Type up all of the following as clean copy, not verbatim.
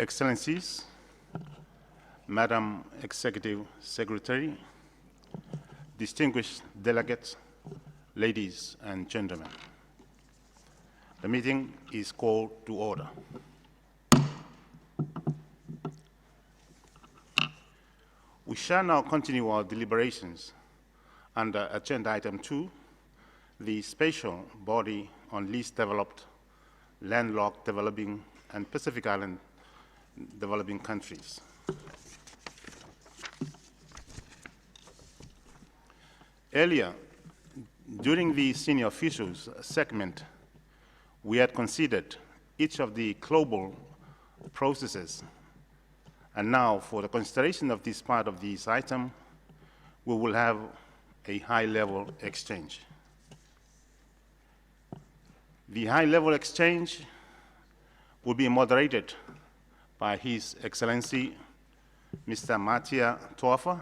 Excellencies, Madam Executive Secretary, distinguished delegates, ladies and gentlemen, the meeting is called to order. We shall now continue our deliberations under Agenda Item 2, the Spatial Body on Least Developed, Landlocked Developing and Pacific Island Developing Countries. Earlier, during the senior officials segment, we had considered each of the global processes, and now for the consideration of this part of this item, we will have a high-level exchange. The high-level exchange will be moderated by His Excellency Mr. Matia Tuafa,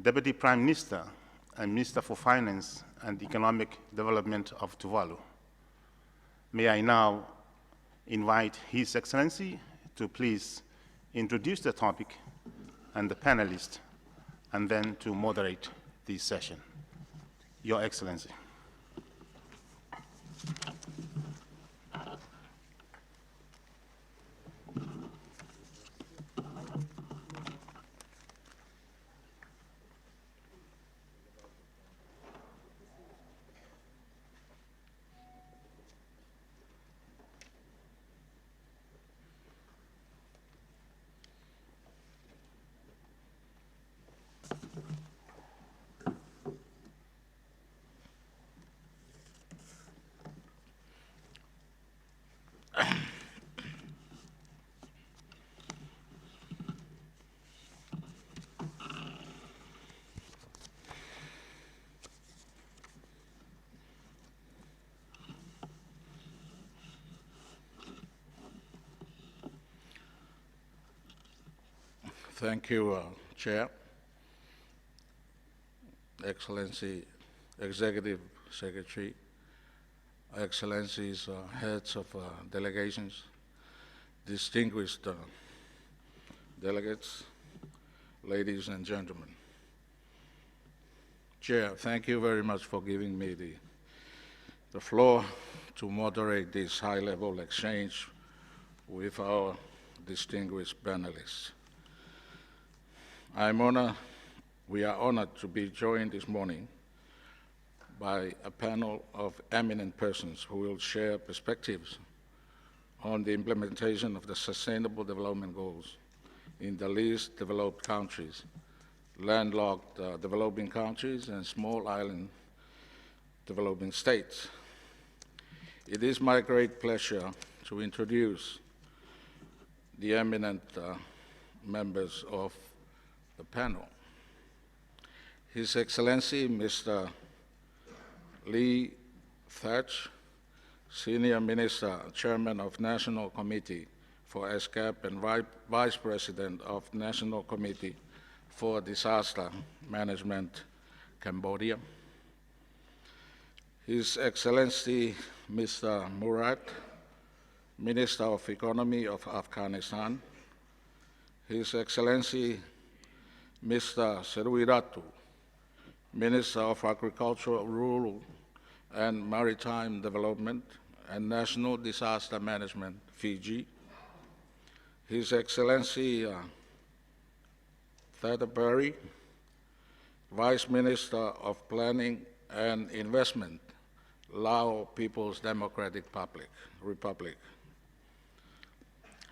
Deputy Prime Minister and Minister for Finance and Economic Development of Tuvalu. May I now invite His Excellency to please introduce the topic and the panelists, and then to moderate this session. Your Excellency. Thank you, Chair, Excellency, Executive Secretary, Excellencies, heads of delegations, distinguished delegates, ladies and gentlemen. Chair, thank you very much for giving me the floor to moderate this high-level exchange with our distinguished panelists. We are honored to be joined this morning by a panel of eminent persons who will share perspectives on the implementation of the Sustainable Development Goals in the least developed countries, landlocked developing countries, and small island developing states. It is my great pleasure to introduce the eminent members of the panel. His Excellency Mr. Lee Thatch, Senior Minister, Chairman of National Committee for ESCAP and Vice President of National Committee for Disaster Management, Cambodia. His Excellency Mr. Murad, Minister of Economy of Afghanistan. His Excellency Mr. Seruiratu, Minister of Agriculture, Rural and Maritime Development and National Disaster Management, Fiji. His Excellency Thaddeus, Vice Minister of Planning and Investment, Lao People's Democratic Republic.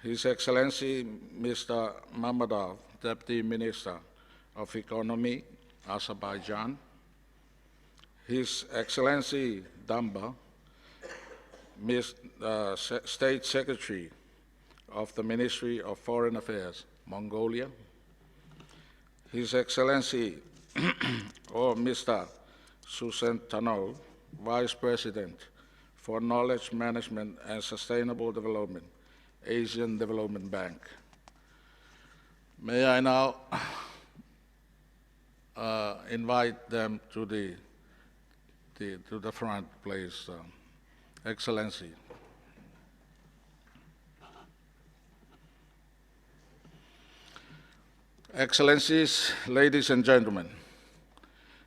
His Excellency Mr. Mamadov, Deputy Minister of Economy, Azerbaijan. His Excellency Damba, State Secretary of the Ministry of Foreign Affairs, Mongolia. His Excellency or Mr. Susentano, Vice President for Knowledge Management and Sustainable Development, Asian Development Bank. May I now invite them to the front, please. Excellency. Excellencies, ladies and gentlemen,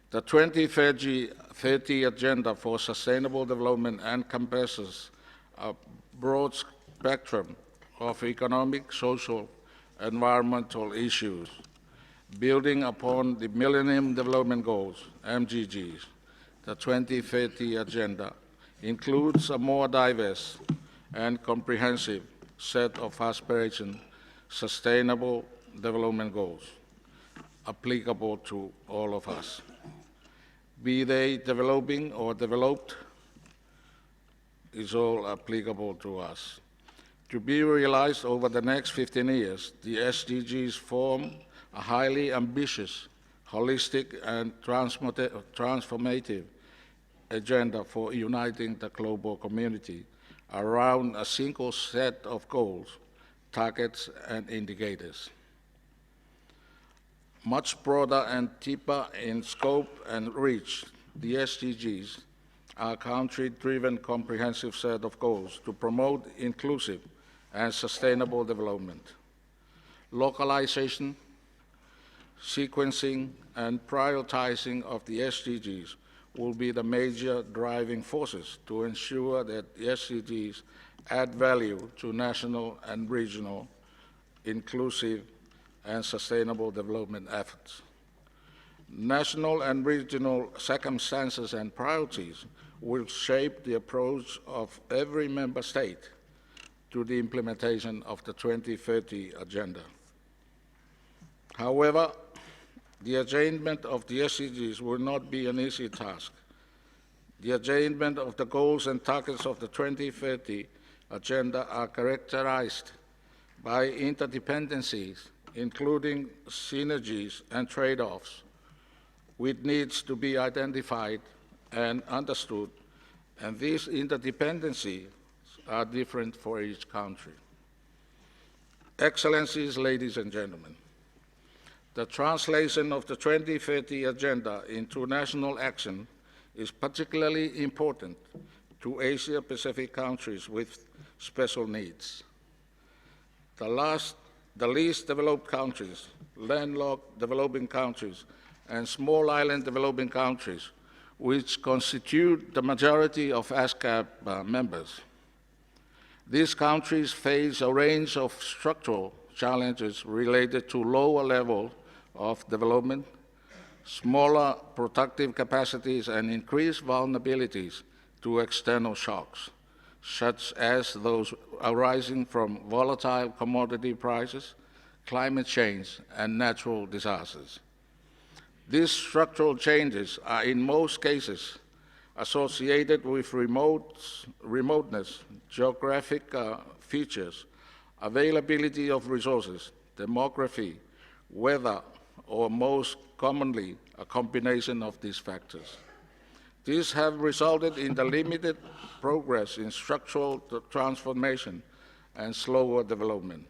the 2030 Agenda for Sustainable Development encompasses a broad spectrum of economic, social, environmental issues, building upon the Millennium Development Goals, MDGs. The 2030 Agenda includes a more diverse and comprehensive set of aspiration, sustainable development goals applicable to all of us. Be they developing or developed, is all applicable to us. To be realized over the next 15 years, the SDGs form a highly ambitious, holistic, and transformative agenda for uniting the global community around a single set of goals, targets, and indicators. Much broader and deeper in scope and reach, the SDGs are a country-driven comprehensive set of goals to promote inclusive and sustainable development. Localization, sequencing, and prioritizing of the SDGs will be the major driving forces to ensure that the SDGs add value to national and regional inclusive and sustainable development efforts. National and regional circumstances and priorities will shape the approach of every member state to the implementation of the 2030 Agenda. However, the attainment of the SDGs will not be an easy task. The attainment of the goals and targets of the 2030 Agenda are characterized by interdependencies, including synergies and trade-offs, which needs to be identified and understood, and these interdependencies are different for each country. Excellencies, ladies and gentlemen, the translation of the 2030 Agenda into national action is particularly important to Asia-Pacific countries with special needs. The least developed countries, landlocked developing countries, and small island developing countries, which constitute the majority of ESCAP members. These countries face a range of structural challenges related to lower level of development, smaller productive capacities, and increased vulnerabilities to external shocks, such as those arising from volatile commodity prices, climate change, and natural disasters. These structural changes are in most cases associated with remoteness, geographic features, availability of resources, demography, weather, or most commonly a combination of these factors. These have resulted in the limited progress in structural transformation and slower development.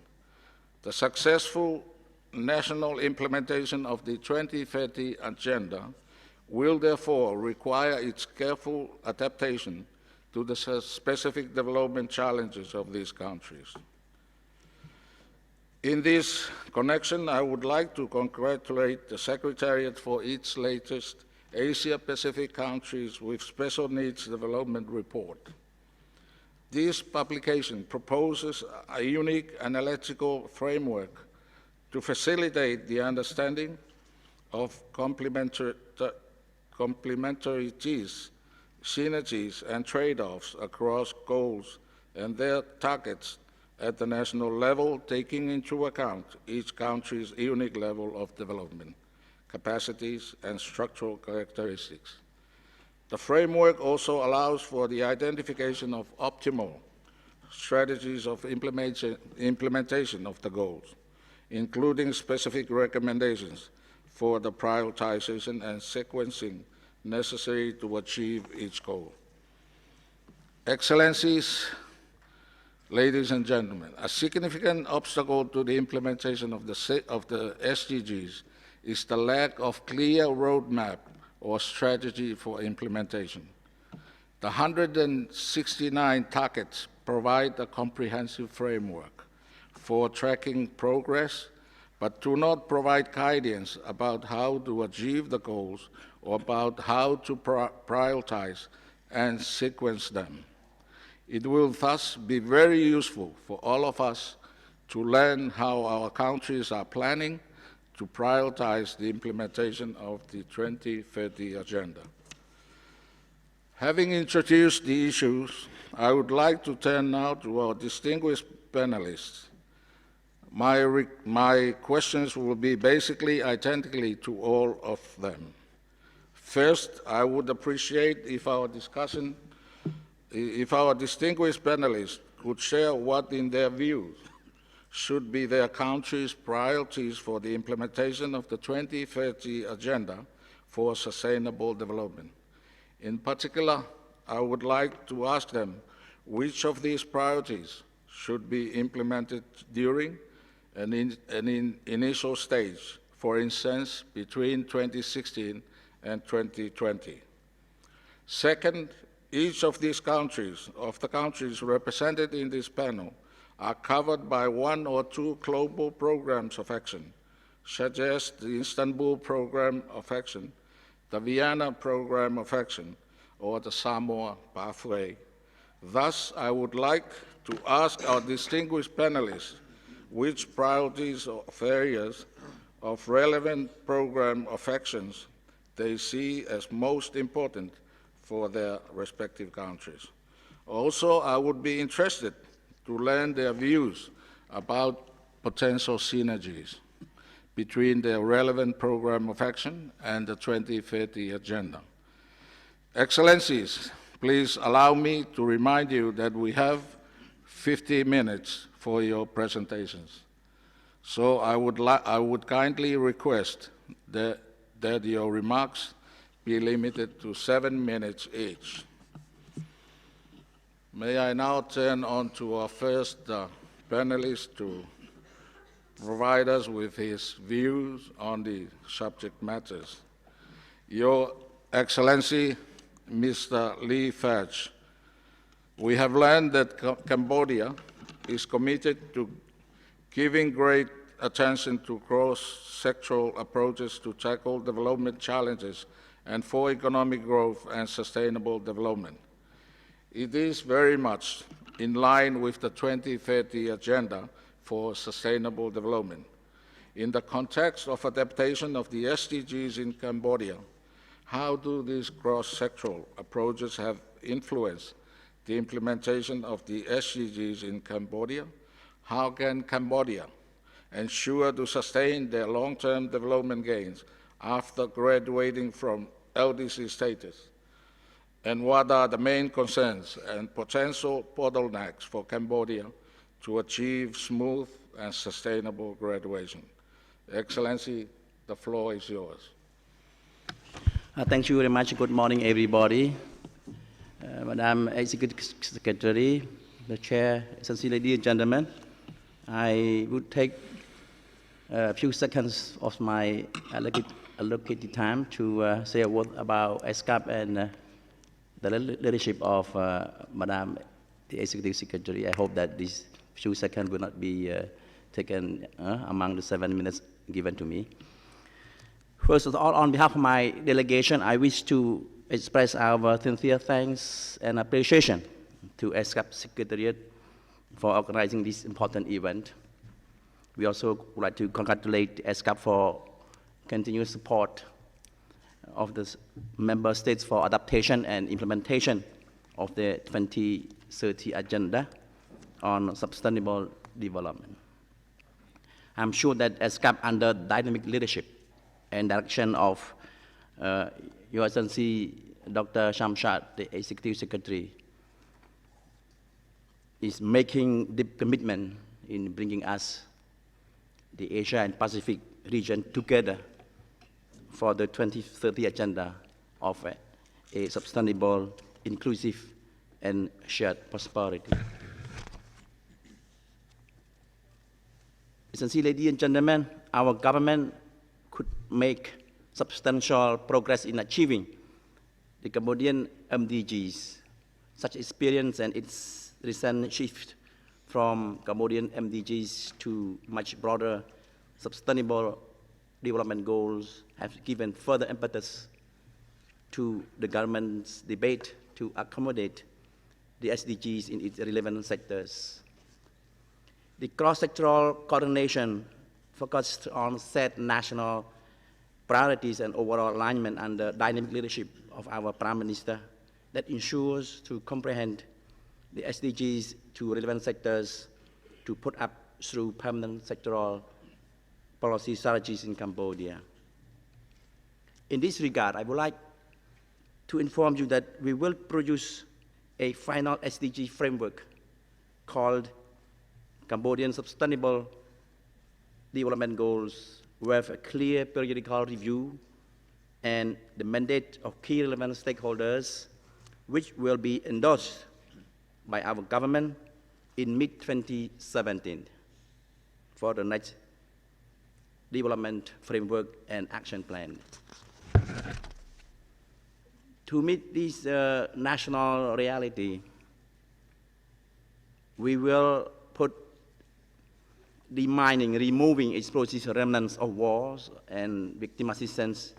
The successful national implementation of the 2030 Agenda will therefore require its careful adaptation to the specific development challenges of these countries. In this connection, I would like to congratulate the Secretariat for its latest Asia-Pacific Countries with Special Needs Development Report. This publication proposes a unique analytical framework to facilitate the understanding of complementarities, synergies, and trade-offs across goals and their targets at the national level, taking into account each country's unique level of development, capacities, and structural characteristics. The framework also allows for the identification of optimal strategies of implementation of the goals, including specific recommendations for the prioritization and sequencing necessary to achieve each goal. Excellencies, ladies and gentlemen, a significant obstacle to the implementation of the SDGs is the lack of clear roadmap or strategy for implementation. The 169 targets provide a comprehensive framework for tracking progress, but do not provide guidance about how to achieve the goals or about how to prioritize and sequence them. It will thus be very useful for all of us to learn how our countries are planning to prioritize the implementation of the 2030 Agenda. Having introduced the issues, I would like to turn now to our distinguished panelists. My questions will be basically identically to all of them. First, I would appreciate if our distinguished panelists could share what, in their views, should be their country's priorities for the implementation of the 2030 Agenda for Sustainable Development. In particular, I would like to ask them which of these priorities should be implemented during an initial stage, for instance, between 2016 and 2020. Second, each of the countries represented in this panel are covered by one or two global programs of action, such as the Istanbul Program of Action, the Vienna Program of Action, or the Samoa Pathway. Thus, I would like to ask our distinguished panelists which priorities of areas of relevant program of actions they see as most important for their respective countries. Also, I would be interested to learn their views about potential synergies between the relevant program of action and the 2030 Agenda. Excellencies, please allow me to remind you that we have 50 minutes for your presentations. So I would kindly request that your remarks be limited to 7 minutes each. May I now turn on to our first panelist to provide us with his views on the subject matters. Your Excellency, Mr. Lee Fetch, we have learned that Cambodia is committed to giving great attention to cross-sectoral approaches to tackle development challenges and for economic growth and sustainable development. It is very much in line with the 2030 Agenda for Sustainable Development. In the context of adaptation of the SDGs in Cambodia, how do these cross-sectoral approaches have influenced the implementation of the SDGs in Cambodia? How can Cambodia ensure to sustain their long-term development gains after graduating from LDC status? And what are the main concerns and potential bottlenecks for Cambodia to achieve smooth and sustainable graduation? Excellency, the floor is yours. Thank you very much. Good morning, everybody. Madam Executive Secretary, the Chair, Excellency, ladies and gentlemen, I would take a few seconds of my allocated time to say a word about ESCAP and the leadership of Madam the Executive Secretary. I hope that these few seconds will not be taken among the 7 minutes given to me. First of all, on behalf of my delegation, I wish to express our sincere thanks and appreciation to ESCAP Secretariat for organizing this important event. We also would like to congratulate ESCAP for continuous support of the member states for adaptation and implementation of the 2030 Agenda on Sustainable Development. I'm sure that ESCAP, under dynamic leadership and direction of Your Excellency Dr. Shamshad, the Executive Secretary, is making deep commitment in bringing us, the Asia and Pacific region, together for the 2030 Agenda of a sustainable, inclusive, and shared prosperity. Excellency, ladies and gentlemen, our government could make substantial progress in achieving the Cambodian MDGs. Such experience and its recent shift from Cambodian MDGs to much broader Sustainable Development Goals have given further impetus to the government's debate to accommodate the SDGs in its relevant sectors. The cross-sectoral coordination focused on set national priorities and overall alignment under dynamic leadership of our Prime Minister that ensures to comprehend the SDGs to relevant sectors to put up through permanent sectoral policy strategies in Cambodia. In this regard, I would like to inform you that we will produce a final SDG framework called Cambodian Sustainable Development Goals with a clear periodical review and the mandate of key relevant stakeholders, which will be endorsed by our government in mid-2017 for the next development framework and action plan. To meet this national reality, we will put demining, removing explosive remnants of wars and victim assistance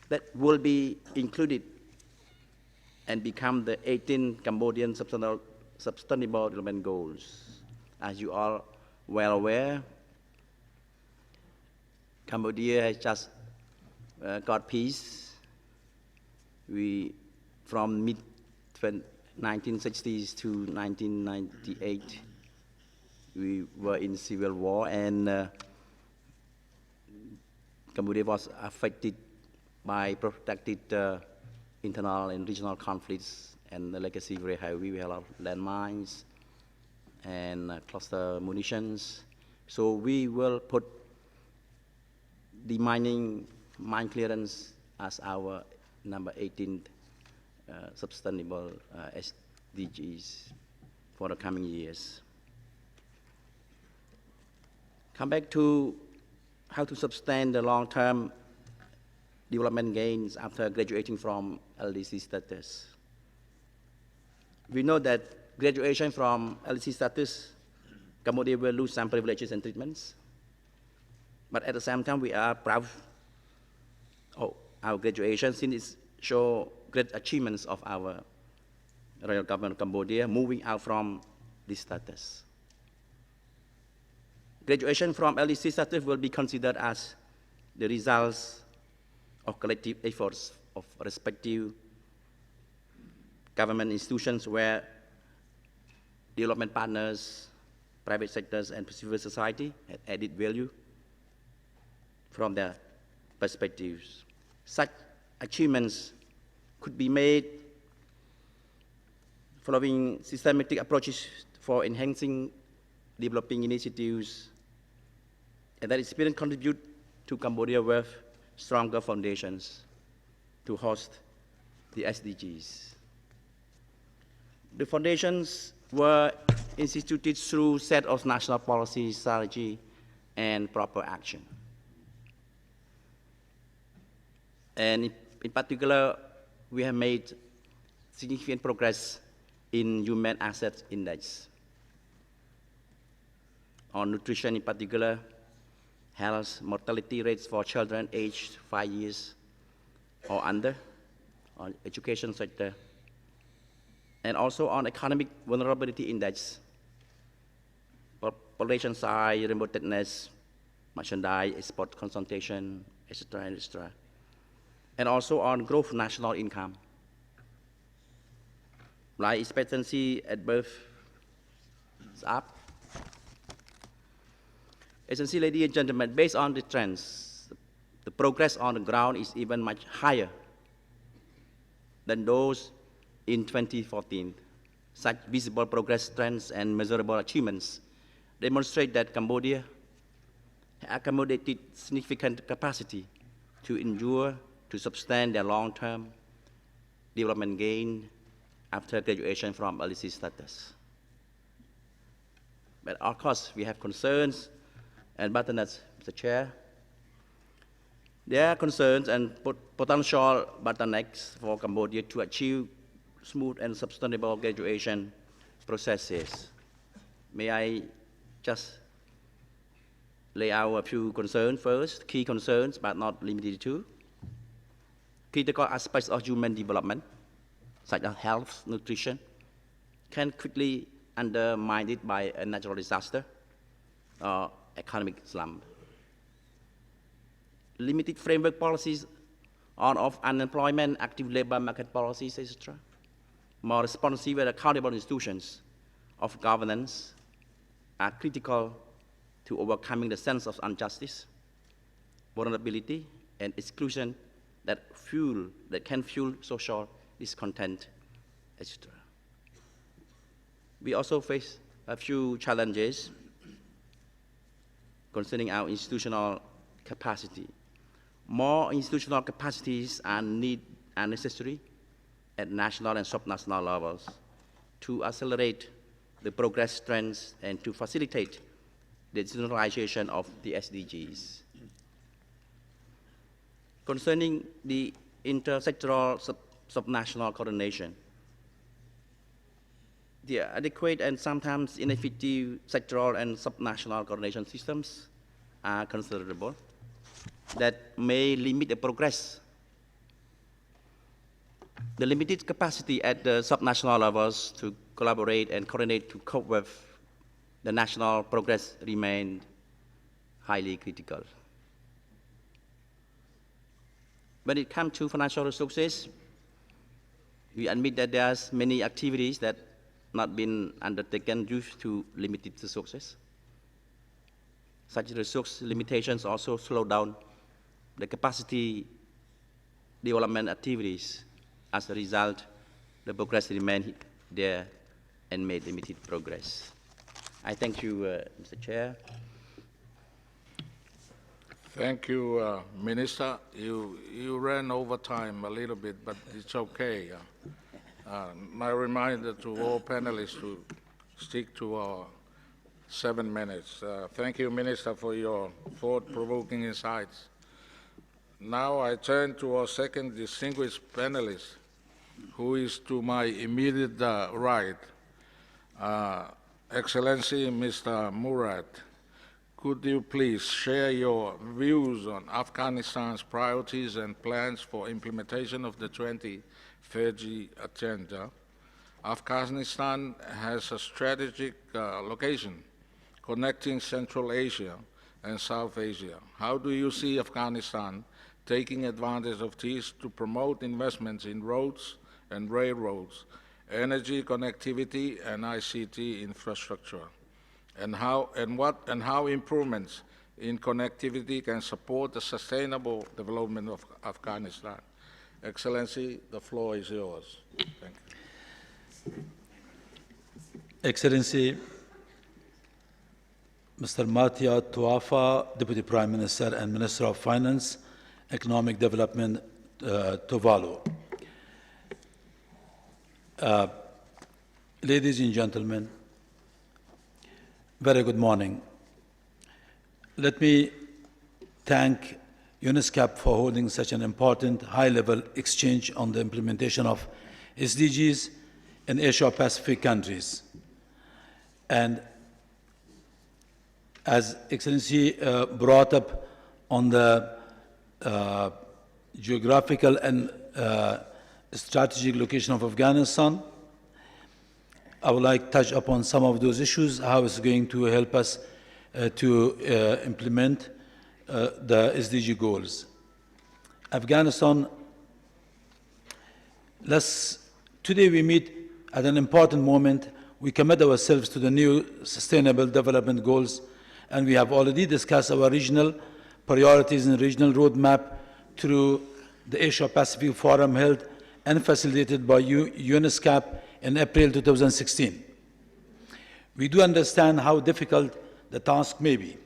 that will be included and become the 18 Cambodian Sustainable Development Goals. As you are well aware, Cambodia has just got peace. From mid-1960s to 1998, we were in civil war, and Cambodia was affected by protracted internal and regional conflicts, and the legacy very heavy. We had a lot of landmines and cluster munitions. So we will put the mine clearance as our number 18 sustainable SDGs for the coming years. Come back to how to sustain the long-term development gains after graduating from LDC status. We know that graduation from LDC status, Cambodia will lose some privileges and treatments. But at the same time, we are proud of our graduation, since it shows great achievements of our royal government of Cambodia moving out from this status. Graduation from LDC status will be considered as the results of collective efforts of respective government institutions where development partners, private sectors, and civil society had added value from their perspectives. Such achievements could be made following systematic approaches for enhancing developing initiatives, and that experience contribute to Cambodia with stronger foundations to host the SDGs. The foundations were instituted through set of national policy, strategy, and proper action. And in particular, we have made significant progress in Human Assets Index. On nutrition in particular, health mortality rates for children aged 5 years or under, on education sector, and also on economic vulnerability index, population size, remotedness, merchandise, export concentration, etc., etc., and also on gross national income. Life expectancy at birth is up. Essentially, ladies and gentlemen, based on the trends, the progress on the ground is even much higher than those in 2014. Such visible progress trends and measurable achievements demonstrate that Cambodia accommodated significant capacity to endure, to sustain their long-term development gain after graduation from LDC status. But of course, we have concerns and bottlenecks, Mr. Chair. There are concerns and potential bottlenecks for Cambodia to achieve smooth and sustainable graduation processes. May I just lay out a few concerns first, key concerns, but not limited to. Critical aspects of human development, such as health, nutrition, can quickly undermined by a natural disaster or economic slump. Limited framework policies of unemployment, active labor market policies, etc. More responsive and accountable institutions of governance are critical to overcoming the sense of injustice, vulnerability, and exclusion that can fuel social discontent, etc. We also face a few challenges concerning our institutional capacity. More institutional capacities are necessary at national and subnational levels to accelerate the progress trends and to facilitate the decentralization of the SDGs. Concerning the intersectoral subnational coordination, the adequate and sometimes ineffective sectoral and subnational coordination systems are considerable that may limit the progress. The limited capacity at the subnational levels to collaborate and coordinate to cope with the national progress remain highly critical. When it comes to financial resources, we admit that there's many activities that not been undertaken due to limited resources. Such resource limitations also slow down the capacity development activities. As a result, the progress remained there and made limited progress. I thank you, Mr. Chair. Thank you, Minister. You ran over time a little bit, but it's okay. My reminder to all panelists to stick to our 7 minutes. Thank you, Minister, for your thought-provoking insights. Now I turn to our second distinguished panelist, who is to my immediate right, Excellency Mr. Murad. Could you please share your views on Afghanistan's priorities and plans for implementation of the 2030 Agenda? Afghanistan has a strategic location connecting Central Asia and South Asia. How do you see Afghanistan taking advantage of this to promote investments in roads and railroads, energy connectivity, and ICT infrastructure? And how improvements in connectivity can support the sustainable development of Afghanistan? Excellency, the floor is yours. Thank you. Excellency, Mr. Matia Tuafa, Deputy Prime Minister and Minister of Finance, Economic Development, Tuvalu. Ladies and gentlemen, very good morning. Let me thank ESCAP for holding such an important high-level exchange on the implementation of SDGs in Asia-Pacific countries. And as Excellency brought up on the geographical and strategic location of Afghanistan, I would like to touch upon some of those issues, how it's going to help us to implement the SDG goals. Afghanistan, today we meet at an important moment. We commit ourselves to the new Sustainable Development Goals, and we have already discussed our regional priorities and regional roadmap through the Asia-Pacific Forum held and facilitated by ESCAP in April 2016. We do understand how difficult the task may be,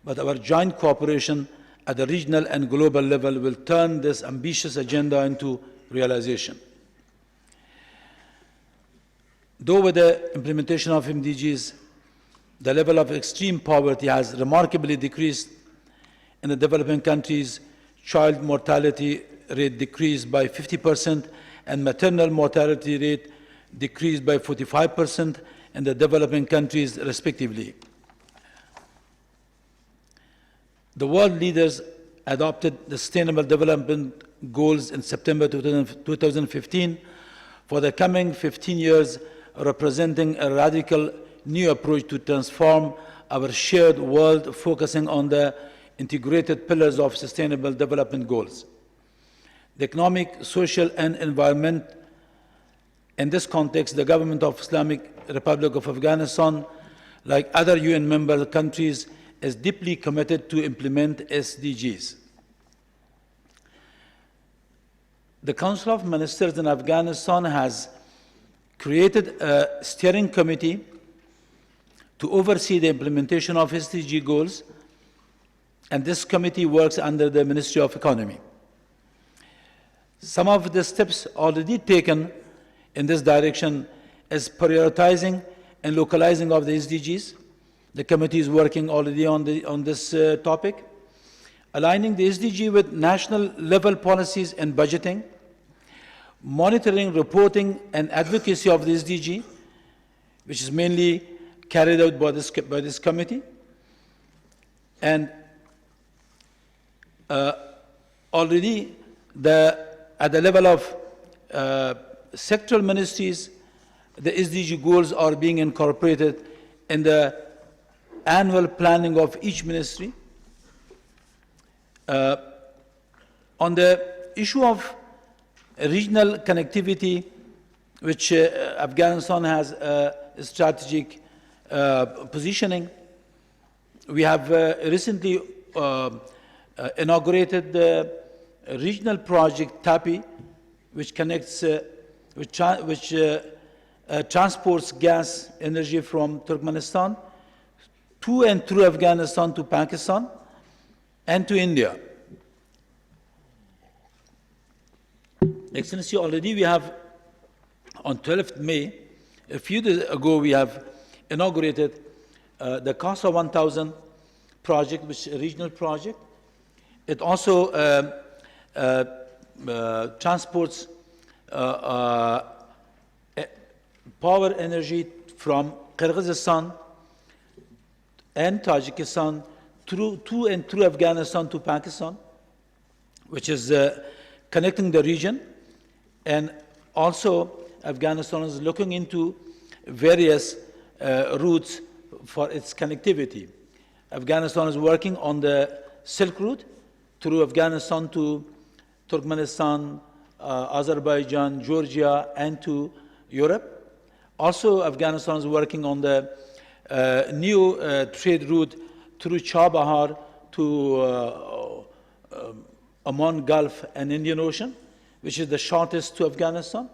but our joint cooperation at the regional and global level will turn this ambitious agenda into realization. Though with the implementation of MDGs, the level of extreme poverty has remarkably decreased in the developing countries, child mortality rate decreased by 50% and maternal mortality rate decreased by 45% in the developing countries respectively. The world leaders adopted the Sustainable Development Goals in September 2015 for the coming 15 years, representing a radical new approach to transform our shared world, focusing on the integrated pillars of Sustainable Development Goals. The economic, social, and environment. In this context, the government of Islamic Republic of Afghanistan, like other UN member countries, is deeply committed to implement SDGs. The Council of Ministers in Afghanistan has created a steering committee to oversee the implementation of SDG goals, and this committee works under the Ministry of Economy. Some of the steps already taken in this direction is prioritizing and localizing of the SDGs. The committee is working already on this topic. Aligning the SDG with national level policies and budgeting, monitoring, reporting, and advocacy of the SDG, which is mainly carried out by this committee. And already at the level of sectoral ministries, the SDG goals are being incorporated in the annual planning of each ministry. On the issue of regional connectivity, which Afghanistan has a strategic positioning, we have recently inaugurated the regional project TAPI, which connects, which transports gas energy from Turkmenistan to and through Afghanistan to Pakistan and to India. Excellency, already we have, on 12th May, a few days ago, we have inaugurated the CASA 1000 project, which is a regional project. It also transports power energy from Kyrgyzstan and Tajikistan to and through Afghanistan to Pakistan, which is connecting the region. And also, Afghanistan is looking into various routes for its connectivity. Afghanistan is working on the Silk Route through Afghanistan to Turkmenistan, Azerbaijan, Georgia, and to Europe. Also, Afghanistan is working on the new trade route through Chabahar to Oman Gulf and Indian Ocean, which is the shortest to Afghanistan.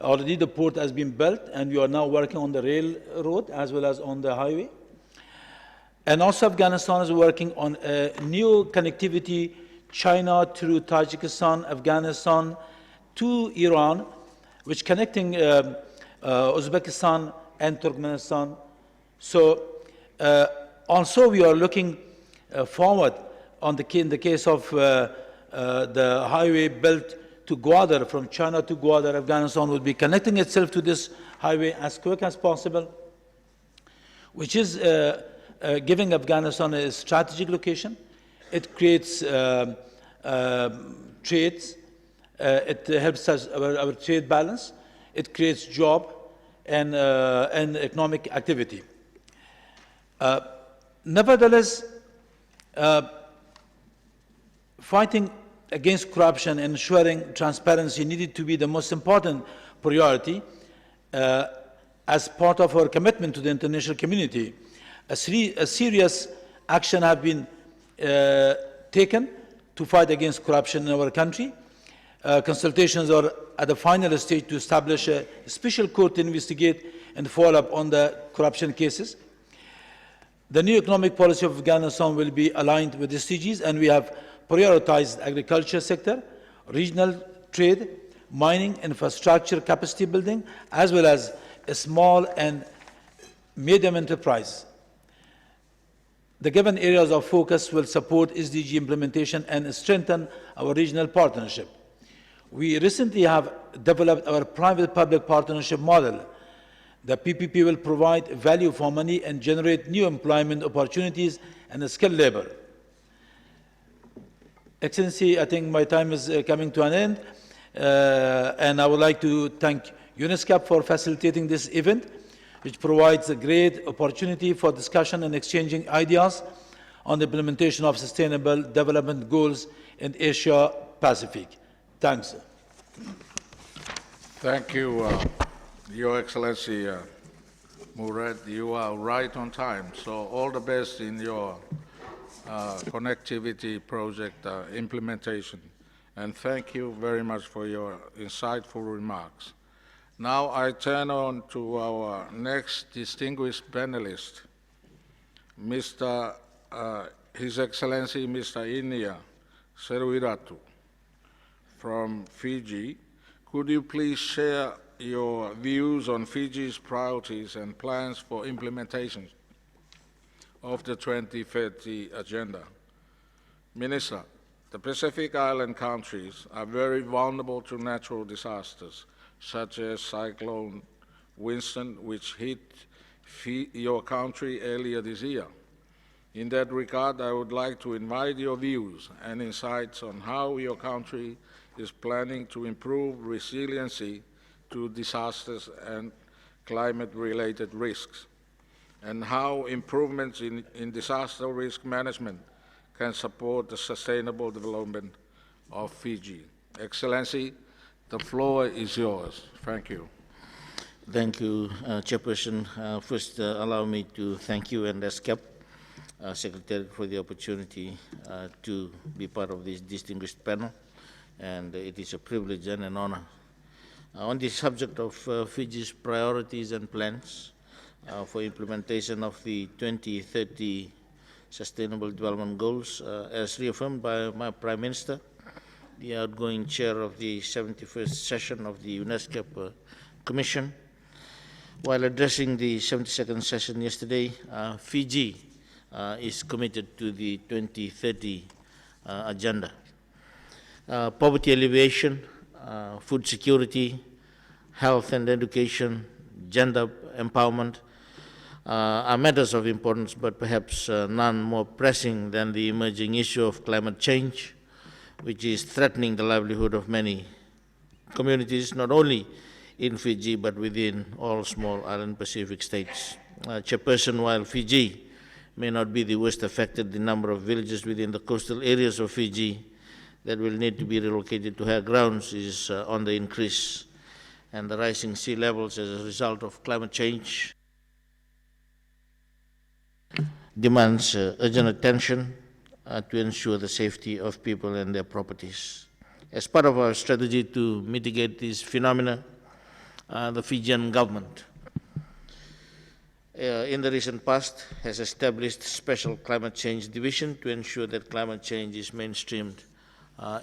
Already the port has been built, and we are now working on the railroad as well as on the highway. And also Afghanistan is working on a new connectivity, China through Tajikistan, Afghanistan to Iran, which connecting Uzbekistan and Turkmenistan. So also we are looking forward in the case of the highway built to Gwadar, from China to Gwadar. Afghanistan will be connecting itself to this highway as quick as possible, which is giving Afghanistan a strategic location. It creates trades, it helps us our trade balance, it creates job and economic activity. Nevertheless, fighting against corruption and ensuring transparency needed to be the most important priority as part of our commitment to the international community. A serious action have been taken to fight against corruption in our country. Consultations are at the final stage to establish a special court to investigate and follow up on the corruption cases. The new economic policy of Afghanistan will be aligned with the SDGs, and we have prioritized agriculture sector, regional trade, mining, infrastructure capacity building, as well as a small and medium enterprise. The given areas of focus will support SDG implementation and strengthen our regional partnership. We recently have developed our private-public partnership model. The PPP will provide value for money and generate new employment opportunities and skilled labor. Excellency, I think my time is coming to an end, and I would like to thank ESCAP for facilitating this event, which provides a great opportunity for discussion and exchanging ideas on the implementation of sustainable development goals in Asia Pacific. Thanks. Thank you, Your Excellency Murad. You are right on time, so all the best in your connectivity project implementation. And thank you very much for your insightful remarks. Now I turn on to our next distinguished panelist, His Excellency Mr. Inia Seruiratu from Fiji. Could you please share your views on Fiji's priorities and plans for implementation of the 2030 Agenda? Minister, the Pacific Island countries are very vulnerable to natural disasters, such as Cyclone Winston, which hit your country earlier this year. In that regard, I would like to invite your views and insights on how your country is planning to improve resiliency to disasters and climate-related risks, and how improvements in disaster risk management can support the sustainable development of Fiji. Excellency, the floor is yours. Thank you. Thank you, Chairperson. First, allow me to thank you and ESCAP Secretary for the opportunity to be part of this distinguished panel, and it is a privilege and an honor. On the subject of Fiji's priorities and plans for implementation of the 2030 Sustainable Development Goals, as reaffirmed by my Prime Minister, the outgoing chair of the 71st session of the ESCAP Commission. While addressing the 72nd session yesterday, Fiji is committed to the 2030 agenda. Poverty alleviation, food security, health and education, gender empowerment are matters of importance, but perhaps none more pressing than the emerging issue of climate change, which is threatening the livelihood of many communities, not only in Fiji, but within all small island Pacific states. Chairperson, while Fiji may not be the worst affected, the number of villages within the coastal areas of Fiji that will need to be relocated to higher grounds is on the increase, and the rising sea levels as a result of climate change demands urgent attention to ensure the safety of people and their properties. As part of our strategy to mitigate these phenomena, the Fijian government in the recent past has established special climate change division to ensure that climate change is mainstreamed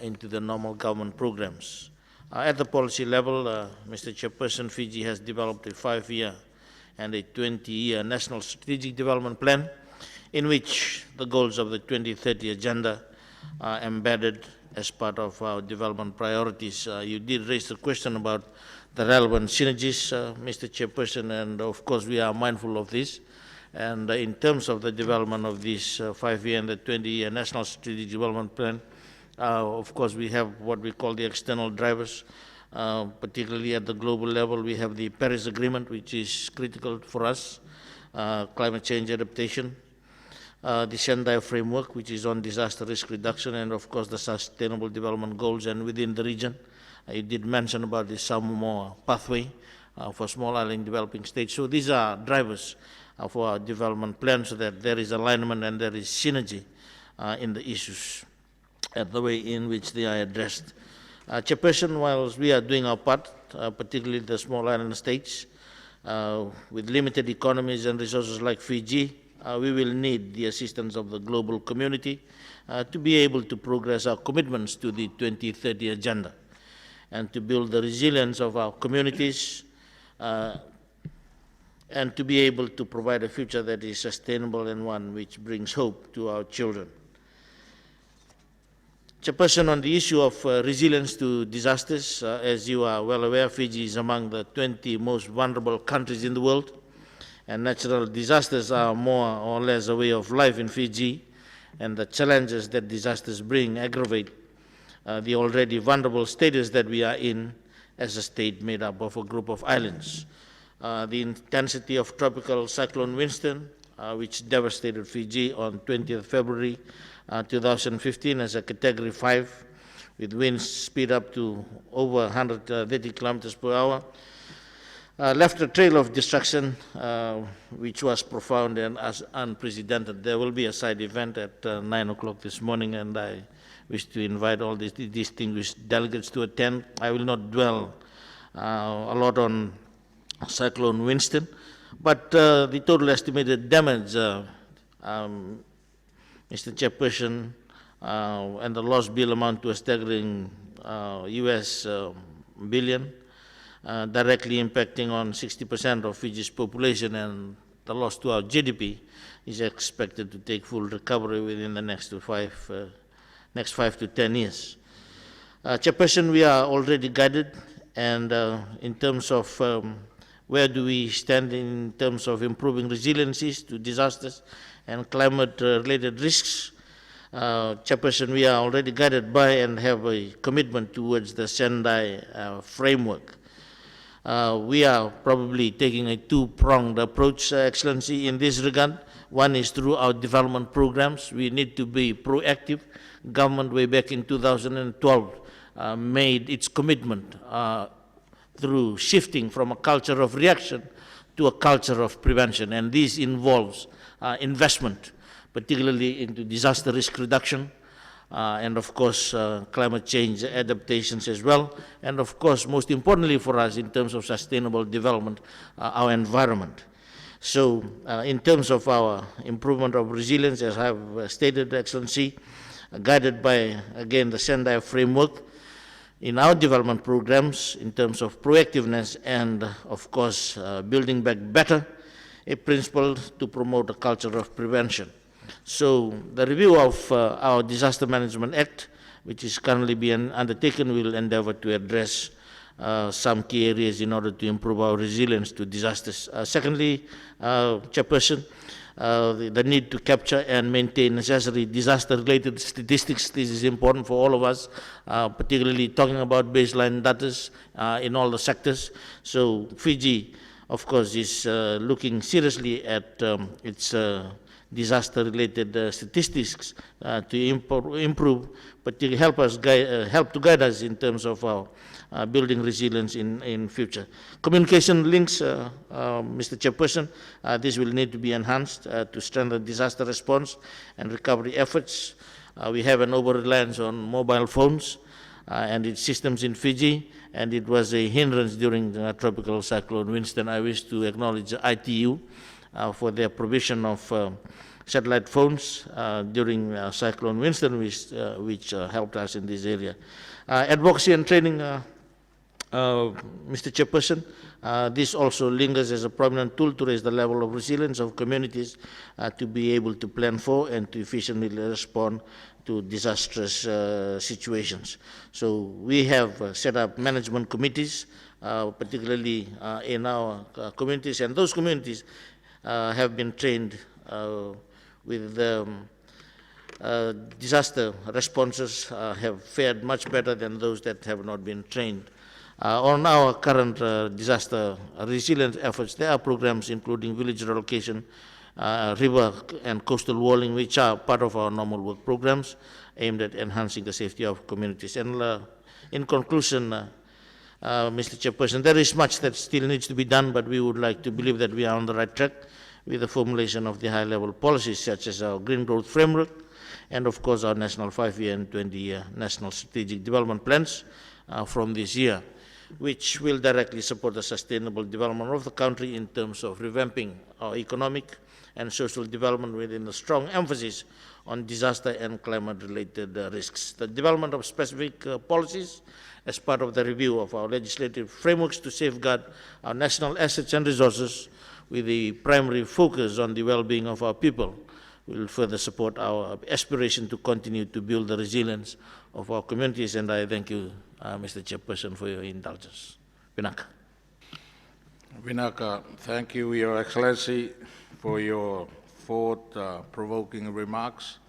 into the normal government programs. At the policy level, Mr. Chairperson, Fiji has developed a 5-year and a 20-year national strategic development plan in which the goals of the 2030 agenda are embedded as part of our development priorities. You did raise the question about the relevant synergies, Mr. Chairperson, and of course we are mindful of this. And in terms of the development of this 5-year and the 20-year National Strategic Development Plan, of course we have what we call the external drivers. Particularly at the global level, we have the Paris Agreement, which is critical for us, climate change adaptation, the Sendai framework, which is on disaster risk reduction, and of course the Sustainable Development Goals, and within the region. You did mention about the Samoa pathway for small island developing states. So these are drivers for our development plan, so that there is alignment and there is synergy in the issues and the way in which they are addressed. Chairperson, while we are doing our part, particularly the small island states, with limited economies and resources like Fiji, we will need the assistance of the global community to be able to progress our commitments to the 2030 agenda and to build the resilience of our communities and to be able to provide a future that is sustainable and one which brings hope to our children. Chairperson, on the issue of resilience to disasters, as you are well aware, Fiji is among the 20 most vulnerable countries in the world, and natural disasters are more or less a way of life in Fiji, and the challenges that disasters bring aggravate the already vulnerable status that we are in as a state made up of a group of islands. The intensity of tropical cyclone Winston, which devastated Fiji on 20th February 2015 as a Category 5, with winds speed up to over 130 kilometers per hour, left a trail of destruction which was profound and unprecedented. There will be a side event at 9 o'clock this morning, and I wish to invite all these distinguished delegates to attend. I will not dwell a lot on Cyclone Winston, but the total estimated damage, Mr. Chairperson, and the lost bill amount to a staggering US billion, directly impacting on 60% of Fiji's population, and the loss to our GDP is expected to take full recovery within the next 5 to 10 years. Chairperson, we are already guided, and in terms of where do we stand in terms of improving resiliencies to disasters and climate-related risks, Chairperson, we are already guided by and have a commitment towards the Sendai framework. We are probably taking a two-pronged approach, Excellency, in this regard. One is through our development programs. We need to be proactive. Government way back in 2012 made its commitment through shifting from a culture of reaction to a culture of prevention, and this involves investment, particularly into disaster risk reduction, and of course climate change adaptations as well, and of course most importantly for us in terms of sustainable development, our environment. So in terms of our improvement of resilience, as I have stated, Excellency, guided by again the Sendai framework, in our development programs in terms of proactiveness and of course building back better, a principle to promote a culture of prevention. So the review of our Disaster Management Act, which is currently being undertaken, will endeavor to address some key areas in order to improve our resilience to disasters. Secondly, Chairperson, the need to capture and maintain necessary disaster-related statistics. This is important for all of us, particularly talking about baseline data in all the sectors. So Fiji, of course, is looking seriously at its disaster-related statistics to improve, but to help to guide us in terms of our building resilience in future. Communication links, Mr. Chairperson, this will need to be enhanced to strengthen disaster response and recovery efforts. We have an over-reliance on mobile phones and its systems in Fiji, and it was a hindrance during the tropical cyclone Winston. I wish to acknowledge ITU for their provision of satellite phones during Cyclone Winston, which helped us in this area. Advocacy and training, Mr. Chairperson, this also lingers as a prominent tool to raise the level of resilience of communities to be able to plan for and to efficiently respond to disastrous situations. So we have set up management committees, particularly in our communities, and those communities have been trained with disaster responses, have fared much better than those that have not been trained. On our current disaster resilience efforts, there are programs including village relocation, river and coastal walling, which are part of our normal work programs aimed at enhancing the safety of communities. And in conclusion, Mr. Chairperson, there is much that still needs to be done, but we would like to believe that we are on the right track with the formulation of the high-level policies such as our Green Growth Framework and, of course, our national 5-year and 20-year national strategic development plans from this year, which will directly support the sustainable development of the country in terms of revamping our economic and social development within a strong emphasis on disaster and climate-related risks. The development of specific policies as part of the review of our legislative frameworks to safeguard our national assets and resources with the primary focus on the well-being of our people will further support our aspiration to continue to build the resilience of our communities. And I thank you, Mr. Chairperson, for your indulgence. Vinaka. Vinaka, thank you, Your Excellency, for your thought-provoking remarks.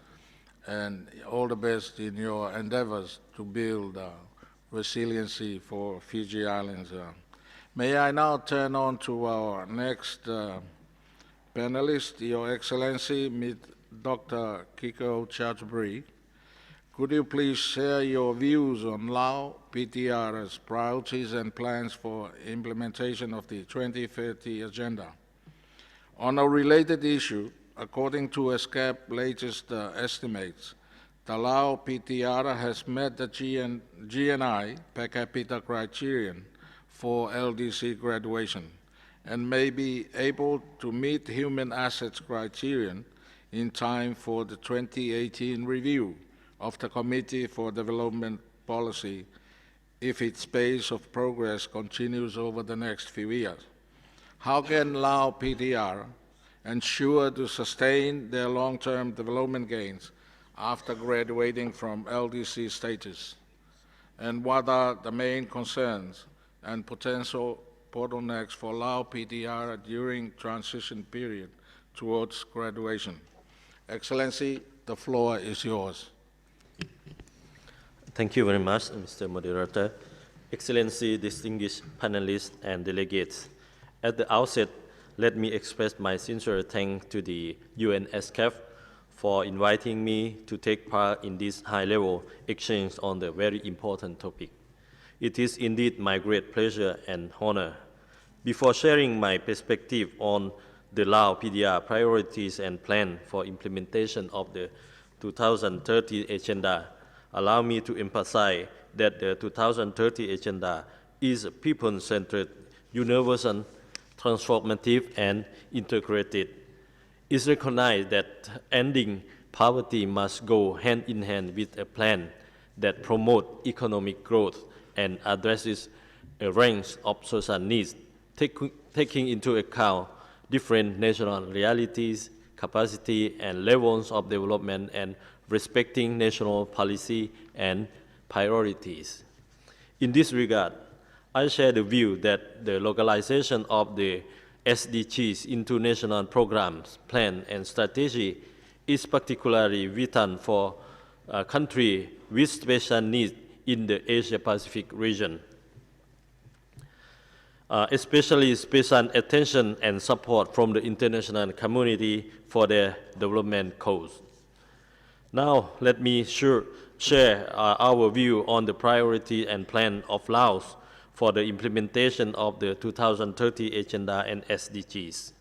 and all the best in your endeavors to build resiliency for Fiji Islands. May I now turn on to our next panelist, Your Excellency, Ms. Dr. Kiko Chatbury. Could you please share your views on Lao PTR's priorities and plans for implementation of the 2030 Agenda? On a related issue, according to ESCAP latest estimates, the Lao PTR has met the GNI per capita criterion for LDC graduation and may be able to meet human assets criterion in time for the 2018 review of the Committee for Development Policy if its pace of progress continues over the next few years. How can Lao PTR ensure to sustain their long-term development gains after graduating from LDC status? And what are the main concerns and potential bottlenecks for Lao PTR during transition period towards graduation? Excellency, the floor is yours. Thank you very much, Mr. Moderator. Excellency, distinguished panelists and delegates. At the outset, let me express my sincere thanks to the UN ESCAP for inviting me to take part in this high-level exchange on the very important topic. It is indeed my great pleasure and honor. Before sharing my perspective on the Lao PDR priorities and plan for implementation of the 2030 Agenda, allow me to emphasize that the 2030 Agenda is a people-centered, universal, transformative, and integrated. It's recognized that ending poverty must go hand in hand with a plan that promotes economic growth and addresses a range of social needs, taking into account different national realities, capacity, and levels of development, and respecting national policy and priorities. In this regard, I share the view that the localization of the SDGs into national programs, plan, and strategy is particularly vital for a country with special needs in the Asia-Pacific region. Especially special attention and support from the international community for their development goals. Now, let me share our view on the priority and plan of Laos for the implementation of the 2030 Agenda and SDGs.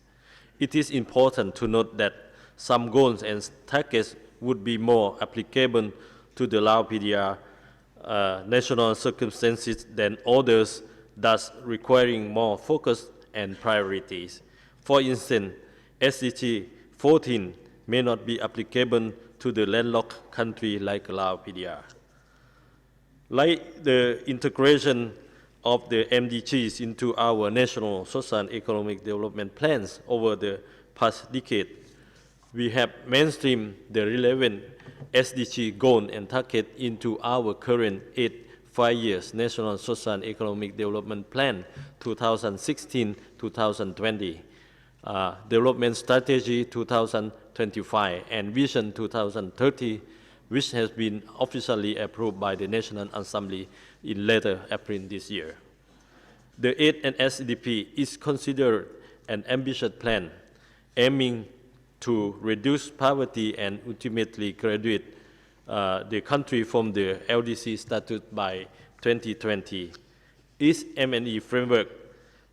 It is important to note that some goals and targets would be more applicable to the Lao PDR national circumstances than others, thus requiring more focus and priorities. For instance, SDG 14 may not be applicable to the landlocked country like Lao PDR. Like the integration of the MDGs into our national social and economic development plans over the past decade, we have mainstreamed the relevant SDG goal and target into our current 5-year National Social and Economic Development Plan 2016-2020, Development Strategy 2025, and Vision 2030, which has been officially approved by the National Assembly in later April this year. The 8th SDP is considered an ambitious plan aiming to reduce poverty and ultimately graduate the country from the LDC status by 2020. Its M&E framework,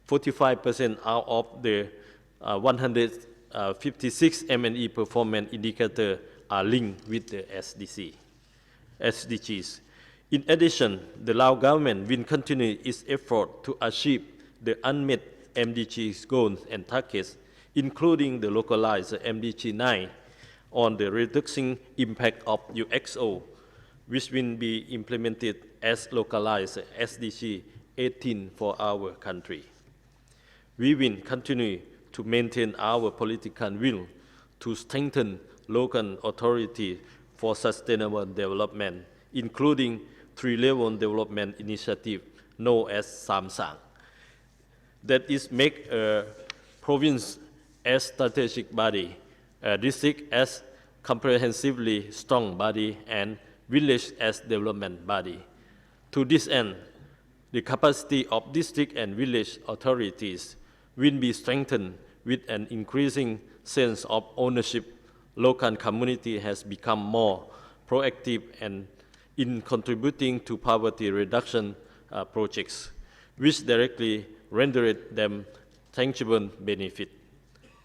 45% out of the 156 M&E performance indicators are linked with the SDGs. In addition, the Lao government will continue its effort to achieve the unmet MDGs goals and targets, including the localized MDG 9 on the reducing impact of UXO, which will be implemented as localized SDG 18 for our country. We will continue to maintain our political will to strengthen local authority for sustainable development, including 3-level development initiative known as Samsang. That is, make a province as strategic body, a district as comprehensively strong body and village as development body. To this end, the capacity of district and village authorities will be strengthened with an increasing sense of ownership. Local community has become more proactive and in contributing to poverty reduction projects, which directly rendered them tangible benefit.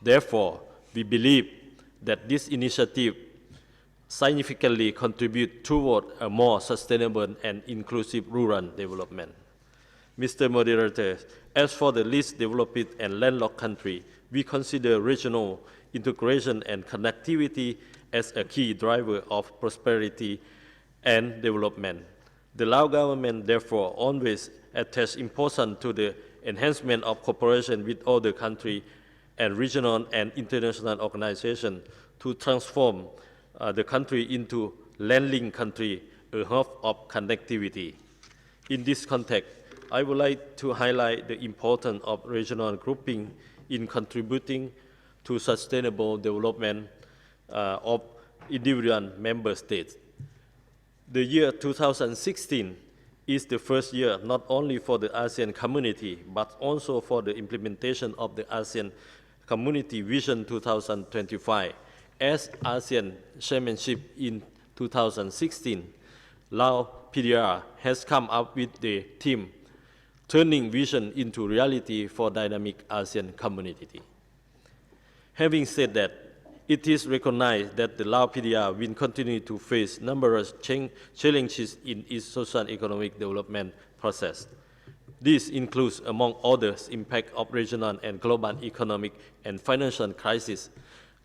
Therefore, we believe that this initiative significantly contribute toward a more sustainable and inclusive rural development. Mr. Moderator, as for the least developed and landlocked country, we consider regional integration and connectivity as a key driver of prosperity and development. The Lao government therefore always attaches importance to the enhancement of cooperation with other countries and regional and international organizations to transform the country into landlinked country, a hub of connectivity. In this context, I would like to highlight the importance of regional grouping in contributing to sustainable development of individual member states. The year 2016 is the first year not only for the ASEAN community, but also for the implementation of the ASEAN Community Vision 2025. As ASEAN chairmanship in 2016, Lao PDR has come up with the theme, Turning Vision into Reality for Dynamic ASEAN Community. Having said that, it is recognized that the Lao PDR will continue to face numerous challenges in its social economic development process. This includes, among others, impact of regional and global economic and financial crisis,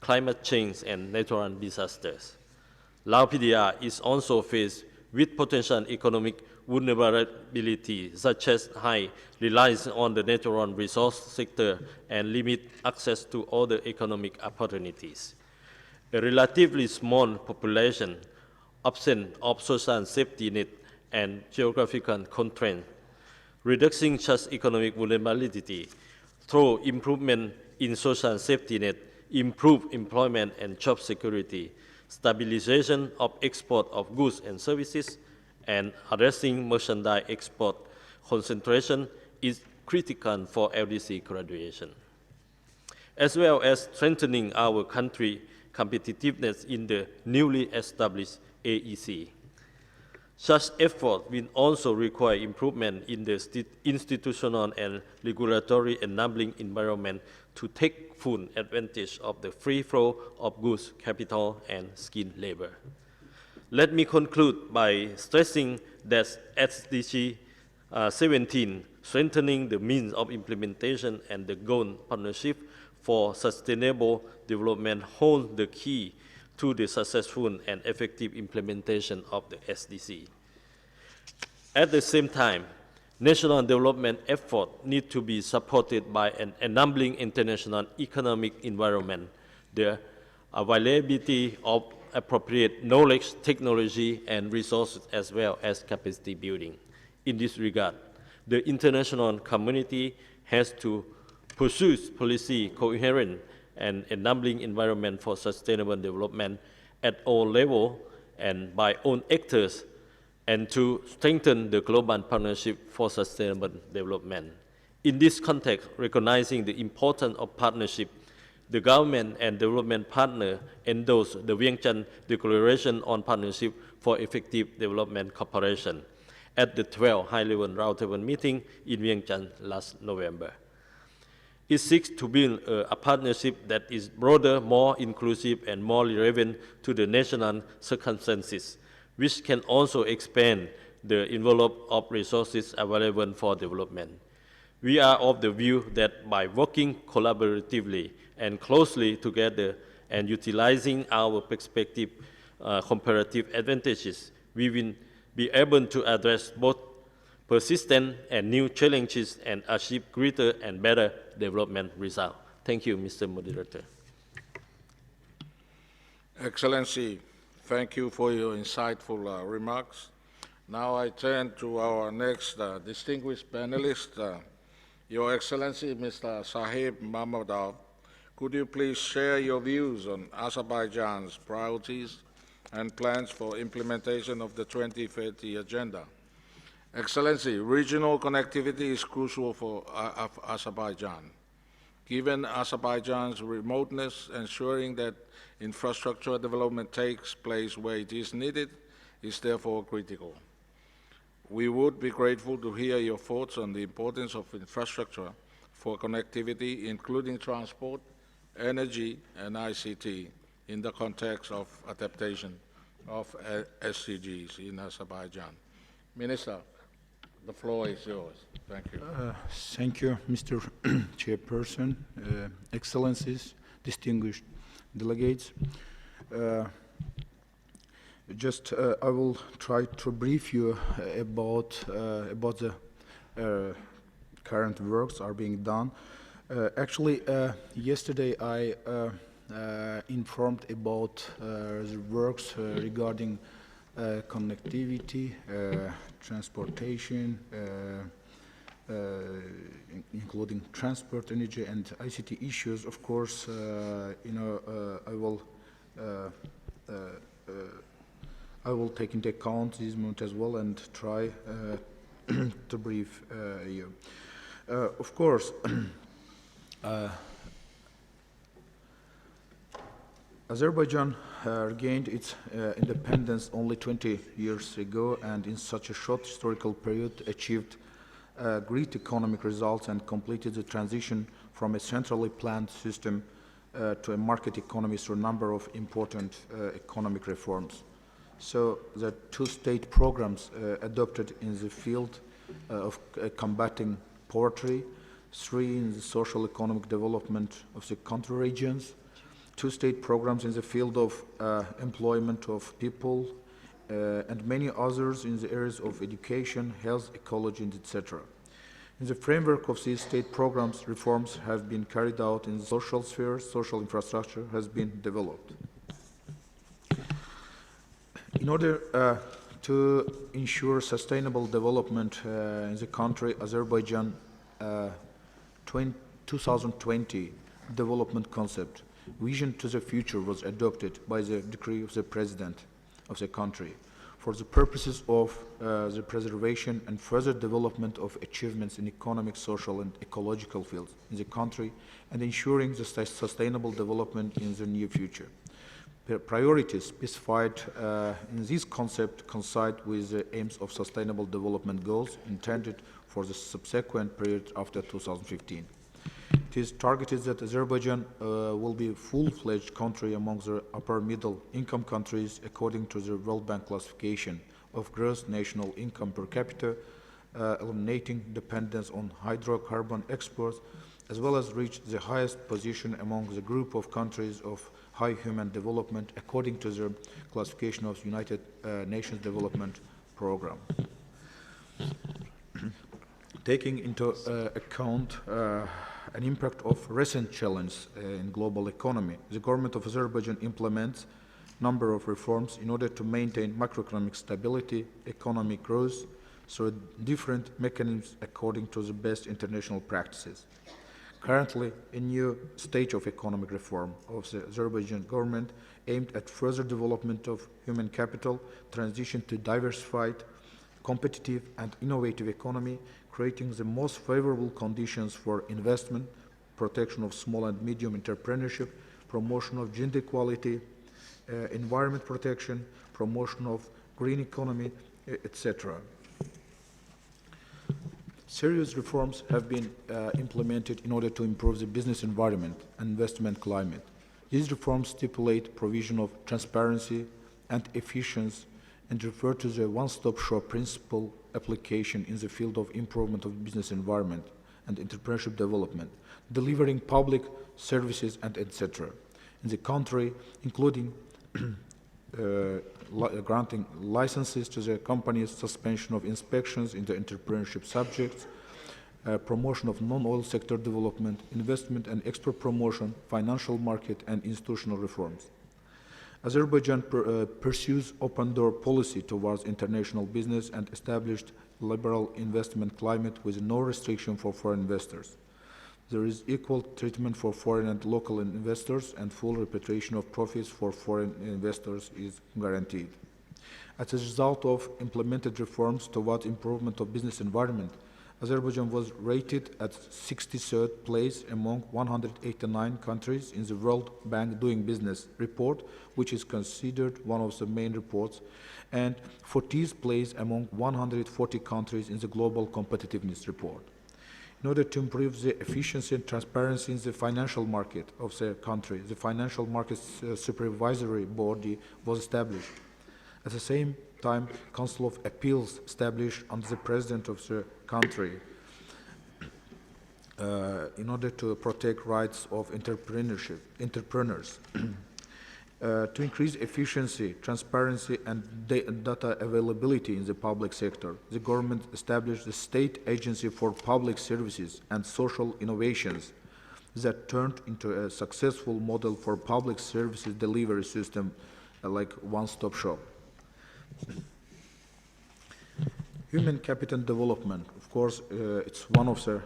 climate change, and natural disasters. Lao PDR is also faced with potential economic vulnerability, such as high reliance on the natural resource sector and limited access to other economic opportunities. A relatively small population, absent of social safety net and geographical constraints, reducing such economic vulnerability through improvement in social safety net, improved employment and job security, stabilization of export of goods and services, and addressing merchandise export concentration is critical for LDC graduation, as well as strengthening our country competitiveness in the newly established AEC. Such effort will also require improvement in the institutional and regulatory enabling environment to take full advantage of the free flow of goods, capital, and skilled labor. Let me conclude by stressing that SDG 17, strengthening the means of implementation and the goal partnership for sustainable development hold the key to the successful and effective implementation of the SDC. At the same time, national development efforts need to be supported by an enabling international economic environment, the availability of appropriate knowledge, technology, and resources, as well as capacity building. In this regard, the international community has to pursue policy coherent and enabling environment for sustainable development at all levels and by all actors, and to strengthen the global partnership for sustainable development. In this context, recognizing the importance of partnership, the government and development partner endorsed the Vientiane Declaration on Partnership for Effective Development Cooperation at the 12th High-Level Roundtable meeting in Vientiane last November. It seeks to build a partnership that is broader, more inclusive, and more relevant to the national circumstances, which can also expand the envelope of resources available for development. We are of the view that by working collaboratively and closely together and utilizing our perspective comparative advantages, we will be able to address both persistent and new challenges and achieve greater and better development results. Thank you, Mr. Moderator. Excellency, thank you for your insightful remarks. Now I turn to our next distinguished panelist, Your Excellency, Mr. Sahib Mamadov, could you please share your views on Azerbaijan's priorities and plans for implementation of the 2030 Agenda? Excellency, regional connectivity is crucial for Azerbaijan. Given Azerbaijan's remoteness, ensuring that infrastructure development takes place where it is needed is therefore critical. We would be grateful to hear your thoughts on the importance of infrastructure for connectivity, including transport, energy, and ICT, in the context of adaptation of SDGs in Azerbaijan. Minister, the floor is yours. Thank you. Thank you, Mr. Chairperson, Excellencies, distinguished delegates. I will try to brief you about the current works are being done. Actually, yesterday I informed about the works regarding connectivity, transportation, including transport, energy, and ICT issues. Of course, I will take into account this moment as well and try to brief you. Of course, Azerbaijan regained its independence only 20 years ago, and in such a short historical period achieved great economic results and completed the transition from a centrally planned system to a market economy through a number of important economic reforms. So the two-state programs adopted in the field of combating poverty, 3 in the social economic development of the country regions, 2 state programs in the field of employment of people, and many others in the areas of education, health, ecology, and etc. In the framework of these state programs, reforms have been carried out in the social sphere, social infrastructure has been developed. In order to ensure sustainable development in the country, Azerbaijan 2020 development concept, Vision to the Future, was adopted by the decree of the President of the country for the purposes of the preservation and further development of achievements in economic, social, and ecological fields in the country and ensuring the sustainable development in the near future. The priorities specified in this concept coincide with the aims of Sustainable Development Goals intended for the subsequent period after 2015. It is targeted that Azerbaijan will be a full-fledged country among the upper middle income countries according to the World Bank classification of gross national income per capita, eliminating dependence on hydrocarbon exports, as well as reach the highest position among the group of countries of high human development according to the classification of United Nations Development Program. Taking into account an impact of recent challenges in global economy, the government of Azerbaijan implements a number of reforms in order to maintain macroeconomic stability, economic growth through different mechanisms according to the best international practices. Currently, a new stage of economic reform of the Azerbaijan government aimed at further development of human capital, transition to diversified, competitive and innovative economy, creating the most favorable conditions for investment, protection of small and medium entrepreneurship, promotion of gender equality, environment protection, promotion of green economy, etc. Serious reforms have been implemented in order to improve the business environment and investment climate. These reforms stipulate provision of transparency and efficiency and refer to the one-stop shop principle application in the field of improvement of business environment and entrepreneurship development, delivering public services and etc. in the country, including granting licenses to the companies, suspension of inspections in the entrepreneurship subjects, promotion of non-oil sector development, investment and export promotion, financial market and institutional reforms. Azerbaijan pursues open-door policy towards international business and established liberal investment climate with no restriction for foreign investors. There is equal treatment for foreign and local investors, and full repatriation of profits for foreign investors is guaranteed. As a result of implemented reforms toward improvement of business environment, Azerbaijan was rated at 63rd place among 189 countries in the World Bank Doing Business report, which is considered one of the main reports, and 40th place among 140 countries in the Global Competitiveness report. In order to improve the efficiency and transparency in the financial market of the country, the Financial Markets Supervisory Body was established. At the same time, Council of Appeals established under the President of the country in order to protect rights of entrepreneurs. To increase efficiency, transparency, and data availability in the public sector, the government established the State Agency for Public Services and Social Innovations that turned into a successful model for public services delivery system like one-stop shop. Human capital development, of course, it's one of the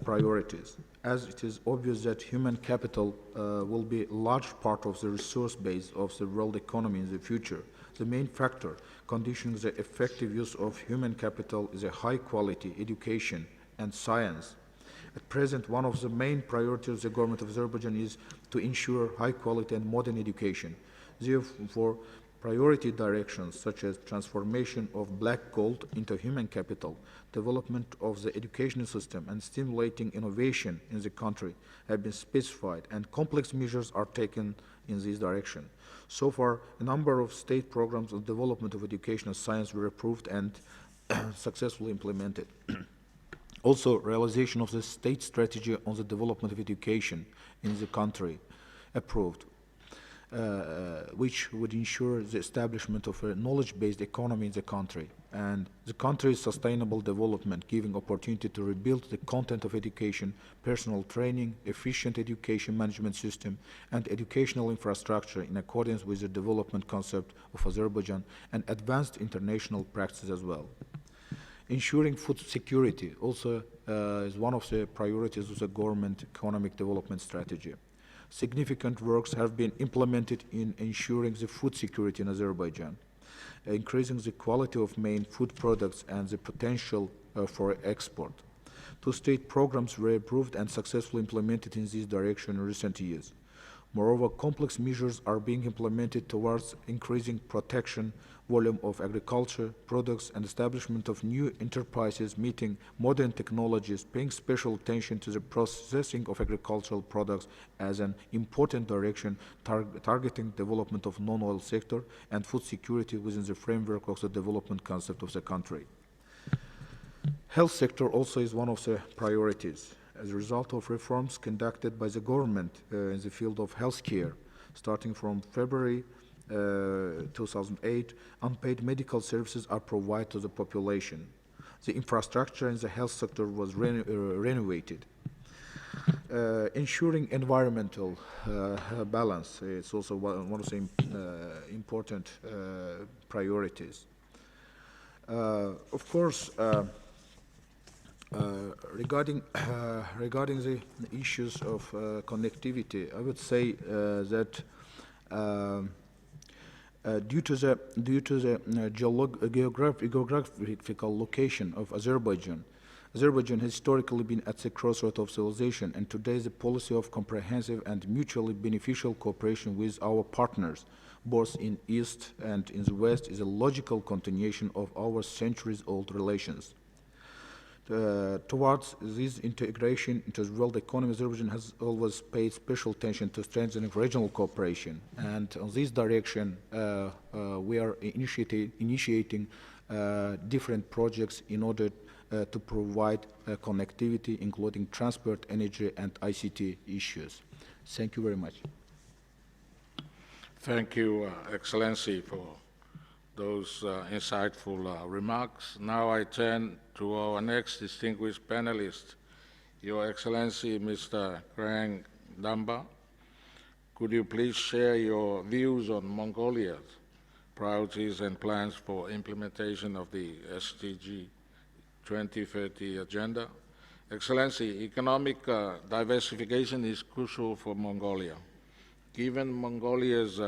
priorities, as it is obvious that human capital will be a large part of the resource base of the world economy in the future. The main factor conditioning the effective use of human capital is a high-quality education and science. At present, one of the main priorities of the government of Azerbaijan is to ensure high-quality and modern education. Therefore, priority directions such as transformation of black gold into human capital, development of the educational system, and stimulating innovation in the country have been specified, and complex measures are taken in this direction. So far, a number of state programs of development of educational science were approved and successfully implemented. Also, realization of the state strategy on the development of education in the country approved, which would ensure the establishment of a knowledge-based economy in the country and the country's sustainable development, giving opportunity to rebuild the content of education, personal training, efficient education management system, and educational infrastructure in accordance with the development concept of Azerbaijan and advanced international practices as well. Ensuring food security also is one of the priorities of the government economic development strategy. Significant works have been implemented in ensuring the food security in Azerbaijan, increasing the quality of main food products and the potential for export. Two state programs were approved and successfully implemented in this direction in recent years. Moreover, complex measures are being implemented towards increasing protection, volume of agriculture products, and establishment of new enterprises meeting modern technologies, paying special attention to the processing of agricultural products as an important direction, targeting development of non-oil sector and food security within the framework of the development concept of the country. Health sector also is one of the priorities. As a result of reforms conducted by the government in the field of healthcare, starting from February 2008, unpaid medical services are provided to the population. The infrastructure in the health sector was renovated. Ensuring environmental balance is also one of the important priorities. Of course, regarding the issues of connectivity, I would say that due to the geographical location of Azerbaijan, Azerbaijan has historically been at the crossroads of civilization, and today the policy of comprehensive and mutually beneficial cooperation with our partners, both in East and in the West, is a logical continuation of our centuries-old relations. Towards this integration into the world economy, Azerbaijan has always paid special attention to strengthening regional cooperation. And on this direction, we are initiating different projects in order to provide connectivity, including transport, energy, and ICT issues. Thank you very much. Thank you, Excellency, for those insightful remarks. Now I turn to our next distinguished panelist, Your Excellency, Mr. Krang Damba. Could you please share your views on Mongolia's priorities and plans for implementation of the SDG 2030 agenda, Excellency, economic diversification is crucial for Mongolia. Given Mongolia's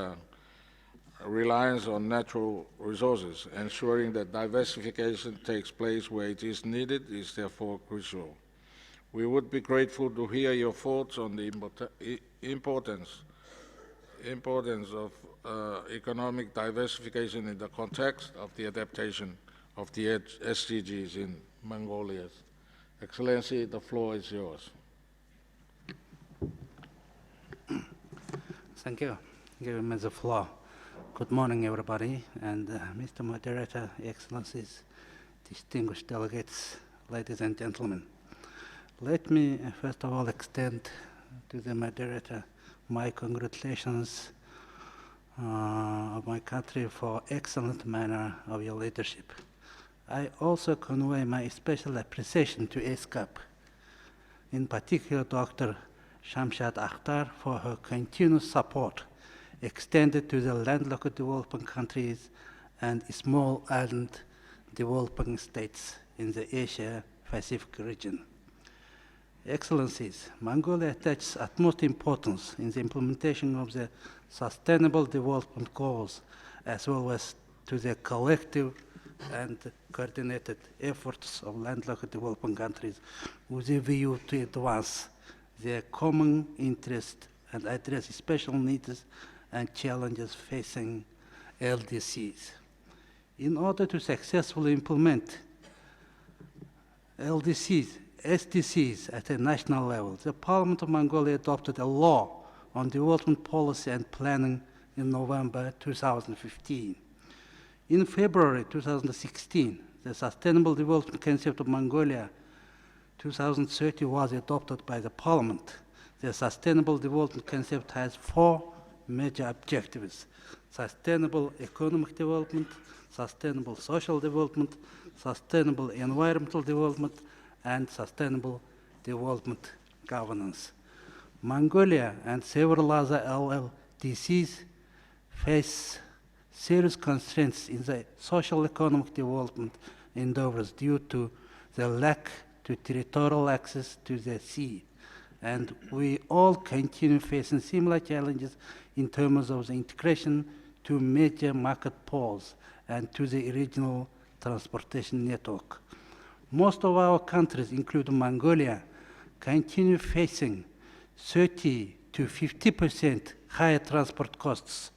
reliance on natural resources, ensuring that diversification takes place where it is needed is therefore crucial. We would be grateful to hear your thoughts on the importance of economic diversification in the context of the adaptation of the SDGs in Mongolia. Excellency, the floor is yours. Thank you. Giving me the floor. Good morning, everybody, and Mr. Moderator, Excellencies, distinguished delegates, ladies and gentlemen. Let me first of all extend to the moderator my congratulations of my country for excellent manner of your leadership. I also convey my special appreciation to ESCAP, in particular Dr. Shamshad Akhtar for her continuous support extended to the landlocked developing countries and small island developing states in the Asia-Pacific region. Excellencies, Mongolia attaches utmost importance in the implementation of the Sustainable Development Goals, as well as to the collective and coordinated efforts of landlocked developing countries with a view to advance their common interest and address special needs and challenges facing LDCs. In order to successfully implement LDCs, SDCs at a national level, the Parliament of Mongolia adopted a law on development policy and planning in November 2015. In February 2016, the Sustainable Development Concept of Mongolia 2030 was adopted by the Parliament. The Sustainable Development Concept has 4 major objectives: sustainable economic development, sustainable social development, sustainable environmental development, and sustainable development governance. Mongolia and several other LLDCs face serious constraints in the social economic development endeavors due to the lack to territorial access to the sea. And we all continue facing similar challenges in terms of the integration to major market poles and to the regional transportation network. Most of our countries, including Mongolia, continue facing 30 to 50% higher transport costs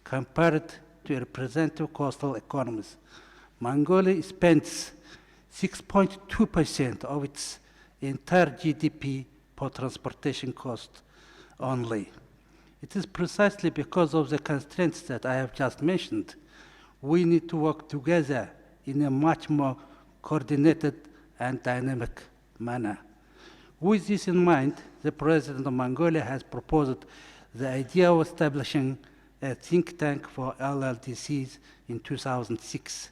compared to representative coastal economies. Mongolia spends 6.2% of its entire GDP for transportation cost only. It is precisely because of the constraints that I have just mentioned, we need to work together in a much more coordinated and dynamic manner. With this in mind, the President of Mongolia has proposed the idea of establishing a think tank for LLDCs in 2006.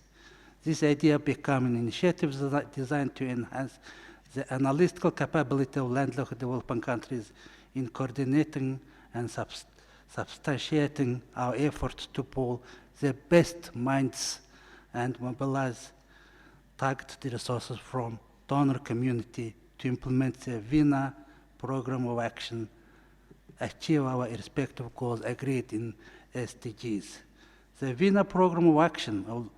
This idea became an initiative designed to enhance the analytical capability of landlocked developing countries in coordinating and substantiating our efforts to pool the best minds and mobilize targeted resources from donor community to implement the VINA program of action, achieve our respective goals agreed in SDGs. The VINA program of action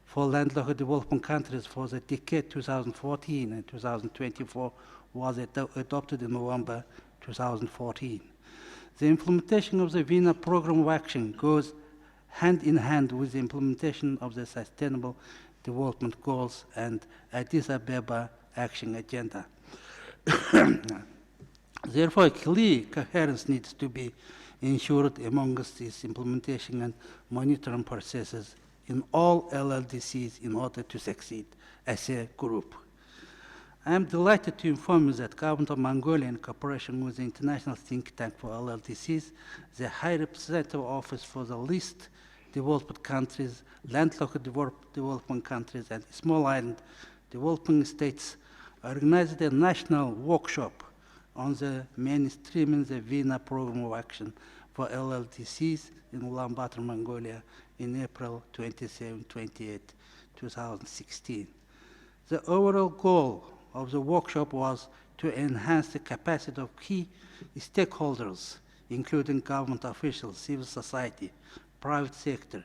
for landlocked developing countries for the decade 2014 and 2024 was adopted in November 2014. The implementation of the VINA program of action goes hand in hand with the implementation of the Sustainable Development Goals and Addis Ababa Action Agenda. Therefore, clear coherence needs to be ensured amongst these implementation and monitoring processes in all LLDCs in order to succeed as a group. I am delighted to inform you that Government of Mongolia, in cooperation with the International Think Tank for LLDCs, the High Representative Office for the Least Developed Countries, Landlocked Developing Countries, and Small Island Developing States, organized a national workshop on the mainstreaming the VINA program of action for LLDCs in Ulaanbaatar, Mongolia, in April 27-28, 2016. The overall goal of the workshop was to enhance the capacity of key stakeholders, including government officials, civil society, private sector,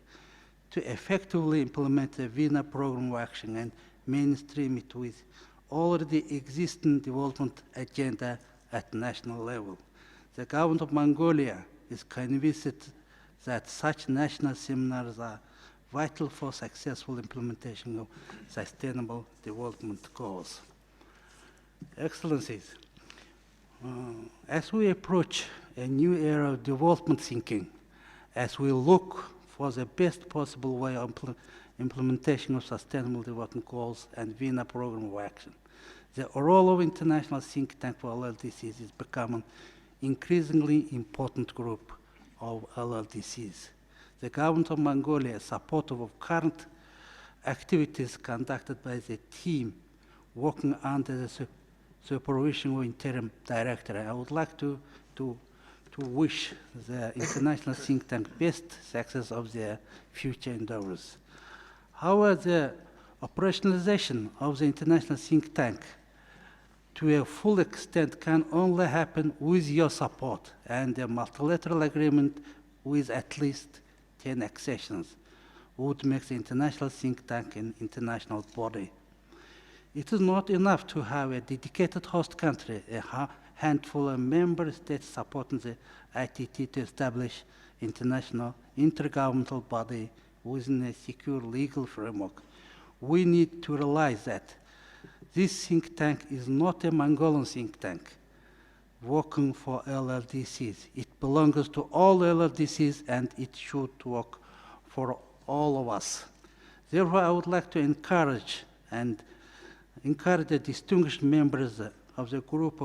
to effectively implement the VINA program of action and mainstream it with already existing development agenda at national level. The government of Mongolia is convinced that such national seminars are vital for successful implementation of sustainable development goals. Excellencies, as we approach a new era of development thinking, as we look for the best possible way of implementation of sustainable development goals and VINA program of action, the role of international think tank for LLDCs is becoming increasingly important group of LLDCs. The government of Mongolia is supportive of current activities conducted by the team working under the supervision of interim director. I would like to wish the international think tank best success of their future endeavors. However, the operationalization of the international think tank to a full extent can only happen with your support and a multilateral agreement with at least 10 accessions would make the international think tank an international body. It is not enough to have a dedicated host country, a handful of member states supporting the ITT to establish international intergovernmental body within a secure legal framework. We need to realize that this think tank is not a Mongolian think tank working for LLDCs. It belongs to all LLDCs and it should work for all of us. Therefore, I would like to encourage the distinguished members of the group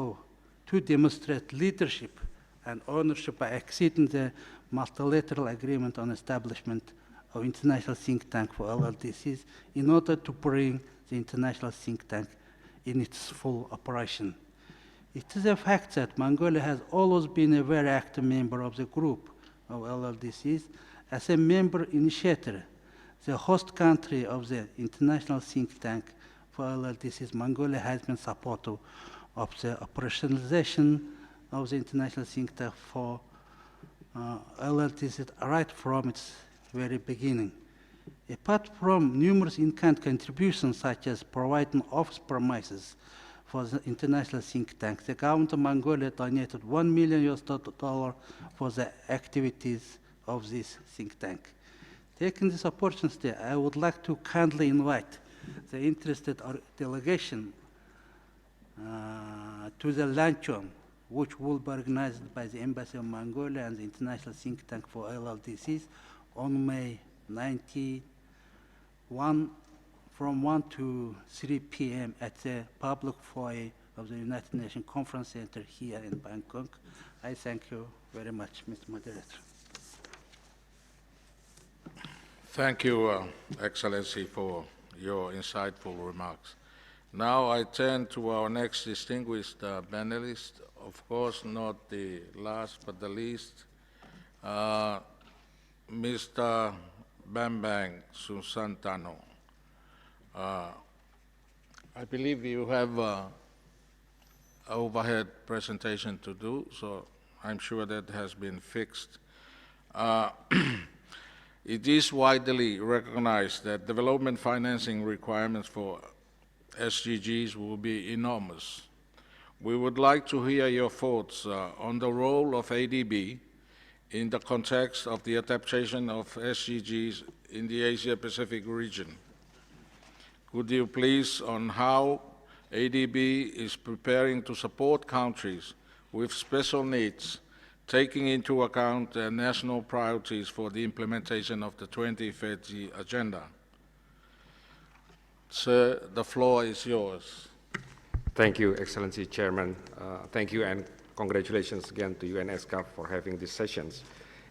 to demonstrate leadership and ownership by acceding to the multilateral agreement on establishment of international think tank for LLDCs in order to bring the international think tank in its full operation. It is a fact that Mongolia has always been a very active member of the group of LLDCs. As a member initiator, the host country of the international think tank for LLDCs, Mongolia has been supportive of the operationalization of the international think tank for LLDCs right from its very beginning. Apart from numerous in-kind contributions, such as providing office premises for the international think tank, the government of Mongolia donated $1 million for the activities of this think tank. Taking this opportunity, I would like to kindly invite the interested delegation to the luncheon, which will be organized by the Embassy of Mongolia and the International Think Tank for LLDCs on May 91 from 1 to 3 p.m. at the public foyer of the United Nations Conference Center here in Bangkok. I thank you very much, Mr. Moderator. Thank you, Excellency, for your insightful remarks. Now I turn to our next distinguished panelist, of course not the last but the least, Mr. Bambang Susantano. I believe you have an overhead presentation to do, so I'm sure that has been fixed. It is widely recognized that development financing requirements for SDGs will be enormous. We would like to hear your thoughts on the role of ADB in the context of the adaptation of SDGs in the Asia-Pacific region. Could you please on how ADB is preparing to support countries with special needs, taking into account their national priorities for the implementation of the 2030 Agenda? Sir, the floor is yours. Thank you, Excellency Chairman. Thank you and congratulations again to ESCAP for having these sessions.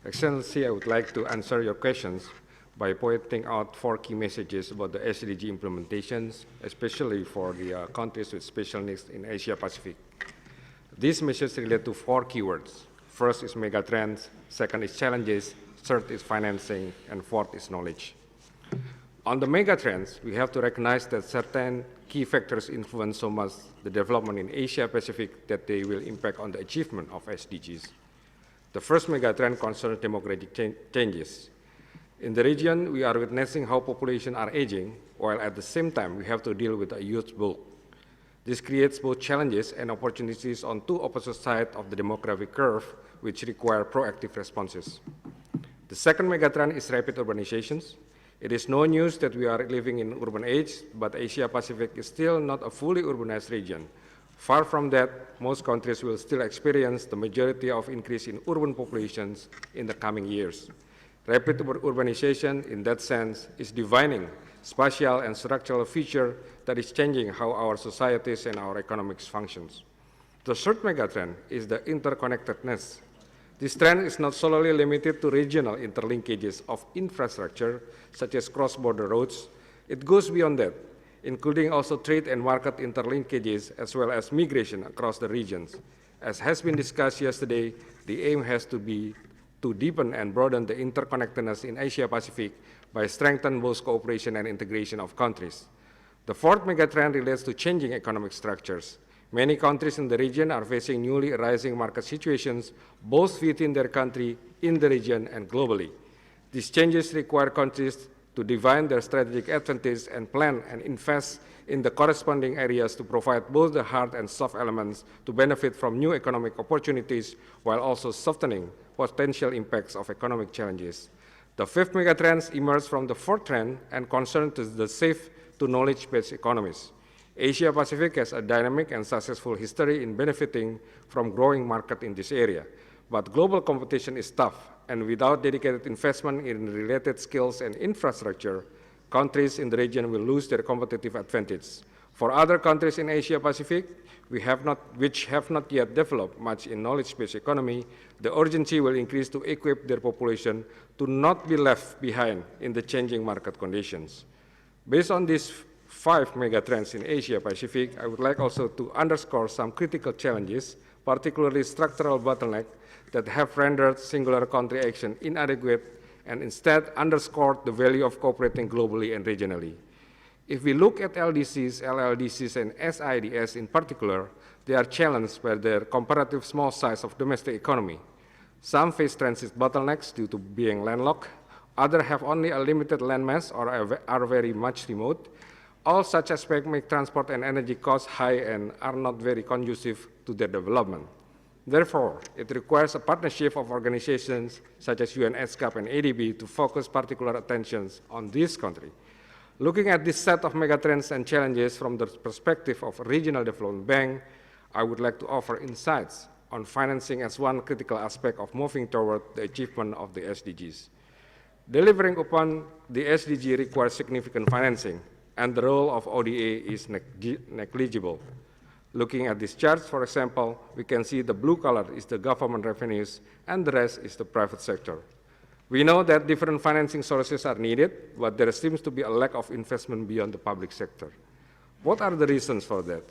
Excellency, I would like to answer your questions by pointing out 4 key messages about the SDG implementations, especially for the countries with special needs in Asia Pacific. These messages relate to 4 keywords. First is megatrends, second is challenges, third is financing, and fourth is knowledge. On the mega trends, we have to recognize that certain key factors influence so much the development in Asia Pacific that they will impact on the achievement of SDGs. The first mega trend concerns demographic changes. In the region, we are witnessing how populations are aging, while at the same time we have to deal with a youth bulk. This creates both challenges and opportunities on two opposite sides of the demographic curve, which require proactive responses. The second megatrend is rapid urbanizations. It is no news that we are living in urban age, but Asia Pacific is still not a fully urbanized region. Far from that, most countries will still experience the majority of increase in urban populations in the coming years. Rapid urbanization, in that sense, is defining spatial and structural feature that is changing how our societies and our economics functions. The third megatrend is the interconnectedness. This trend is not solely limited to regional interlinkages of infrastructure, such as cross-border roads. It goes beyond that, including also trade and market interlinkages, as well as migration across the regions. As has been discussed yesterday, the aim has to be to deepen and broaden the interconnectedness in Asia Pacific by strengthening both cooperation and integration of countries. The fourth megatrend relates to changing economic structures. Many countries in the region are facing newly arising market situations, both within their country, in the region, and globally. These changes require countries to define their strategic advantage and plan and invest in the corresponding areas to provide both the hard and soft elements to benefit from new economic opportunities while also softening potential impacts of economic challenges. The fifth megatrend emerged from the fourth trend and concerns the shift to knowledge-based economies. Asia Pacific has a dynamic and successful history in benefiting from growing market in this area. But global competition is tough, and without dedicated investment in related skills and infrastructure, countries in the region will lose their competitive advantage. For other countries in Asia Pacific, which have not yet developed much in knowledge-based economy, the urgency will increase to equip their population to not be left behind in the changing market conditions. Based on these 5 megatrends in Asia Pacific, I would like also to underscore some critical challenges, particularly structural bottlenecks that have rendered singular country action inadequate and instead underscored the value of cooperating globally and regionally. If we look at LDCs, LLDCs, and SIDS in particular, they are challenged by their comparative small size of domestic economy. Some face transit bottlenecks due to being landlocked, others have only a limited landmass or are very much remote. All such aspects make transport and energy costs high and are not very conducive to their development. Therefore, it requires a partnership of organizations such as UN ESCAP and ADB to focus particular attentions on this country. Looking at this set of megatrends and challenges from the perspective of a regional development bank, I would like to offer insights on financing as one critical aspect of moving toward the achievement of the SDGs. Delivering upon the SDG requires significant financing, and the role of ODA is negligible. Looking at these charts, for example, we can see the blue color is the government revenues, and the rest is the private sector. We know that different financing sources are needed, but there seems to be a lack of investment beyond the public sector. What are the reasons for that?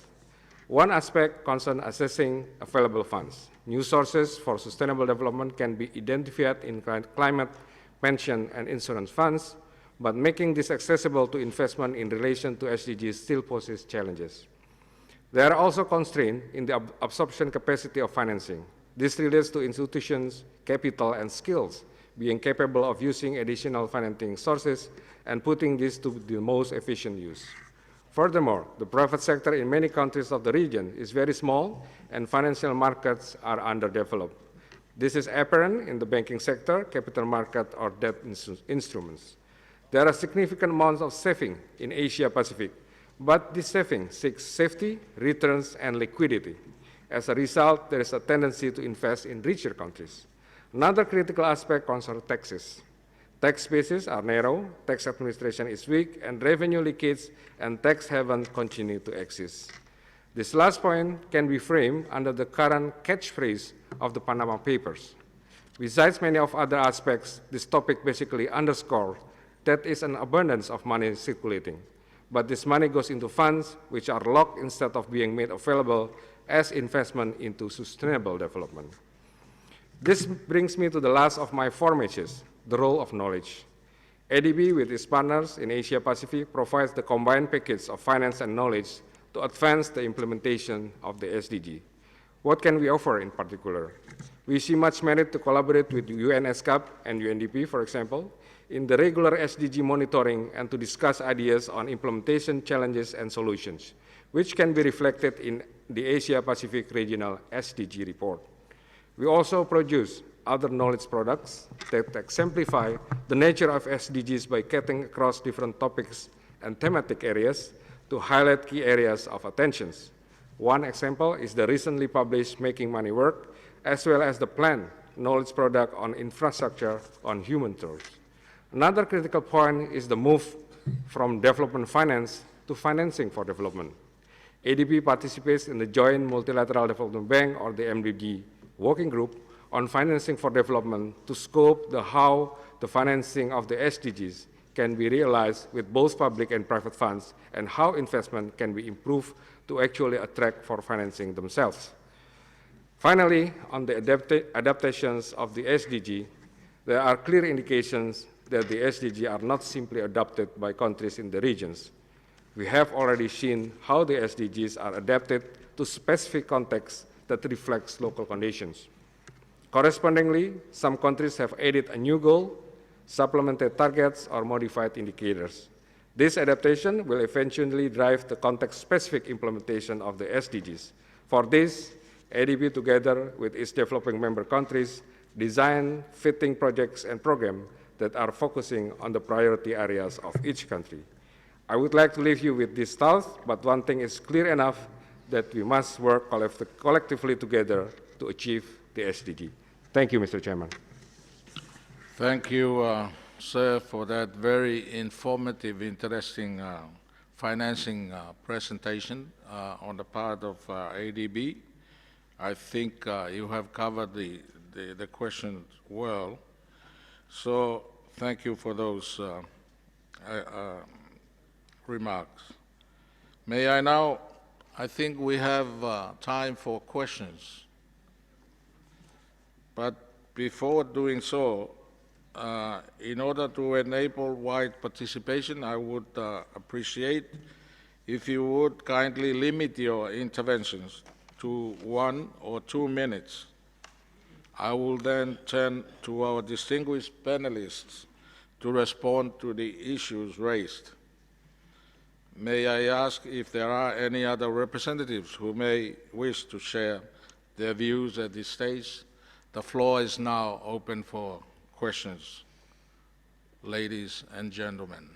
One aspect concerns assessing available funds. New sources for sustainable development can be identified in climate, pension, and insurance funds, but making this accessible to investment in relation to SDGs still poses challenges. There are also constraints in the absorption capacity of financing. This relates to institutions, capital, and skills being capable of using additional financing sources and putting this to the most efficient use. Furthermore, the private sector in many countries of the region is very small and financial markets are underdeveloped. This is apparent in the banking sector, capital market, or debt instruments. There are significant amounts of saving in Asia Pacific, but this saving seeks safety, returns, and liquidity. As a result, there is a tendency to invest in richer countries. Another critical aspect concerns taxes. Tax bases are narrow, tax administration is weak, and revenue leakage and tax havens continue to exist. This last point can be framed under the current catchphrase of the Panama Papers. Besides many of other aspects, this topic basically underscores that is an abundance of money circulating, but this money goes into funds which are locked instead of being made available as investment into sustainable development. This brings me to the last of my 4 messages, the role of knowledge. ADB, with its partners in Asia Pacific, provides the combined package of finance and knowledge to advance the implementation of the SDG. What can we offer in particular? We see much merit to collaborate with ESCAP and UNDP, for example, in the regular SDG monitoring and to discuss ideas on implementation challenges and solutions, which can be reflected in the Asia Pacific Regional SDG report. We also produce other knowledge products that exemplify the nature of SDGs by cutting across different topics and thematic areas to highlight key areas of attention. One example is the recently published Making Money Work, as well as the planned knowledge product on infrastructure on human tools. Another critical point is the move from development finance to financing for development. ADB participates in the Joint Multilateral Development Bank, or the MDB, working group on financing for development to scope how the financing of the SDGs can be realized with both public and private funds, and how investment can be improved to actually attract for financing themselves. Finally, on the adaptations of the SDG, there are clear indications that the SDG are not simply adopted by countries in the regions. We have already seen how the SDGs are adapted to specific contexts that reflects local conditions. Correspondingly, some countries have added a new goal, supplemented targets, or modified indicators. This adaptation will eventually drive the context-specific implementation of the SDGs. For this, ADB, together with its developing member countries, design fitting projects and programs that are focusing on the priority areas of each country. I would like to leave you with this thought, but one thing is clear enough, that we must work collectively together to achieve the SDG. Thank you, Mr. Chairman. Thank you, sir, for that very informative, interesting financing presentation on the part of ADB. I think you have covered the question well. So thank you for those remarks. May I now, I think we have time for questions. But before doing so, in order to enable wide participation, I would appreciate if you would kindly limit your interventions to 1 or 2 minutes. I will then turn to our distinguished panelists to respond to the issues raised. May I ask if there are any other representatives who may wish to share their views at this stage? The floor is now open for questions, ladies and gentlemen.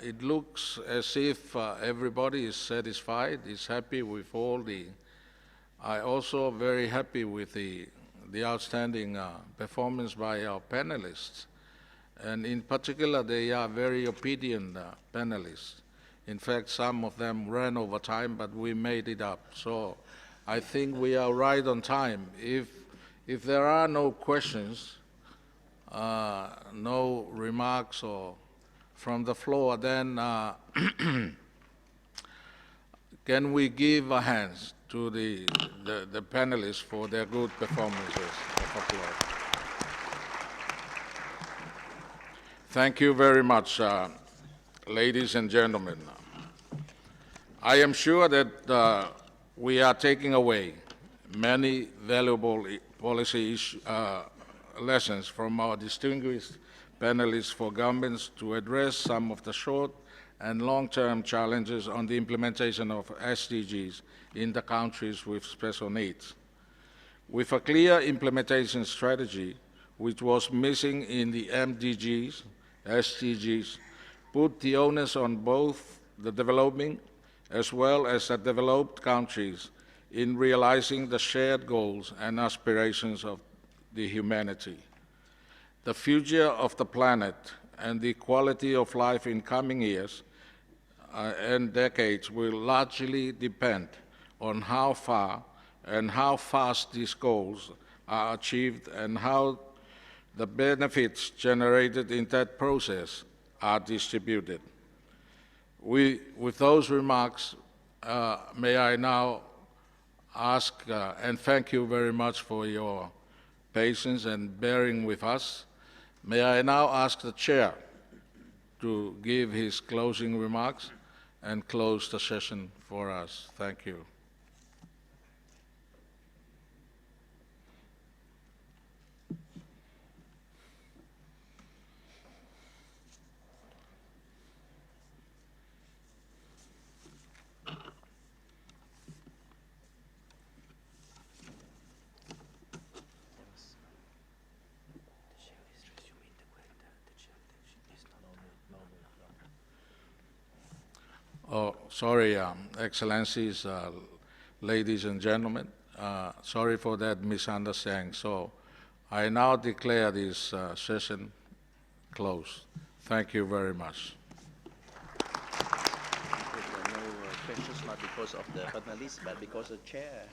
It looks as if everybody is satisfied, is happy with all the... I also very happy with the outstanding performance by our panelists. And in particular, they are very obedient panelists. In fact, some of them ran over time, but we made it up. So I think we are right on time. If there are no questions, no remarks or from the floor, then can we give a hand to the panelists for their good performances of applause? Thank you very much, ladies and gentlemen. I am sure that we are taking away many valuable policy lessons from our distinguished panelists for governments to address some of the short and long-term challenges on the implementation of SDGs in the countries with special needs. With a clear implementation strategy, which was missing in the MDGs, SDGs, put the onus on both the developing as well as the developed countries in realizing the shared goals and aspirations of the humanity. The future of the planet and the quality of life in coming years and decades will largely depend on how far and how fast these goals are achieved and how the benefits generated in that process are distributed. With those remarks, may I now ask, and thank you very much for your patience and bearing with us. May I now ask the Chair to give his closing remarks and close the session for us. Thank you. Oh, sorry, Excellencies, ladies and gentlemen. Sorry for that misunderstanding. So I now declare this session closed. Thank you very much. There are no questions, not because of the panelists, but because of the chair.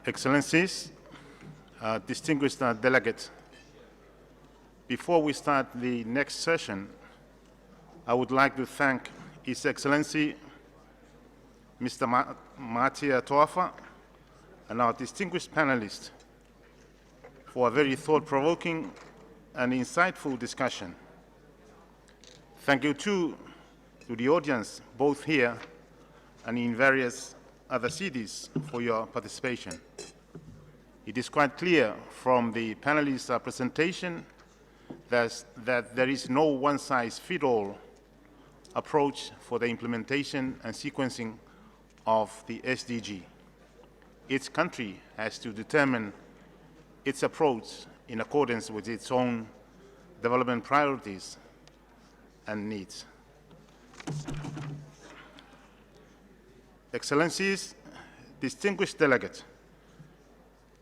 Excellencies, distinguished delegates, before we start the next session, I would like to thank His Excellency Mr. Matia Toafa and our distinguished panelists for a very thought-provoking and insightful discussion. Thank you too to the audience, both here and in various other cities, for your participation. It is quite clear from the panelists' presentation that there is no one-size-fits-all approach for the implementation and sequencing of the SDG. Each country has to determine its approach in accordance with its own development priorities and needs. Excellencies, distinguished delegates,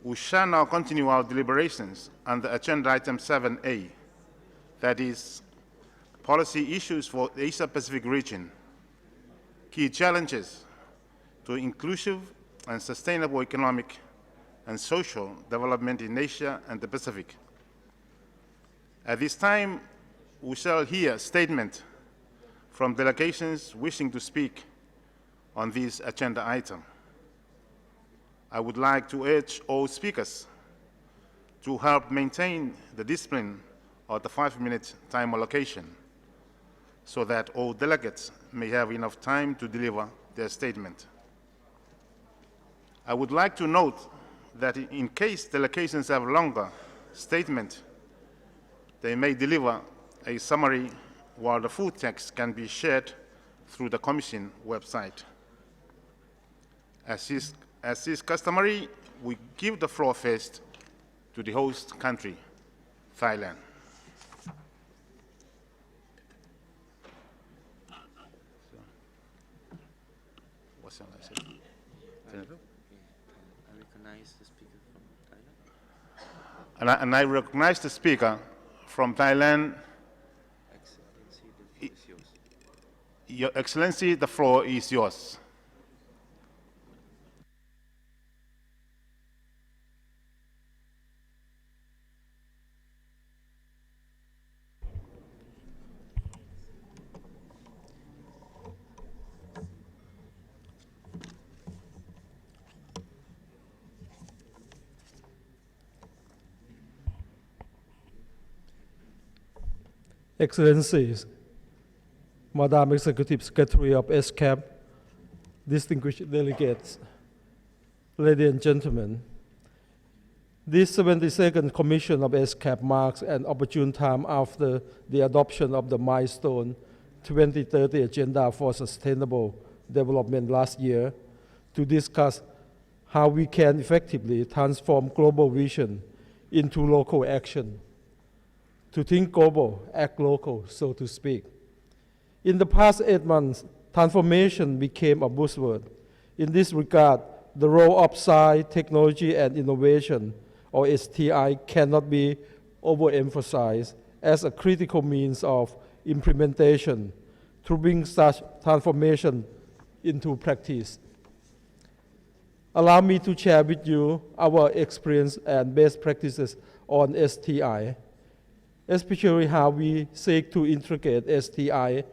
we shall now continue our deliberations under Agenda Item 7A, that is, policy issues for the Asia-Pacific region, key challenges to inclusive and sustainable economic and social development in Asia and the Pacific. At this time, we shall hear statements from delegations wishing to speak on this agenda item. I would like to urge all speakers to help maintain the discipline of the 5-minute time allocation so that all delegates may have enough time to deliver their statement. I would like to note that in case delegations have longer statement, they may deliver a summary while the full text can be shared through the Commission website. As is customary, we give the floor first to the host country, Thailand. What's your last name? I recognize the speaker from Thailand. And I recognize the speaker from Thailand. Excellency, the floor is yours. Your Excellency, the floor is yours. Excellencies, Madam Executive Secretary of ESCAP, distinguished delegates, ladies and gentlemen, this 72nd Commission of ESCAP marks an opportune time after the adoption of the milestone 2030 Agenda for Sustainable Development last year to discuss how we can effectively transform global vision into local action. To think global, act local, so to speak. In the past 8 months, transformation became a buzzword. In this regard, the role of science, technology, and innovation, or STI, cannot be overemphasized as a critical means of implementation to bring such transformation into practice. Allow me to share with you our experience and best practices on STI, especially how we seek to integrate STI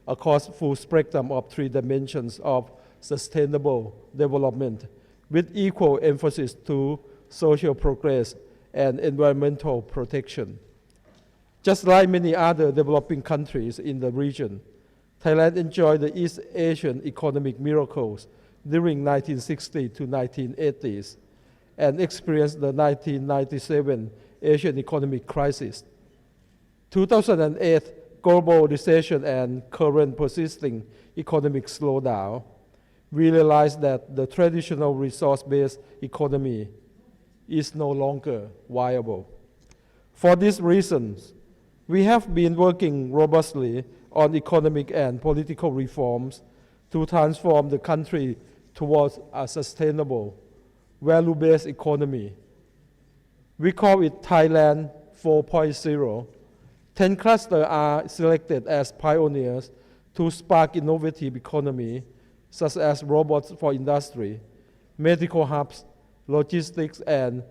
across full spectrum of 3 dimensions of sustainable development with equal emphasis to social progress and environmental protection. Just like many other developing countries in the region, Thailand enjoyed the East Asian economic miracles during 1960 to 1980s and experienced the 1997 Asian economic crisis. 2008 global recession and current persisting economic slowdown, we realized that the traditional resource-based economy is no longer viable. For these reasons, we have been working robustly on economic and political reforms to transform the country towards a sustainable, value-based economy. We call it Thailand 4.0. 10 clusters are selected as pioneers to spark innovative economy, such as robots for industry, medical hubs, logistics and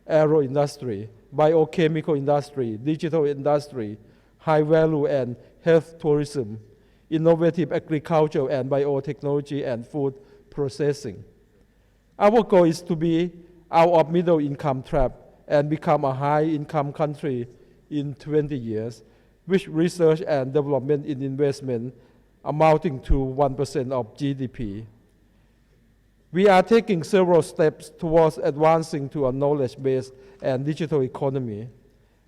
aero industry, biochemical industry, digital industry, high value and health tourism, innovative agriculture and biotechnology and food processing. Our goal is to be out of middle income trap and become a high income country in 20 years, with research and development in investment amounting to 1% of GDP. We are taking several steps towards advancing to a knowledge-based and digital economy,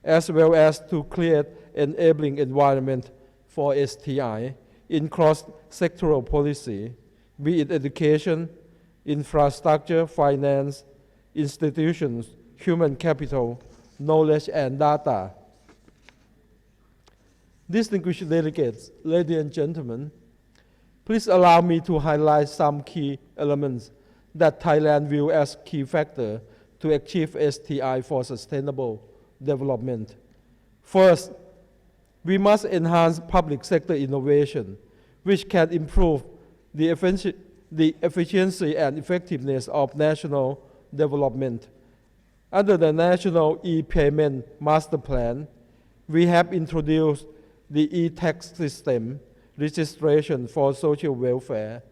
as well as to create enabling environment for STI in cross-sectoral policy, be it education, infrastructure, finance, institutions, human capital, knowledge, and data. Distinguished delegates, ladies and gentlemen, please allow me to highlight some key elements that Thailand views as key factors to achieve STI for sustainable development. First, we must enhance public sector innovation, which can improve the efficiency and effectiveness of national development. Under the National e-Payment Master Plan, we have introduced the e-tax system, registration for social welfare,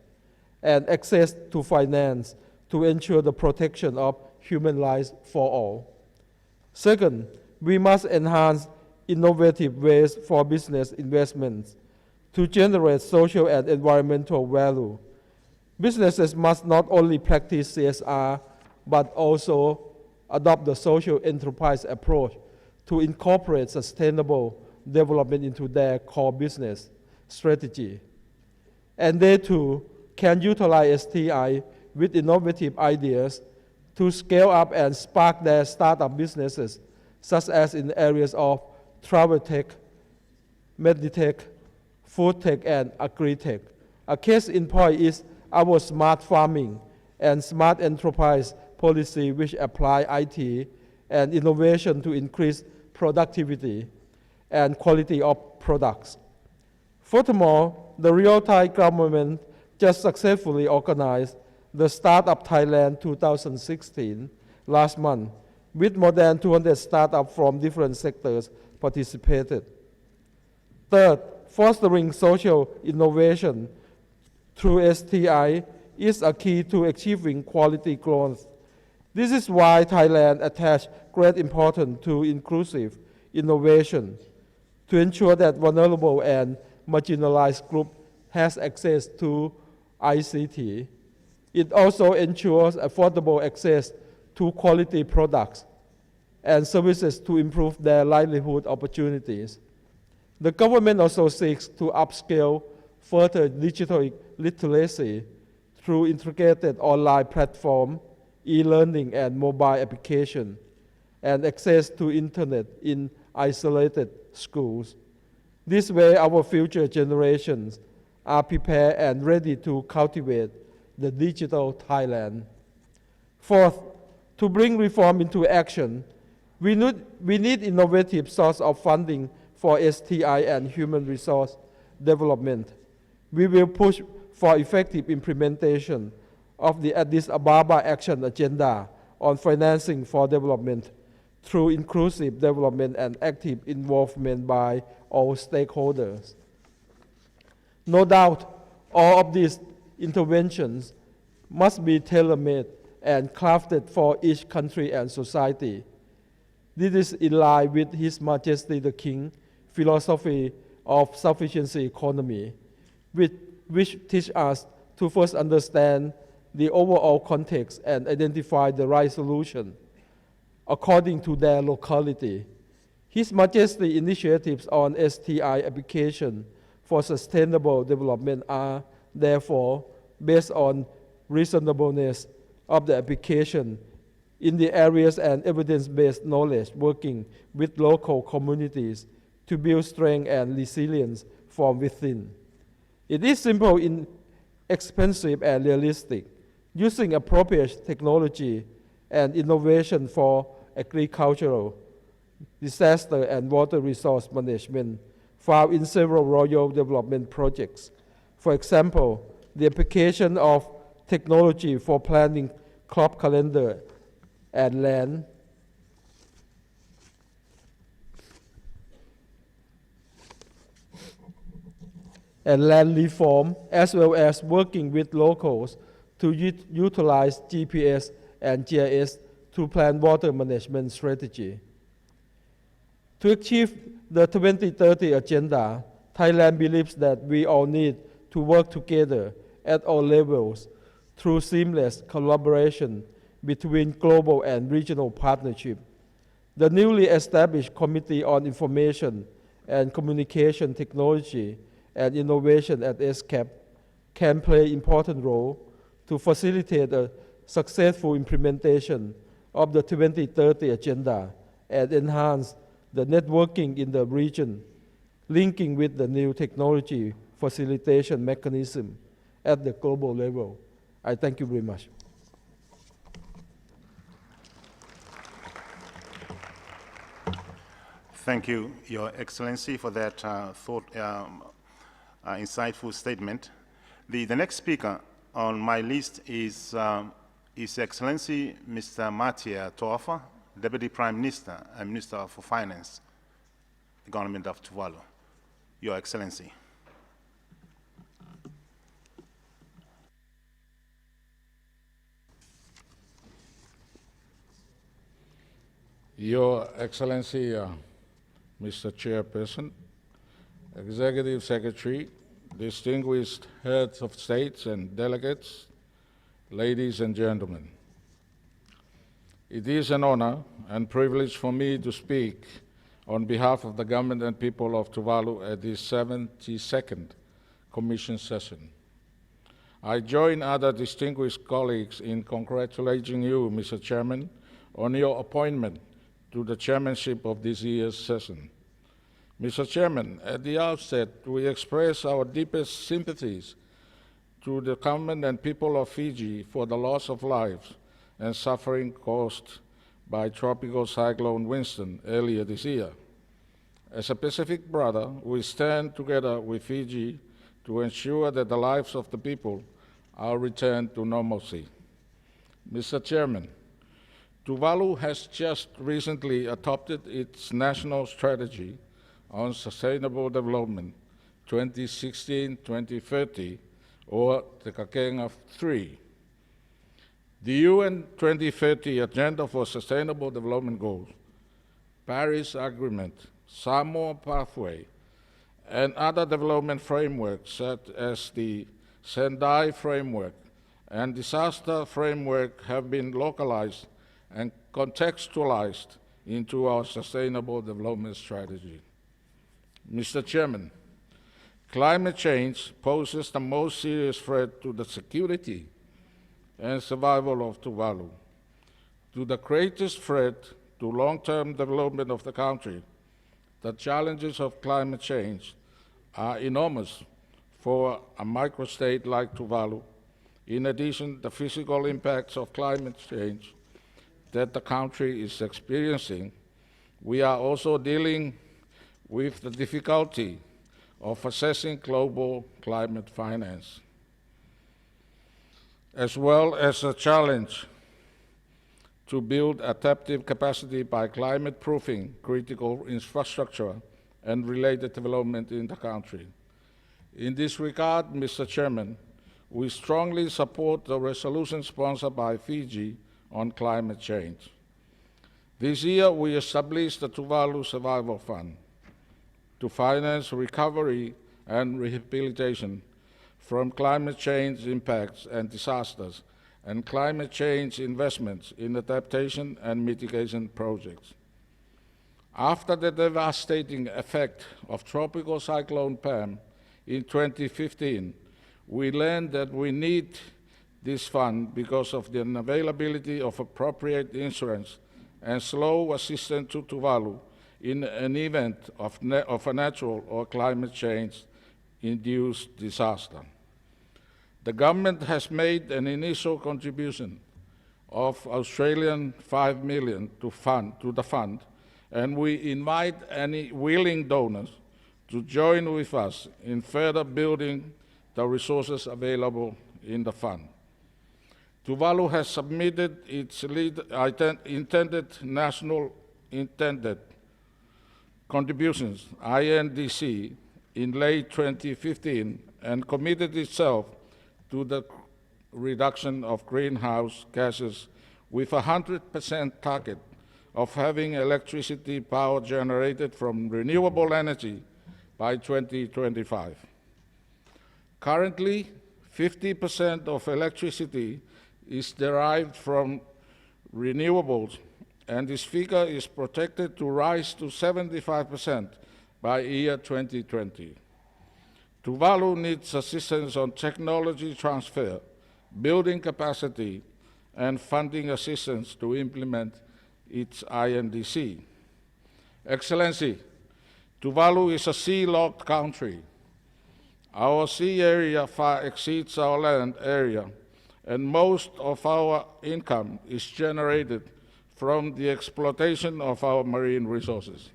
and access to finance to ensure the protection of human lives for all. Second, we must enhance innovative ways for business investments to generate social and environmental value. Businesses must not only practice CSR, but also adopt the social enterprise approach to incorporate sustainable development into their core business strategy. And they too can utilize STI with innovative ideas to scale up and spark their startup businesses, such as in areas of travel tech, medtech, food tech, and agri-tech. A case in point is our smart farming and smart enterprise policy, which apply IT and innovation to increase productivity and quality of products. Furthermore, the real-time government just successfully organized the Startup Thailand 2016 last month, with more than 200 startups from different sectors participated. Third, fostering social innovation through STI is a key to achieving quality growth. This is why Thailand attaches great importance to inclusive innovation to ensure that vulnerable and marginalized groups has access to ICT. It also ensures affordable access to quality products and services to improve their livelihood opportunities. The government also seeks to upscale further digital literacy through integrated online platform, e-learning and mobile application, and access to internet in isolated schools. This way, our future generations are prepared and ready to cultivate the digital Thailand. Fourth, to bring reform into action, we need innovative source of funding for STI and human resource development. We will push for effective implementation of the Addis Ababa Action Agenda on financing for development through inclusive development and active involvement by all stakeholders. No doubt, all of these interventions must be tailor-made and crafted for each country and society. This is in line with His Majesty the King philosophy of sufficiency economy, which teach us to first understand the overall context and identify the right solution according to their locality. His Majesty initiatives on STI application for sustainable development are therefore based on reasonableness of the application in the areas and evidence-based knowledge working with local communities to build strength and resilience from within. It is simple, inexpensive, and realistic, using appropriate technology and innovation for agricultural, disaster, and water resource management found in several royal development projects. For example, the application of technology for planning crop calendar and land reform, as well as working with locals to utilize GPS and GIS to plan water management strategy. To achieve the 2030 agenda, Thailand believes that we all need to work together at all levels through seamless collaboration between global and regional partnership. The newly established Committee on Information and Communication Technology and Innovation at ESCAP can play an important role to facilitate a successful implementation of the 2030 agenda and enhance the networking in the region, linking with the new technology facilitation mechanism at the global level. I thank you very much. Thank you, Your Excellency, for that insightful statement. The next speaker on my list is His Excellency Mr. Matia Toafa, Deputy Prime Minister and Minister for Finance, the Government of Tuvalu. Your Excellency. Your Excellency, Mr. Chairperson, Executive Secretary, distinguished heads of states and delegates, ladies and gentlemen. It is an honor and privilege for me to speak on behalf of the government and people of Tuvalu at this 72nd Commission session. I join other distinguished colleagues in congratulating you, Mr. Chairman, on your appointment to the chairmanship of this year's session. Mr. Chairman, at the outset, we express our deepest sympathies to the government and people of Fiji for the loss of lives and suffering caused by Tropical Cyclone Winston earlier this year. As a Pacific brother, we stand together with Fiji to ensure that the lives of the people are returned to normalcy. Mr. Chairman, Tuvalu has just recently adopted its national strategy on sustainable development 2016-2030, or the Kakenga 3. The UN 2030 Agenda for Sustainable Development Goals, Paris Agreement, Samoa Pathway, and other development frameworks such as the Sendai Framework and Disaster Framework have been localized and contextualized into our Sustainable Development Strategy. Mr. Chairman, climate change poses the most serious threat to the security and survival of Tuvalu. To the greatest threat to long-term development of the country, the challenges of climate change are enormous for a microstate like Tuvalu. In addition, the physical impacts of climate change that the country is experiencing, we are also dealing with the difficulty of assessing global climate finance, as well as a challenge to build adaptive capacity by climate-proofing critical infrastructure and related development in the country. In this regard, Mr. Chairman, we strongly support the resolution sponsored by Fiji on climate change. This year, we established the Tuvalu Survival Fund to finance recovery and rehabilitation from climate change impacts and disasters, and climate change investments in adaptation and mitigation projects. After the devastating effect of Tropical Cyclone Pam in 2015, we learned that we need this fund because of the unavailability of appropriate insurance and slow assistance to Tuvalu in an event of a natural or climate change-induced disaster. The government has made an initial contribution of Australian $5 million to the fund, and we invite any willing donors to join with us in further building the resources available in the fund. Tuvalu has submitted its national intended contributions, INDC, in late 2015 and committed itself to the reduction of greenhouse gases with a 100% target of having electricity power generated from renewable energy by 2025. Currently, 50% of electricity is derived from renewables, and this figure is projected to rise to 75% by year 2020. Tuvalu needs assistance on technology transfer, building capacity, and funding assistance to implement its INDC. Excellency, Tuvalu is a sea-locked country. Our sea area far exceeds our land area, and most of our income is generated from the exploitation of our marine resources.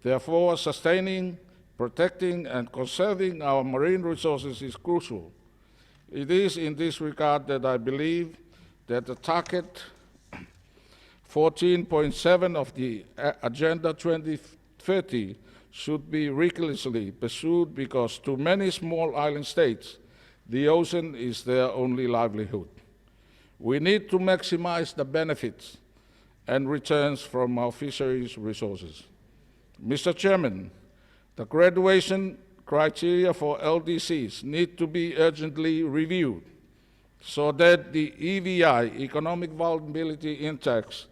Therefore, sustaining, protecting, and conserving our marine resources is crucial. It is in this regard that I believe that the target 14.7 of the Agenda 2030 should be rigorously pursued, because to many small island states, the ocean is their only livelihood. We need to maximize the benefits and returns from our fisheries resources. Mr. Chairman, the graduation criteria for LDCs need to be urgently reviewed so that the EVI, Economic Vulnerability Index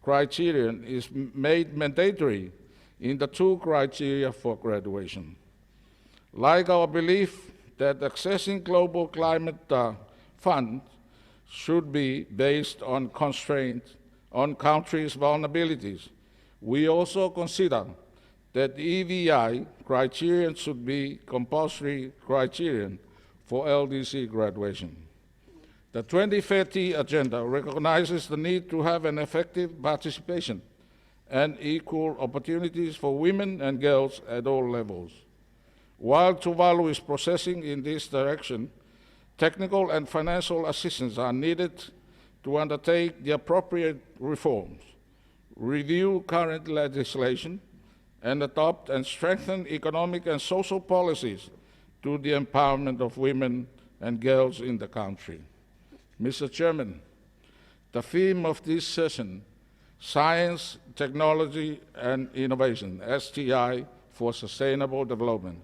criterion, is made mandatory in the two criteria for graduation. Like our belief that accessing global climate funds should be based on constraints on countries' vulnerabilities. We also consider that EVI criterion should be compulsory criterion for LDC graduation. The 2030 agenda recognizes the need to have an effective participation and equal opportunities for women and girls at all levels. While Tuvalu is processing in this direction, technical and financial assistance are needed to undertake the appropriate reforms, review current legislation, and adopt and strengthen economic and social policies to the empowerment of women and girls in the country. Mr. Chairman, the theme of this session, Science, Technology, and Innovation, STI for Sustainable Development,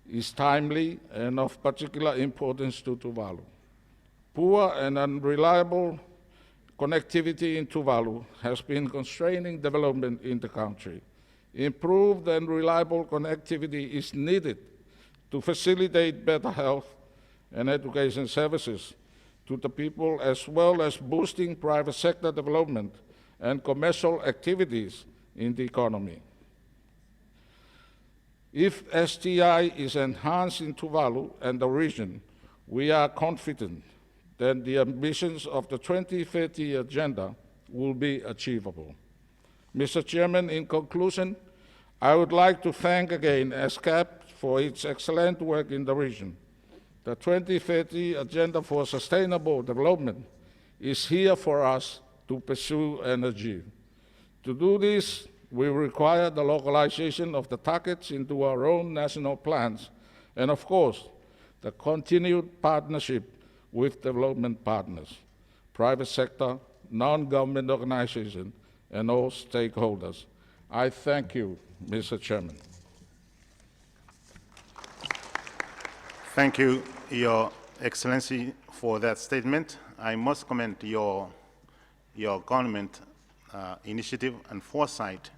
is timely and of particular importance to Tuvalu. Poor and unreliable connectivity in Tuvalu has been constraining development in the country. Improved and reliable connectivity is needed to facilitate better health and education services to the people, as well as boosting private sector development and commercial activities in the economy. If STI is enhanced in Tuvalu and the region, we are confident that the ambitions of the 2030 agenda will be achievable. Mr. Chairman, in conclusion, I would like to thank again ESCAP for its excellent work in the region. The 2030 Agenda for Sustainable Development is here for us to pursue and achieve. To do this, we require the localization of the targets into our own national plans, and of course, the continued partnership with development partners, private sector, non-government organizations, and all stakeholders. I thank you, Mr. Chairman. Thank you, Your Excellency, for that statement. I must commend your government initiative and foresight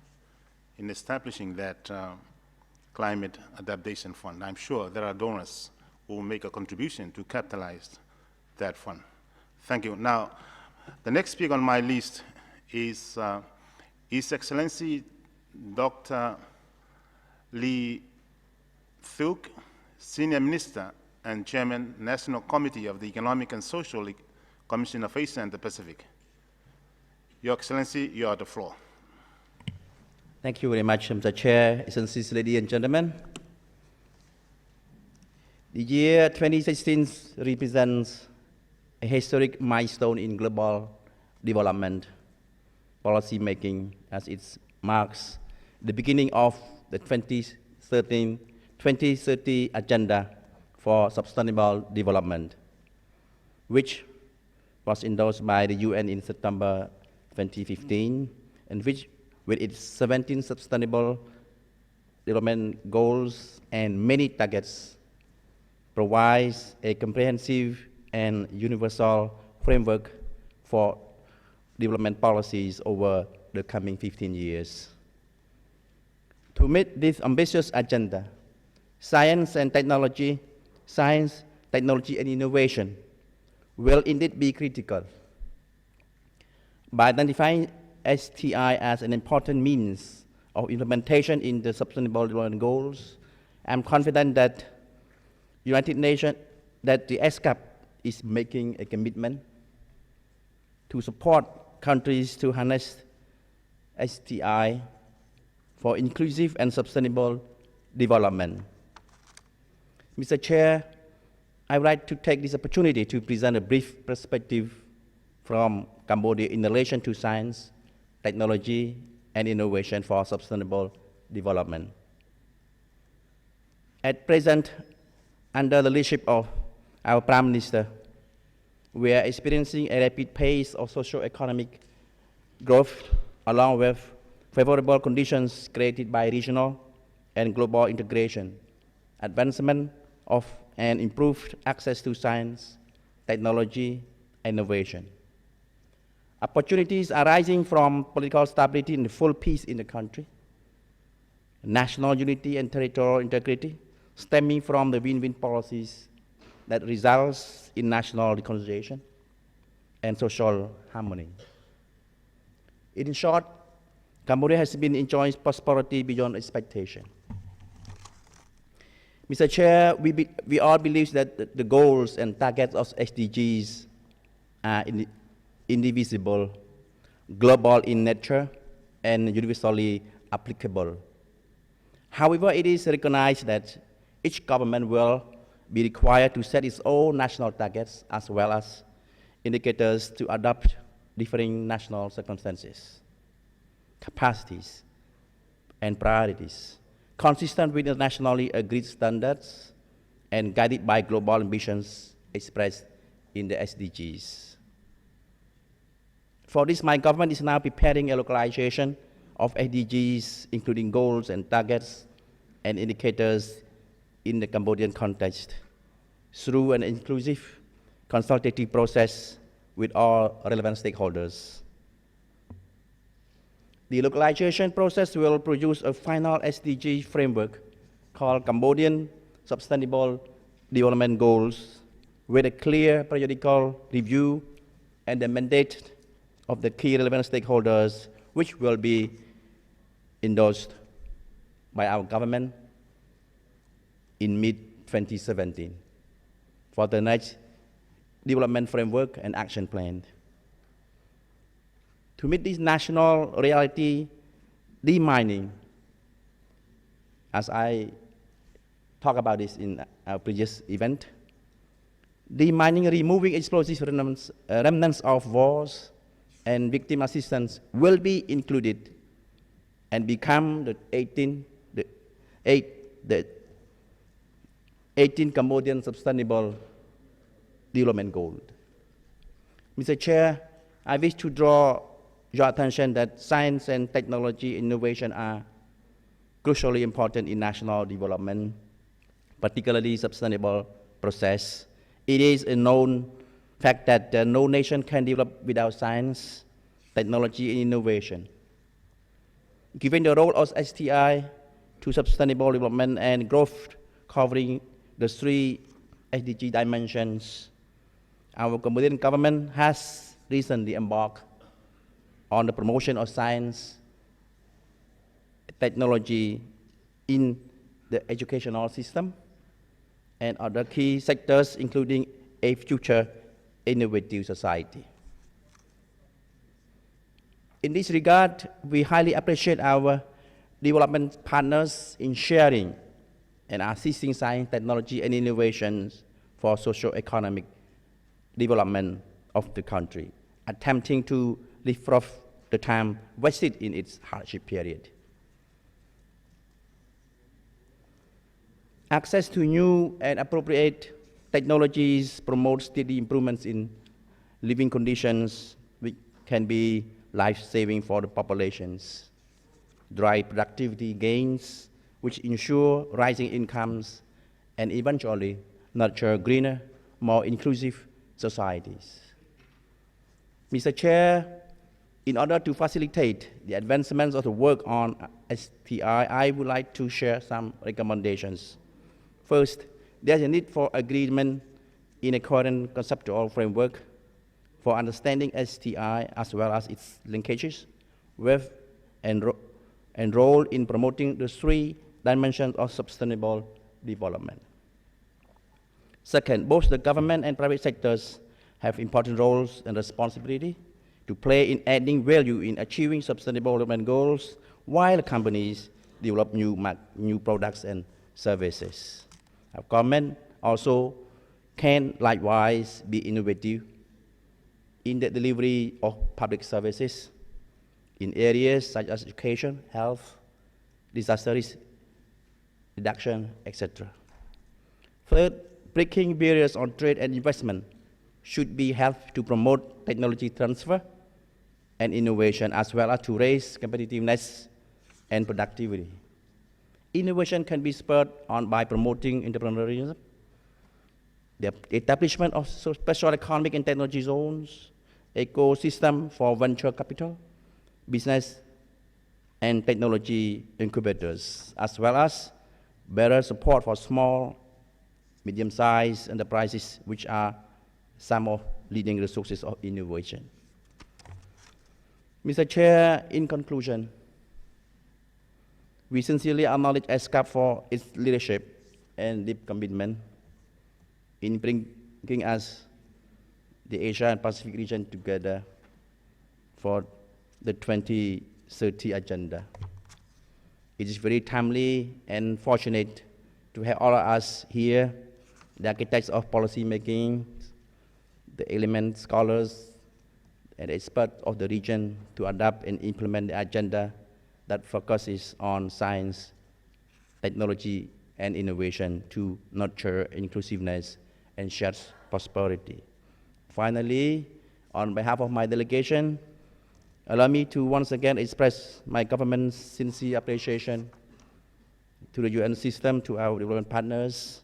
in establishing that climate adaptation fund. I'm sure there are donors who will make a contribution to capitalize that fund. Thank you. Now, the next speaker on my list is His Excellency Dr. Lee Thuk, Senior Minister and Chairman, National Committee of the Economic and Social Commission of Asia and the Pacific. Your Excellency, you have the floor. Thank you very much, Mr. Chair, Excellencies, ladies and gentlemen. The year 2016 represents a historic milestone in global development policy making, as it marks the beginning of the 2030 Agenda for Sustainable Development, which was endorsed by the UN in September 2015, and which, with its 17 sustainable development goals and many targets, provides a comprehensive and universal framework for development policies over the coming 15 years. To meet this ambitious agenda, science, technology, and innovation will indeed be critical. By identifying STI as an important means of implementation in the Sustainable Development Goals, I'm confident that United Nations, that the ESCAP is making a commitment to support countries to harness STI for inclusive and sustainable development. Mr. Chair, I would like to take this opportunity to present a brief perspective from Cambodia in relation to science, technology, and innovation for sustainable development. At present, under the leadership of our Prime Minister, we are experiencing a rapid pace of socio-economic growth along with favorable conditions created by regional and global integration, advancement of and improved access to science, technology, and innovation. Opportunities arising from political stability and full peace in the country, national unity and territorial integrity, stemming from the win-win policies that results in national reconciliation and social harmony. In short, Cambodia has been enjoying prosperity beyond expectation. Mr. Chair, we all believe that the goals and targets of SDGs are indivisible, global in nature, and universally applicable. However, it is recognized that each government will be required to set its own national targets as well as indicators to adapt differing national circumstances, capacities, and priorities, consistent with internationally agreed standards and guided by global ambitions expressed in the SDGs. For this, my government is now preparing a localization of SDGs, including goals and targets and indicators in the Cambodian context, through an inclusive consultative process with all relevant stakeholders. The localization process will produce a final SDG framework called Cambodian Sustainable Development Goals with a clear periodical review and the mandate of the key relevant stakeholders, which will be endorsed by our government in mid-2017 for the next development framework and action plan. To meet this national reality, demining, as I talked about this in our previous event, demining, removing explosive remnants of wars and victim assistance will be included and become the 18 Cambodian Sustainable Development Goals. Mr. Chair, I wish to draw your attention that science and technology innovation are crucially important in national development, particularly sustainable process. It is a known fact that no nation can develop without science, technology, and innovation. Given the role of STI to sustainable development and growth covering the 3 SDG dimensions, our Cambodian government has recently embarked on the promotion of science, technology in the educational system and other key sectors, including a future innovative society. In this regard, we highly appreciate our development partners in sharing and assisting science, technology, and innovations for socio-economic development of the country, attempting to leapfrog the time wasted in its hardship period. Access to new and appropriate technologies promotes steady improvements in living conditions, which can be life-saving for the populations, drive productivity gains, which ensure rising incomes, and eventually nurture greener, more inclusive societies. Mr. Chair, in order to facilitate the advancements of the work on STI, I would like to share some recommendations. First, there is a need for agreement in a coherent conceptual framework for understanding STI as well as its linkages with and role in promoting the 3 dimensions of sustainable development. Second, both the government and private sectors have important roles and responsibility to play in adding value in achieving sustainable development goals while companies develop new products and services. Our government also can likewise be innovative in the delivery of public services in areas such as education, health, disaster risk reduction, etc. Third, breaking barriers on trade and investment should be helped to promote technology transfer and innovation as well as to raise competitiveness and productivity. Innovation can be spurred on by promoting entrepreneurialism, the establishment of special economic and technology zones, ecosystem for venture capital, business and technology incubators, as well as better support for small, medium-sized enterprises, which are some of leading resources of innovation. Mr. Chair, in conclusion, we sincerely acknowledge ESCAP for its leadership and deep commitment in bringing us the Asia and Pacific region together for the 2030 agenda. It is very timely and fortunate to have all of us here, the architects of policy making, the element scholars, and experts of the region to adapt and implement the agenda that focuses on science, technology, and innovation to nurture inclusiveness and shared prosperity. Finally, on behalf of my delegation, allow me to once again express my government's sincere appreciation to the UN system, to our development partners,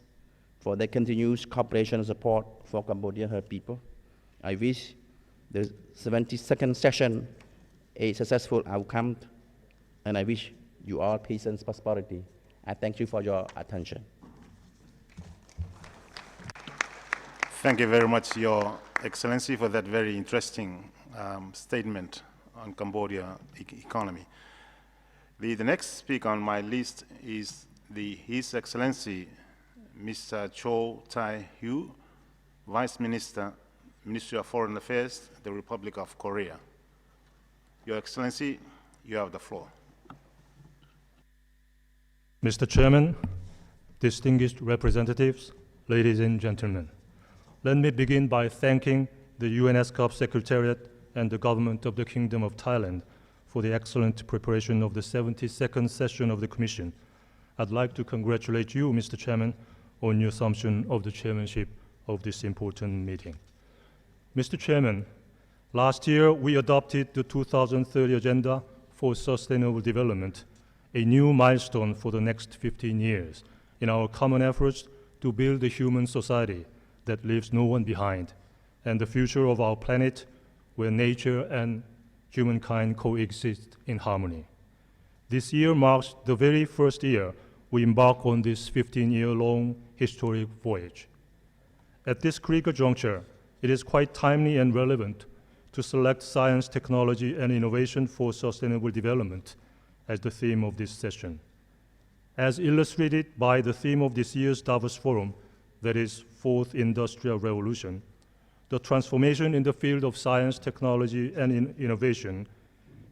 for their continuous cooperation and support for Cambodia and her people. I wish the 72nd session a successful outcome, and I wish you all peace and prosperity. I thank you for your attention. Thank you very much, Your Excellency, for that very interesting statement on Cambodia economy. The next speaker on my list is His Excellency Mr. Cho Tae-Hyu, Vice Minister, Ministry of Foreign Affairs, the Republic of Korea. Your Excellency, you have the floor. Mr. Chairman, distinguished representatives, ladies and gentlemen, let me begin by thanking the ESCAP Secretariat and the Government of the Kingdom of Thailand for the excellent preparation of the 72nd session of the Commission. I'd like to congratulate you, Mr. Chairman, on your assumption of the chairmanship of this important meeting. Mr. Chairman, last year we adopted the 2030 Agenda for Sustainable Development, a new milestone for the next 15 years in our common efforts to build a human society that leaves no one behind, and the future of our planet where nature and humankind coexist in harmony. This year marks the very first year we embark on this 15-year-long historic voyage. At this critical juncture, it is quite timely and relevant to select science, technology, and innovation for sustainable development as the theme of this session. As illustrated by the theme of this year's Davos Forum, that is, Fourth Industrial Revolution, the transformation in the field of science, technology, and innovation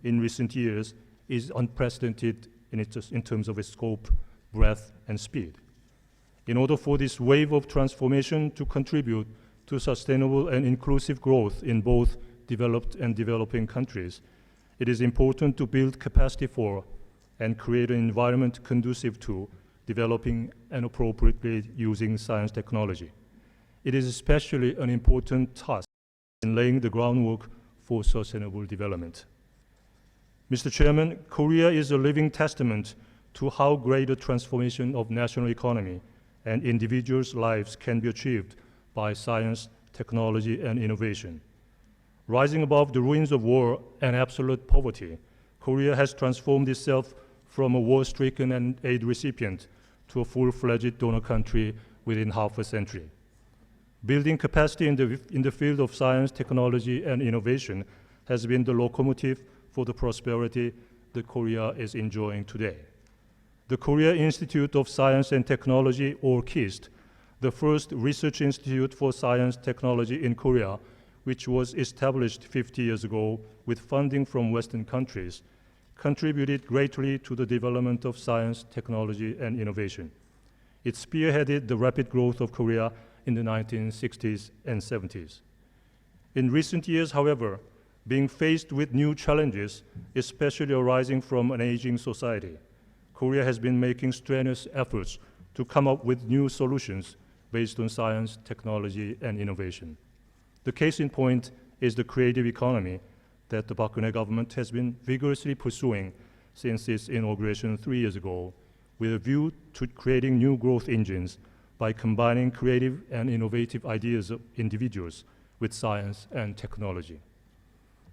in recent years is unprecedented in terms of its scope, breadth, and speed. In order for this wave of transformation to contribute to sustainable and inclusive growth in both developed and developing countries, it is important to build capacity for and create an environment conducive to developing and appropriately using science technology. It is especially an important task in laying the groundwork for sustainable development. Mr. Chairman, Korea is a living testament to how great a transformation of national economy and individuals' lives can be achieved by science, technology, and innovation. Rising above the ruins of war and absolute poverty, Korea has transformed itself from a war-stricken and aid recipient to a full-fledged donor country within half a century. Building capacity in the field of science, technology, and innovation has been the locomotive for the prosperity that Korea is enjoying today. The Korea Institute of Science and Technology, or KIST, the first research institute for science technology in Korea, which was established 50 years ago with funding from Western countries, contributed greatly to the development of science, technology, and innovation. It spearheaded the rapid growth of Korea in the 1960s and 70s. In recent years, however, being faced with new challenges, especially arising from an aging society, Korea has been making strenuous efforts to come up with new solutions based on science, technology, and innovation. The case in point is the creative economy that the Park Geun-hye government has been vigorously pursuing since its inauguration 3 years ago, with a view to creating new growth engines by combining creative and innovative ideas of individuals with science and technology.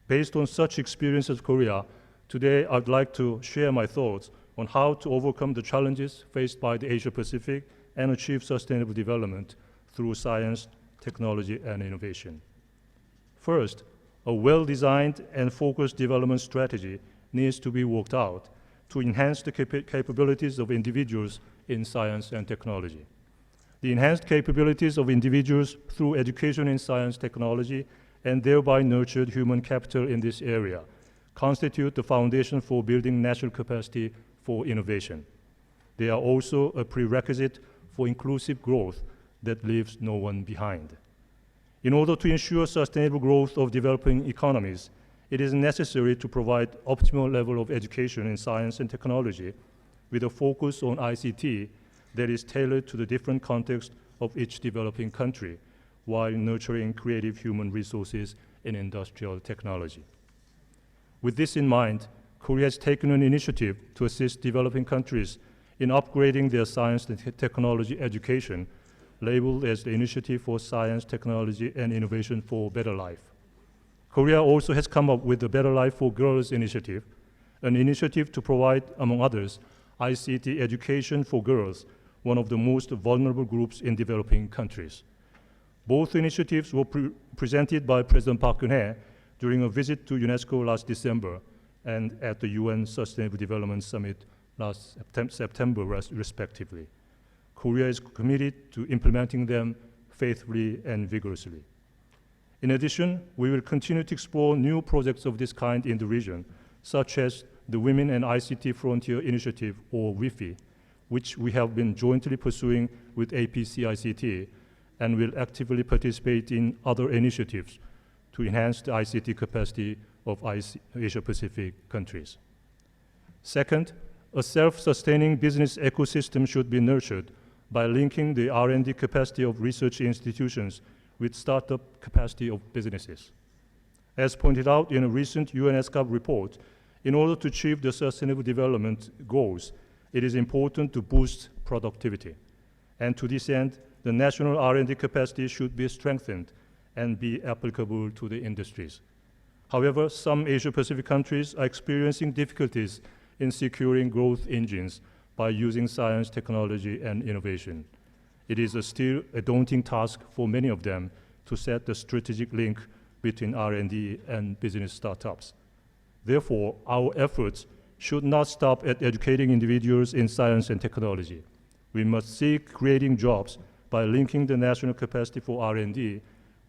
Based on such experience of Korea, Today, I'd like to share my thoughts on how to overcome the challenges faced by the Asia-Pacific and achieve sustainable development through science, technology, and innovation. First, a well-designed and focused development strategy needs to be worked out to enhance the capabilities of individuals in science and technology. The enhanced capabilities of individuals through education in science technology and thereby nurtured human capital in this area constitute the foundation for building national capacity for innovation. They are also a prerequisite for inclusive growth that leaves no one behind. In order to ensure sustainable growth of developing economies, it is necessary to provide optimal level of education in science and technology with a focus on ICT that is tailored to the different context of each developing country, while nurturing creative human resources in industrial technology. With this in mind, Korea has taken an initiative to assist developing countries in upgrading their science and technology education, labeled as the Initiative for Science, Technology, and Innovation for Better Life. Korea also has come up with the Better Life for Girls initiative, an initiative to provide, among others, ICT education for girls, one of the most vulnerable groups in developing countries. Both initiatives were presented by President Park Geun-hye during a visit to UNESCO last December and at the UN Sustainable Development Summit last September, respectively. Korea is committed to implementing them faithfully and vigorously. In addition, we will continue to explore new projects of this kind in the region, such as the Women and ICT Frontier Initiative, or WIFI, which we have been jointly pursuing with APC-ICT and will actively participate in other initiatives to enhance the ICT capacity of Asia-Pacific countries. Second, a self-sustaining business ecosystem should be nurtured by linking the R&D capacity of research institutions with startup capacity of businesses. As pointed out in a recent UN ESCAP report, in order to achieve the Sustainable Development Goals, it is important to boost productivity. And to this end, the national R&D capacity should be strengthened and be applicable to the industries. However, some Asia-Pacific countries are experiencing difficulties in securing growth engines by using science, technology, and innovation. It is still a daunting task for many of them to set the strategic link between R&D and business startups. Therefore, our efforts should not stop at educating individuals in science and technology. We must seek creating jobs by linking the national capacity for R&D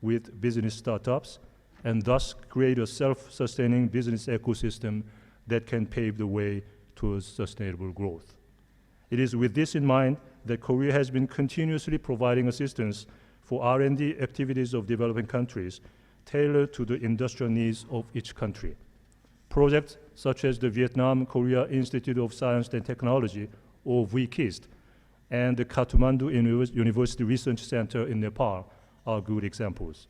with business startups, and thus create a self-sustaining business ecosystem that can pave the way towards sustainable growth. It is with this in mind that Korea has been continuously providing assistance for R&D activities of developing countries tailored to the industrial needs of each country. Projects such as the Vietnam-Korea Institute of Science and Technology, or VKIST, and the Kathmandu University Research Center in Nepal are good examples.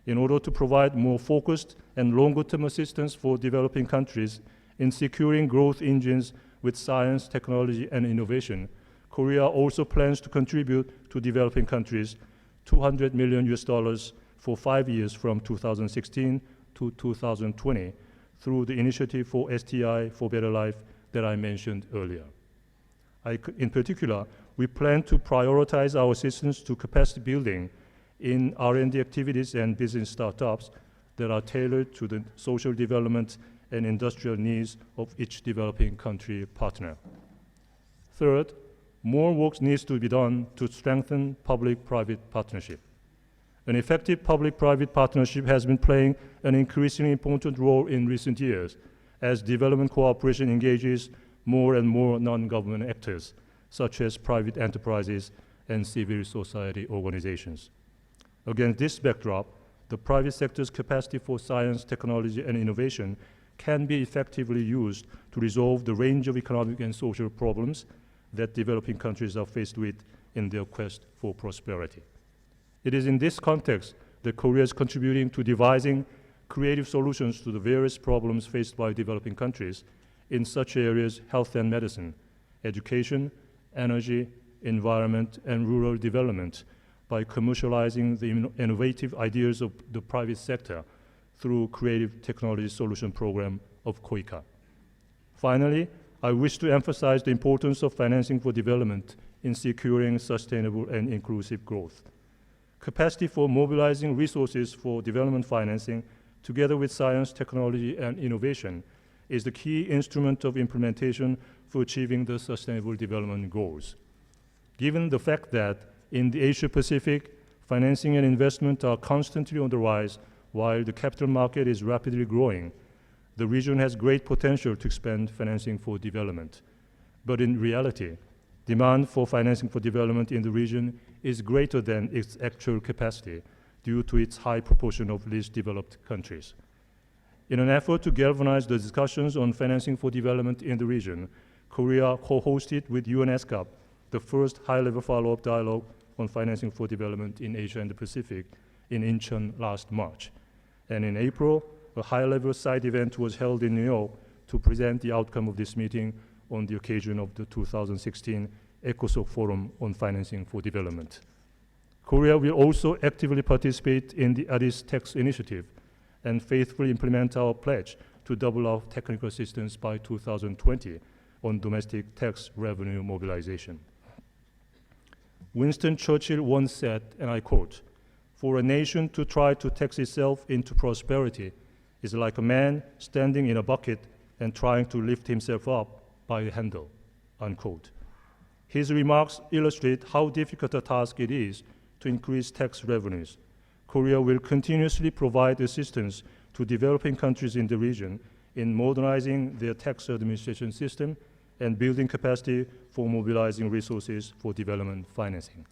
In order to provide more focused and longer-term assistance for developing countries in securing growth engines with science, technology, and innovation, Korea also plans to contribute to developing countries $200 million for 5 years from 2016 to 2020 through the Initiative for STI for Better Life that I mentioned earlier. In particular, we plan to prioritize our assistance to capacity building in R&D activities and business startups that are tailored to the social development and industrial needs of each developing country partner. Third, more work needs to be done to strengthen public-private partnership. An effective public-private partnership has been playing an increasingly important role in recent years as development cooperation engages more and more non-government actors, such as private enterprises and civil society organizations. Against this backdrop, the private sector's capacity for science, technology, and innovation can be effectively used to resolve the range of economic and social problems that developing countries are faced with in their quest for prosperity. It is in this context that Korea is contributing to devising creative solutions to the various problems faced by developing countries in such areas as health and medicine, education, energy, environment, and rural development by commercializing the innovative ideas of the private sector through Creative Technology Solution Program of KOICA. Finally, I wish to emphasize the importance of financing for development in securing sustainable and inclusive growth. Capacity for mobilizing resources for development financing, together with science, technology, and innovation, is the key instrument of implementation for achieving the Sustainable Development Goals. Given the fact that in the Asia-Pacific, financing and investment are constantly on the rise while the capital market is rapidly growing, the region has great potential to expand financing for development. But in reality, demand for financing for development in the region is greater than its actual capacity due to its high proportion of least developed countries. In an effort to galvanize the discussions on financing for development in the region, Korea co-hosted with ESCAP the first high-level follow-up dialogue on financing for development in Asia and the Pacific in Incheon last March. And in April, a high-level side event was held in New York to present the outcome of this meeting on the occasion of the 2016 ECOSOC Forum on Financing for Development. Korea will also actively participate in the Addis Tax Initiative and faithfully implement our pledge to double our technical assistance by 2020 on domestic tax revenue mobilization. Winston Churchill once said, and I quote, "For a nation to try to tax itself into prosperity is like a man standing in a bucket and trying to lift himself up by the handle," unquote. His remarks illustrate how difficult a task it is to increase tax revenues. Korea will continuously provide assistance to developing countries in the region in modernizing their tax administration system and building capacity for mobilizing resources for development financing.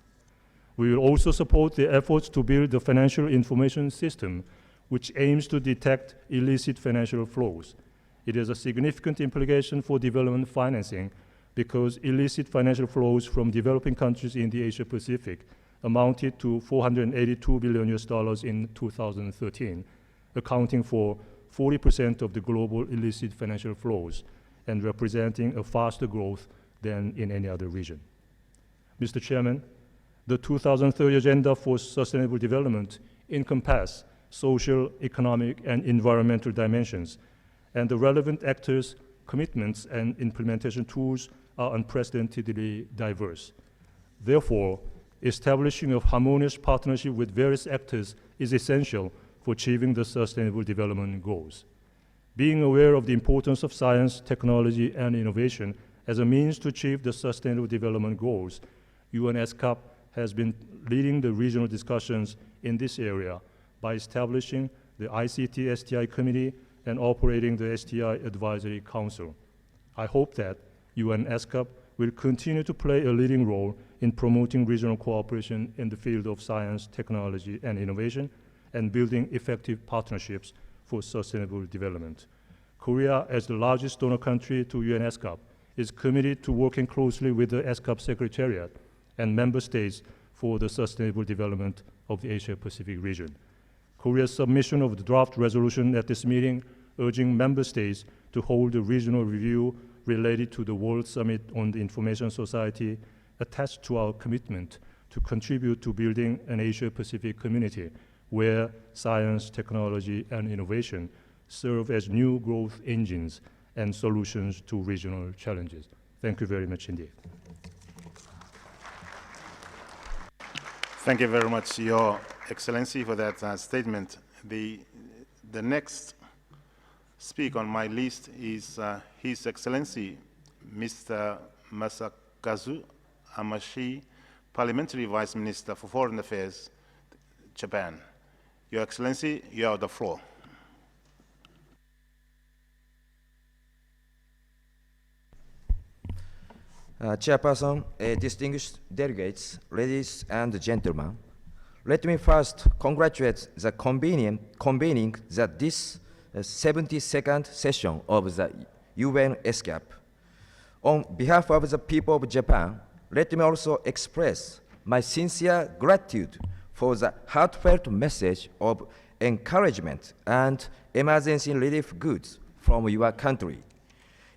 We will also support the efforts to build the financial information system, which aims to detect illicit financial flows. It has a significant implication for development financing because illicit financial flows from developing countries in the Asia-Pacific amounted to $482 billion in 2013, accounting for 40% of the global illicit financial flows and representing a faster growth than in any other region. Mr. Chairman, the 2030 Agenda for Sustainable Development encompasses social, economic, and environmental dimensions, and the relevant actors' commitments and implementation tools are unprecedentedly diverse. Therefore, establishing a harmonious partnership with various actors is essential for achieving the Sustainable Development Goals. Being aware of the importance of science, technology, and innovation as a means to achieve the Sustainable Development Goals, ESCAP has been leading the regional discussions in this area by establishing the ICT STI Committee and operating the STI Advisory Council. I hope that ESCAP will continue to play a leading role in promoting regional cooperation in the field of science, technology, and innovation, and building effective partnerships for sustainable development. Korea, as the largest donor country to ESCAP, is committed to working closely with the ESCAP Secretariat and member states for the sustainable development of the Asia-Pacific region. Korea's submission of the draft resolution at this meeting urging member states to hold a regional review related to the World Summit on the Information Society attests to our commitment to contribute to building an Asia-Pacific community where science, technology, and innovation serve as new growth engines and solutions to regional challenges. Thank you very much indeed. Thank you very much, Your Excellency, for that statement. The next speaker on my list is His Excellency, Mr. Masakazu Amashi, Parliamentary Vice Minister for Foreign Affairs, Japan. Your Excellency, you have the floor. Chairperson, distinguished delegates, ladies and gentlemen, let me first congratulate the convening that this 72nd session of the UN ESCAP. On behalf of the people of Japan, let me also express my sincere gratitude for the heartfelt message of encouragement and emergency relief goods from your country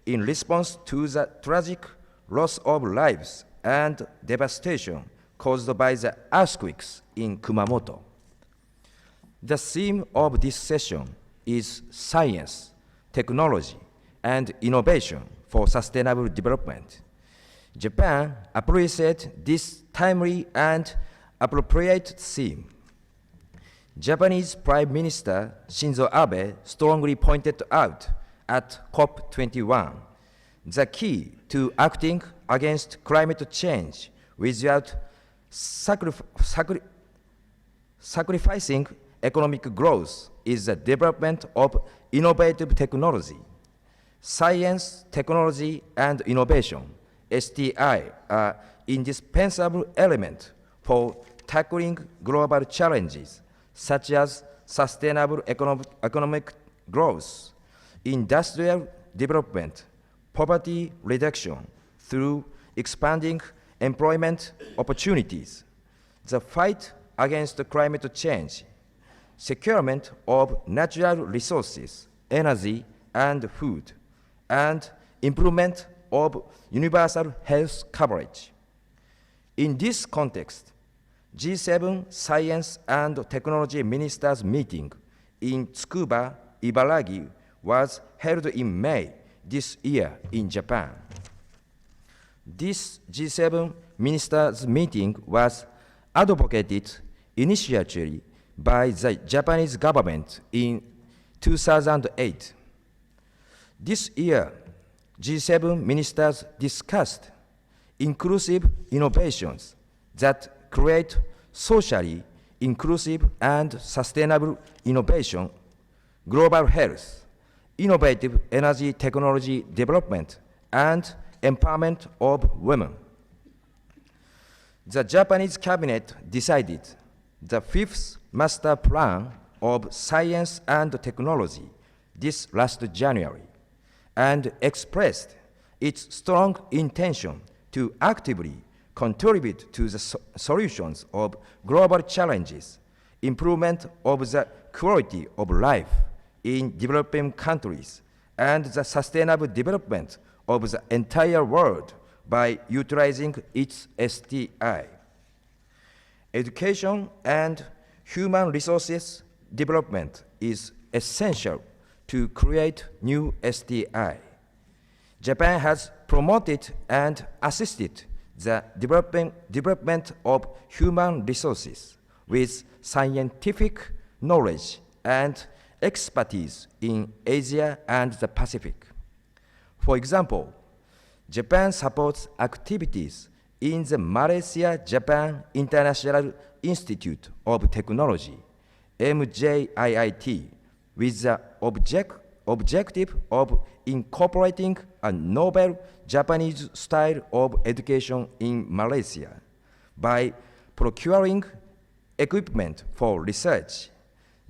in response to the tragic loss of lives and devastation caused by the earthquakes in Kumamoto. The theme of this session is science, technology, and innovation for sustainable development. Japan appreciates this timely and appropriate theme. Japanese Prime Minister Shinzo Abe strongly pointed out at COP21 the key to acting against climate change without sacrificing economic growth is the development of innovative technology. Science, technology, and innovation, STI, are indispensable elements for tackling global challenges such as sustainable economic growth, industrial development, poverty reduction through expanding employment opportunities, the fight against climate change, securement of natural resources, energy, and food, and improvement of universal health coverage. In this context, G7 Science and Technology Ministers meeting in Tsukuba, Ibaraki was held in May this year in Japan. This G7 Ministers meeting was advocated initially by the Japanese government in 2008. This year, G7 ministers discussed inclusive innovations that create socially inclusive and sustainable innovation, global health, innovative energy technology development, and empowerment of women. The Japanese cabinet decided the fifth master plan of science and technology this last January and expressed its strong intention to actively contribute to the solutions of global challenges, improvement of the quality of life in developing countries, and the sustainable development of the entire world by utilizing its STI. Education and human resources development is essential to create new STI. Japan has promoted and assisted the development of human resources with scientific knowledge and expertise in Asia and the Pacific. For example, Japan supports activities in the Malaysia-Japan International Institute of Technology, MJIIT, with the objective of incorporating a novel Japanese style of education in Malaysia by procuring equipment for research,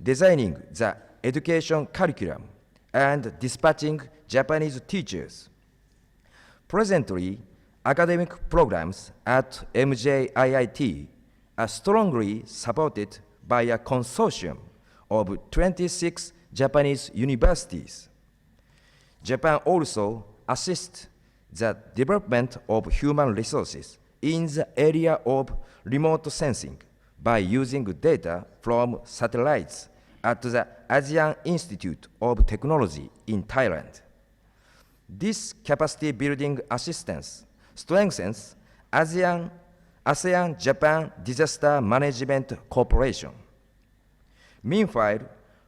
designing the education curriculum, and dispatching Japanese teachers. Presently, academic programs at MJIIT are strongly supported by a consortium of 26 Japanese universities. Japan also assists the development of human resources in the area of remote sensing by using data from satellites at the ASEAN Institute of Technology in Thailand. This capacity building assistance strengthens ASEAN-Japan Disaster Management Cooperation. Meanwhile,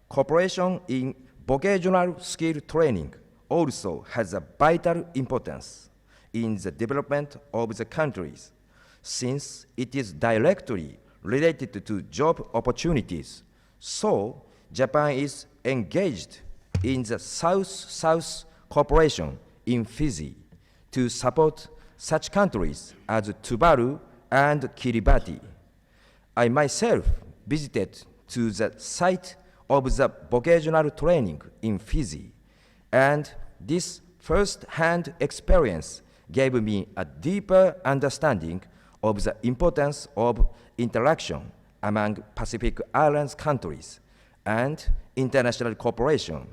cooperation in vocational skill training also has a vital importance in the development of the countries, since it is directly related to job opportunities. So, Japan is engaged in the South-South cooperation in Fiji to support such countries as Tuvalu and Kiribati. I myself visited to the site of the vocational training in Fiji, and this first-hand experience gave me a deeper understanding of the importance of interaction among Pacific Islands countries and international cooperation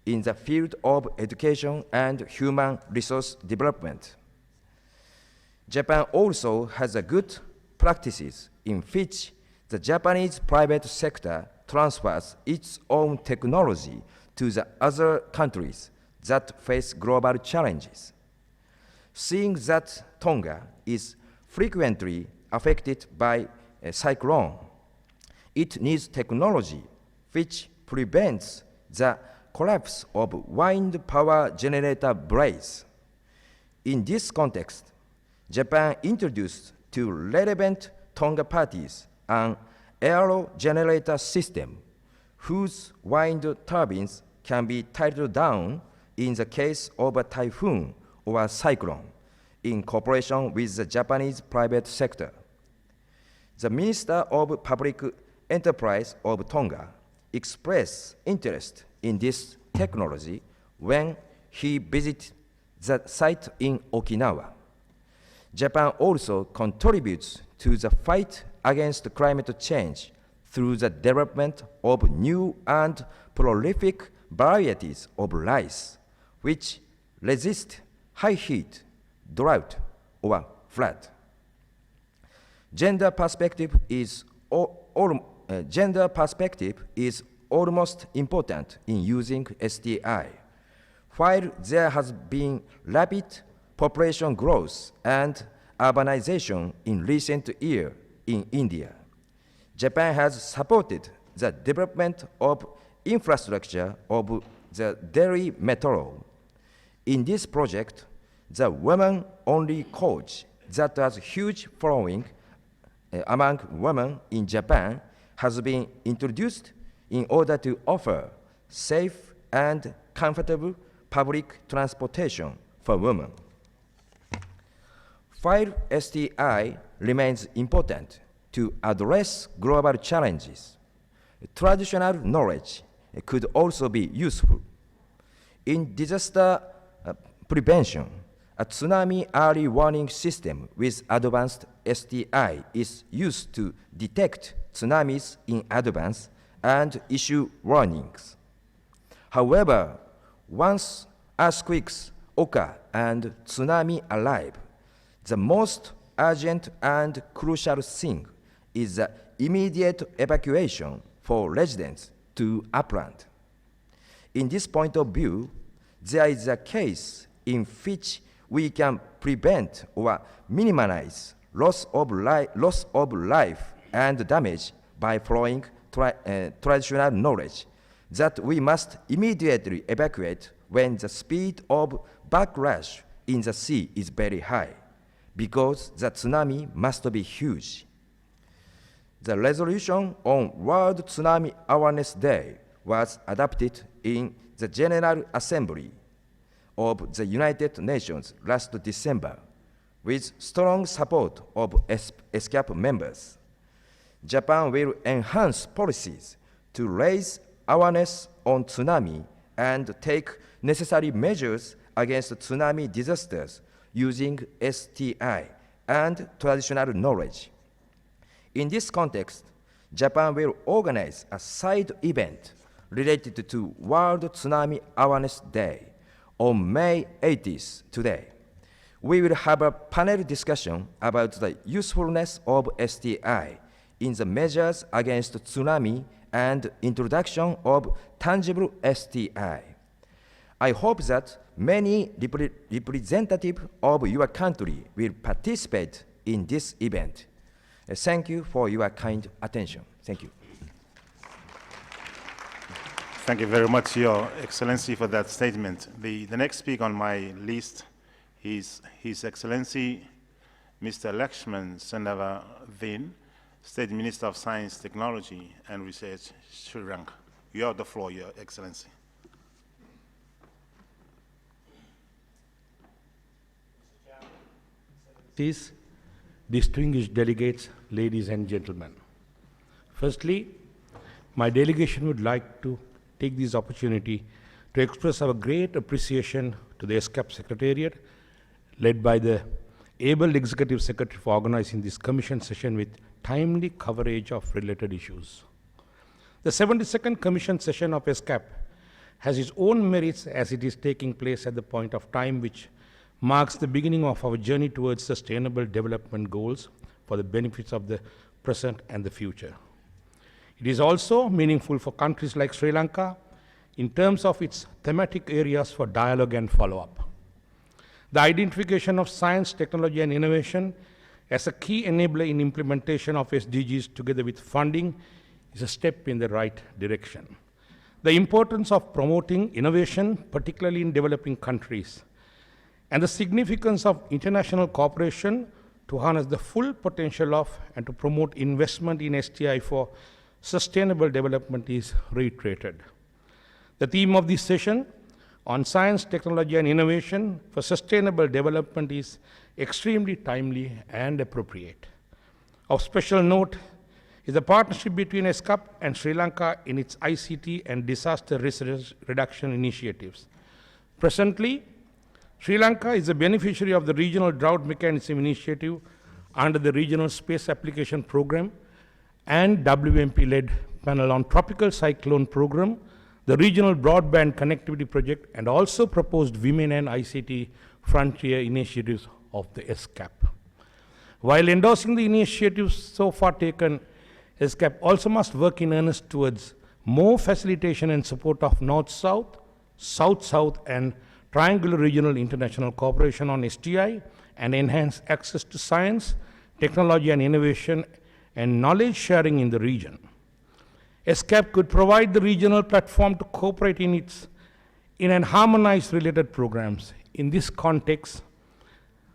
in the field of education and human resource development. Japan also has a good practices in which the Japanese private sector transfers its own technology to the other countries that face global challenges. Seeing that Tonga is frequently affected by a cyclone, it needs technology which prevents the collapse of wind power generator blades. In this context, Japan introduced to relevant Tonga parties an aero generator system whose wind turbines can be titled down in the case of a typhoon or a cyclone in cooperation with the Japanese private sector. The Minister of Public Enterprise of Tonga expressed interest in this technology when he visited the site in Okinawa. Japan also contributes to the fight against climate change through the development of new and prolific varieties of rice, which resist high heat, drought, or flood. Gender perspective is almost important in using STI. While there has been rapid population growth and urbanization in recent years in India, Japan has supported the development of infrastructure of the dairy metro. In this project, the women-only coach that has huge following among women in Japan has been introduced in order to offer safe and comfortable public transportation for women. While STI remains important to address global challenges, traditional knowledge could also be useful. In disaster prevention, a tsunami early warning system with advanced STI is used to detect tsunamis in advance and issue warnings. However, once earthquakes occur and tsunami arrive, the most urgent and crucial thing is the immediate evacuation for residents to upland. In this point of view, there is a case in which we can prevent or minimize loss of life and damage by following traditional knowledge that we must immediately evacuate when the speed of backlash in the sea is very high, because the tsunami must be huge. The resolution on World Tsunami Awareness Day was adopted in the General Assembly of the United Nations last December with strong support of ESCAP members. Japan will enhance policies to raise awareness on tsunami and take necessary measures against tsunami disasters using STI and traditional knowledge. In this context, Japan will organize a side event related to World Tsunami Awareness Day on May 18th today. We will have a panel discussion about the usefulness of STI in the measures against tsunami and introduction of tangible STI. I hope that many representatives of your country will participate in this event. Thank you for your kind attention. Thank you. Thank you very much, Your Excellency, for that statement. The next speaker on my list is His Excellency Mr. Lakshman Sandavadin, State Minister of Science, Technology and Research, Sri Lanka. You have the floor, Your Excellency. These distinguished delegates, ladies and gentlemen. Firstly, my delegation would like to take this opportunity to express our great appreciation to the ESCAP Secretariat, led by the able Executive Secretary, for organizing this commission session with timely coverage of related issues. The 72nd Commission session of ESCAP has its own merits, as it is taking place at the point of time which marks the beginning of our journey towards sustainable development goals for the benefits of the present and the future. It is also meaningful for countries like Sri Lanka, in terms of its thematic areas for dialogue and follow-up. The identification of science, technology, and innovation as a key enabler in implementation of SDGs together with funding is a step in the right direction. The importance of promoting innovation, particularly in developing countries, and the significance of international cooperation to harness the full potential of and to promote investment in STI for sustainable development is reiterated. The theme of this session on science, technology, and innovation for sustainable development is extremely timely and appropriate. Of special note is the partnership between ESCAP and Sri Lanka in its ICT and disaster risk reduction initiatives. Presently, Sri Lanka is a beneficiary of the Regional Drought Mechanism Initiative under the Regional Space Application Program and WMP-led Panel on Tropical Cyclone Program, the Regional Broadband Connectivity Project, and also proposed Women and ICT Frontier initiatives of the ESCAP. While endorsing the initiatives so far taken, ESCAP also must work in earnest towards more facilitation and support of North-South, South-South, and triangular regional international cooperation on STI and enhance access to science, technology, and innovation and knowledge sharing in the region. ESCAP could provide the regional platform to cooperate in harmonized related programs. In this context,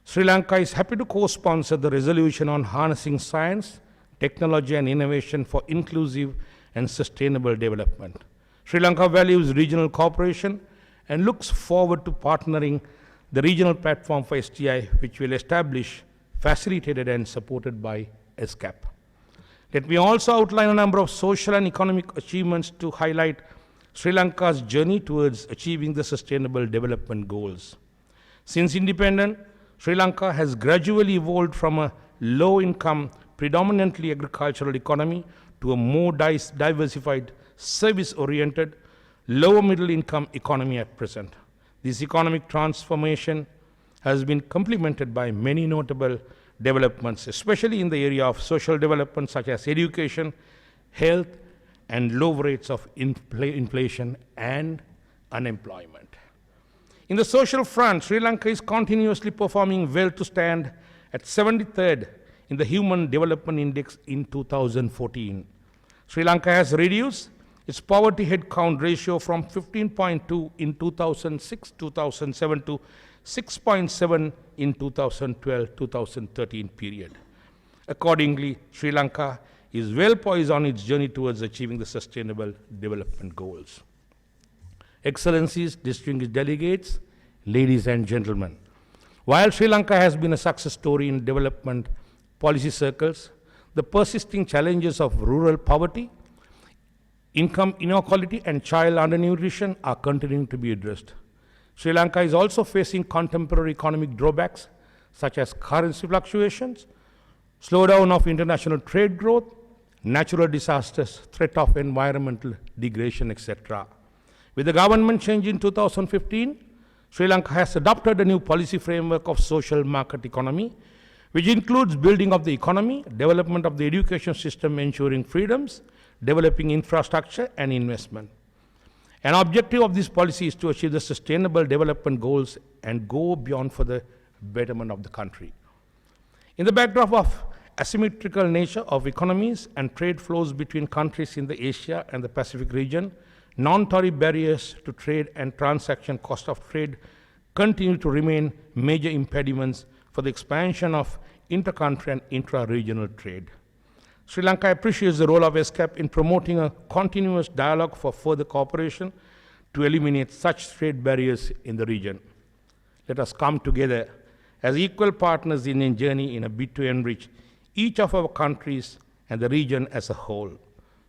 Sri Lanka is happy to co-sponsor the resolution on harnessing science, technology, and innovation for inclusive and sustainable development. Sri Lanka values regional cooperation and looks forward to partnering the regional platform for STI, which will establish, facilitated, and supported by ESCAP. Let me also outline a number of social and economic achievements to highlight Sri Lanka's journey towards achieving the Sustainable Development Goals. Since independence, Sri Lanka has gradually evolved from a low-income, predominantly agricultural economy to a more diversified, service-oriented, lower middle-income economy at present. This economic transformation has been complemented by many notable developments, especially in the area of social development such as education, health, and low rates of inflation and unemployment. In the social front, Sri Lanka is continuously performing well to stand at 73rd in the Human Development Index in 2014. Sri Lanka has reduced its poverty headcount ratio from 15.2 in 2006-2007 to 6.7 in 2012-2013 period. Accordingly, Sri Lanka is well poised on its journey towards achieving the Sustainable Development Goals. Excellencies, distinguished delegates, ladies and gentlemen, while Sri Lanka has been a success story in development policy circles, the persisting challenges of rural poverty, income inequality, and child undernutrition are continuing to be addressed. Sri Lanka is also facing contemporary economic drawbacks such as currency fluctuations, slowdown of international trade growth, natural disasters, threat of environmental degradation, etc. With the government change in 2015, Sri Lanka has adopted a new policy framework of social market economy, which includes building of the economy, development of the education system, ensuring freedoms, developing infrastructure and investment. An objective of this policy is to achieve the Sustainable Development Goals and go beyond for the betterment of the country. In the backdrop of asymmetrical nature of economies and trade flows between countries in the Asia and the Pacific region, non-tariff barriers to trade and transaction cost of trade continue to remain major impediments for the expansion of inter-country and intra-regional trade. Sri Lanka appreciates the role of ESCAP in promoting a continuous dialogue for further cooperation to eliminate such trade barriers in the region. Let us come together as equal partners in a journey in a bid to enrich each of our countries and the region as a whole.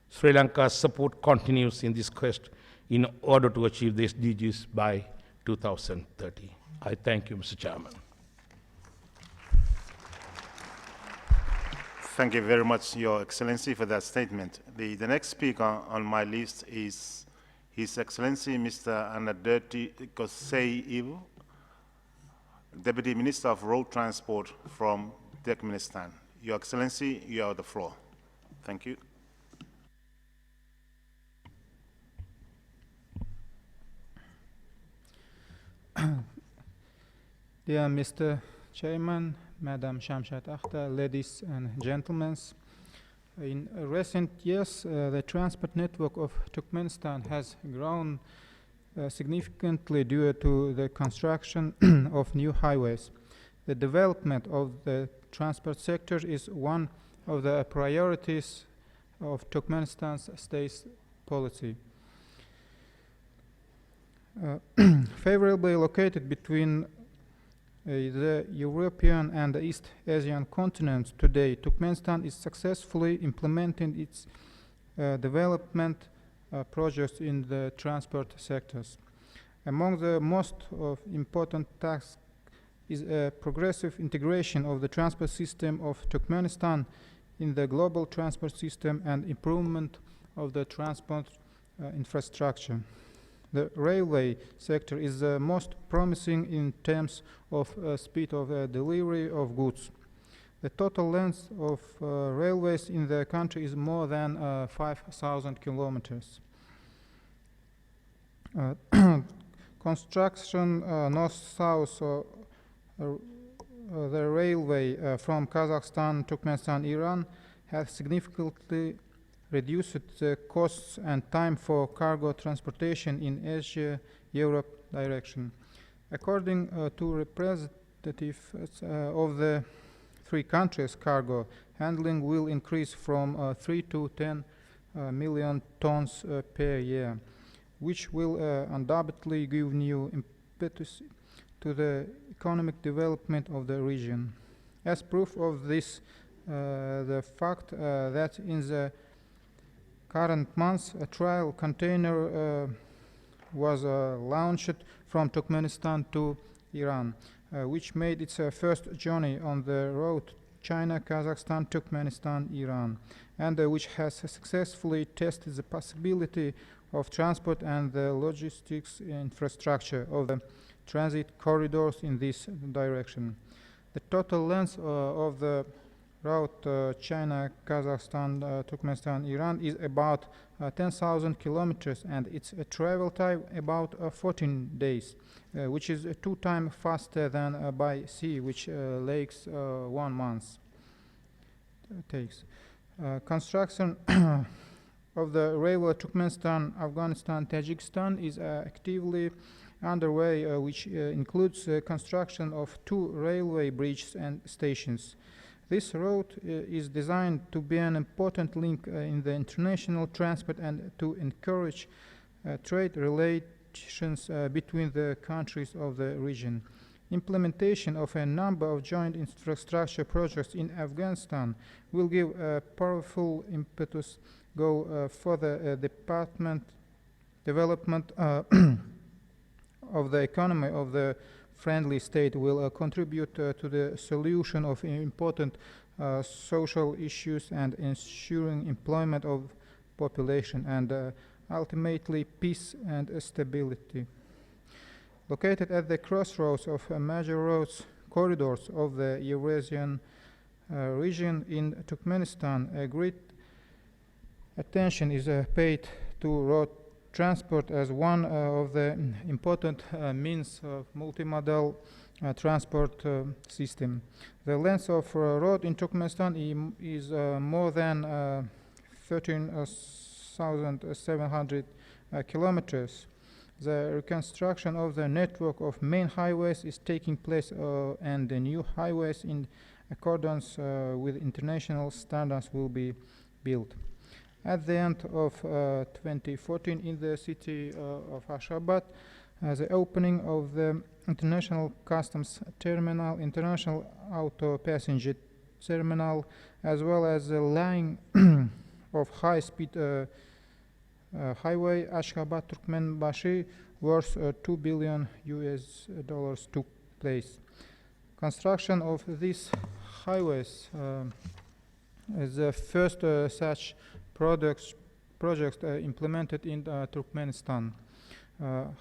Sri Lanka's support continues in this quest in order to achieve the SDGs by 2030. I thank you, Mr. Chairman. Thank you very much, Your Excellency, for that statement. The next speaker on my list is His Excellency Mr. Anaderti Kosei Ibu, Deputy Minister of Road Transport from Turkmenistan. Your Excellency, you have the floor. Thank you. Dear Mr. Chairman, Madam Shamshat Akhtar, ladies and gentlemen, in recent years, the transport network of Turkmenistan has grown significantly due to the construction of new highways. The development of the transport sector is one of the priorities of Turkmenistan's state policy. Favorably located between the European and the East Asian continents today, Turkmenistan is successfully implementing its development projects in the transport sectors. Among the most important tasks is a progressive integration of the transport system of Turkmenistan in the global transport system and improvement of the transport infrastructure. The railway sector is the most promising in terms of speed of delivery of goods. The total length of railways in the country is more than 5,000 kilometers. Construction north-south the railway from Kazakhstan, Turkmenistan, Iran has significantly reduced the costs and time for cargo transportation in Asia-Europe direction. According to representatives of the three countries, cargo handling will increase from 3 to 10 million tons per year, which will undoubtedly give new impetus to the economic development of the region. As proof of this, the fact that in the current month, a trial container was launched from Turkmenistan to Iran, which made its first journey on the road China, Kazakhstan, Turkmenistan, Iran, and which has successfully tested the possibility of transport and the logistics infrastructure of the transit corridors in this direction. The total length of the route China, Kazakhstan, Turkmenistan, Iran is about 10,000 kilometers, and its travel time about 14 days, which is 2 times faster than by sea, which takes 1 month. Takes. Construction of the railway Turkmenistan, Afghanistan, Tajikistan is actively underway, which includes construction of 2 railway bridges and stations. This route is designed to be an important link in the international transport and to encourage trade relations between the countries of the region. Implementation of a number of joint infrastructure projects in Afghanistan will give a powerful impetus for the development of the economy of the friendly state, will contribute to the solution of important social issues and ensuring employment of population and ultimately peace and stability. Located at the crossroads of major roads corridors of the Eurasian region in Turkmenistan, a great attention is paid to road transport as one of the important means of multimodal transport system. The length of road in Turkmenistan is more than 13,700 kilometers. The reconstruction of the network of main highways is taking place and the new highways in accordance with international standards will be built. At the end of 2014 in the city of Ashgabat, the opening of the International Customs Terminal, International Auto Passenger Terminal, as well as the line of high-speed highway Ashgabat-Turkmenbashi worth $2 billion took place. Construction of these highways is the first such projects implemented in Turkmenistan.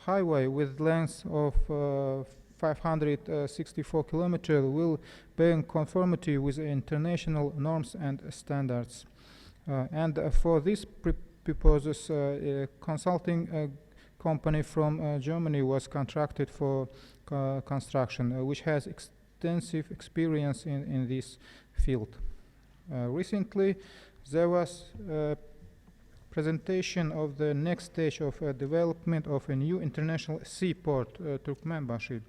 Highway with length of 564 kilometers will be in conformity with international norms and standards. And for this purposes, consulting company from Germany was contracted for construction, which has extensive experience in this field. Recently, there was a presentation of the next stage of development of a new international seaport, Turkmenbashi,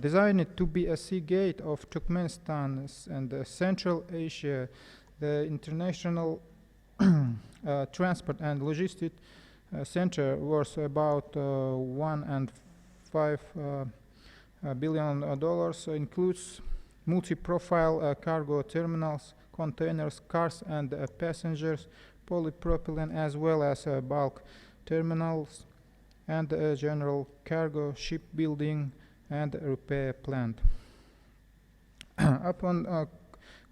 designed to be a sea gate of Turkmenistan and Central Asia. The international transport and logistics center worth about $1.5 billion, includes multi-profile cargo terminals, containers, cars and passengers, polypropylene, as well as bulk terminals and general cargo, shipbuilding and repair plant. Upon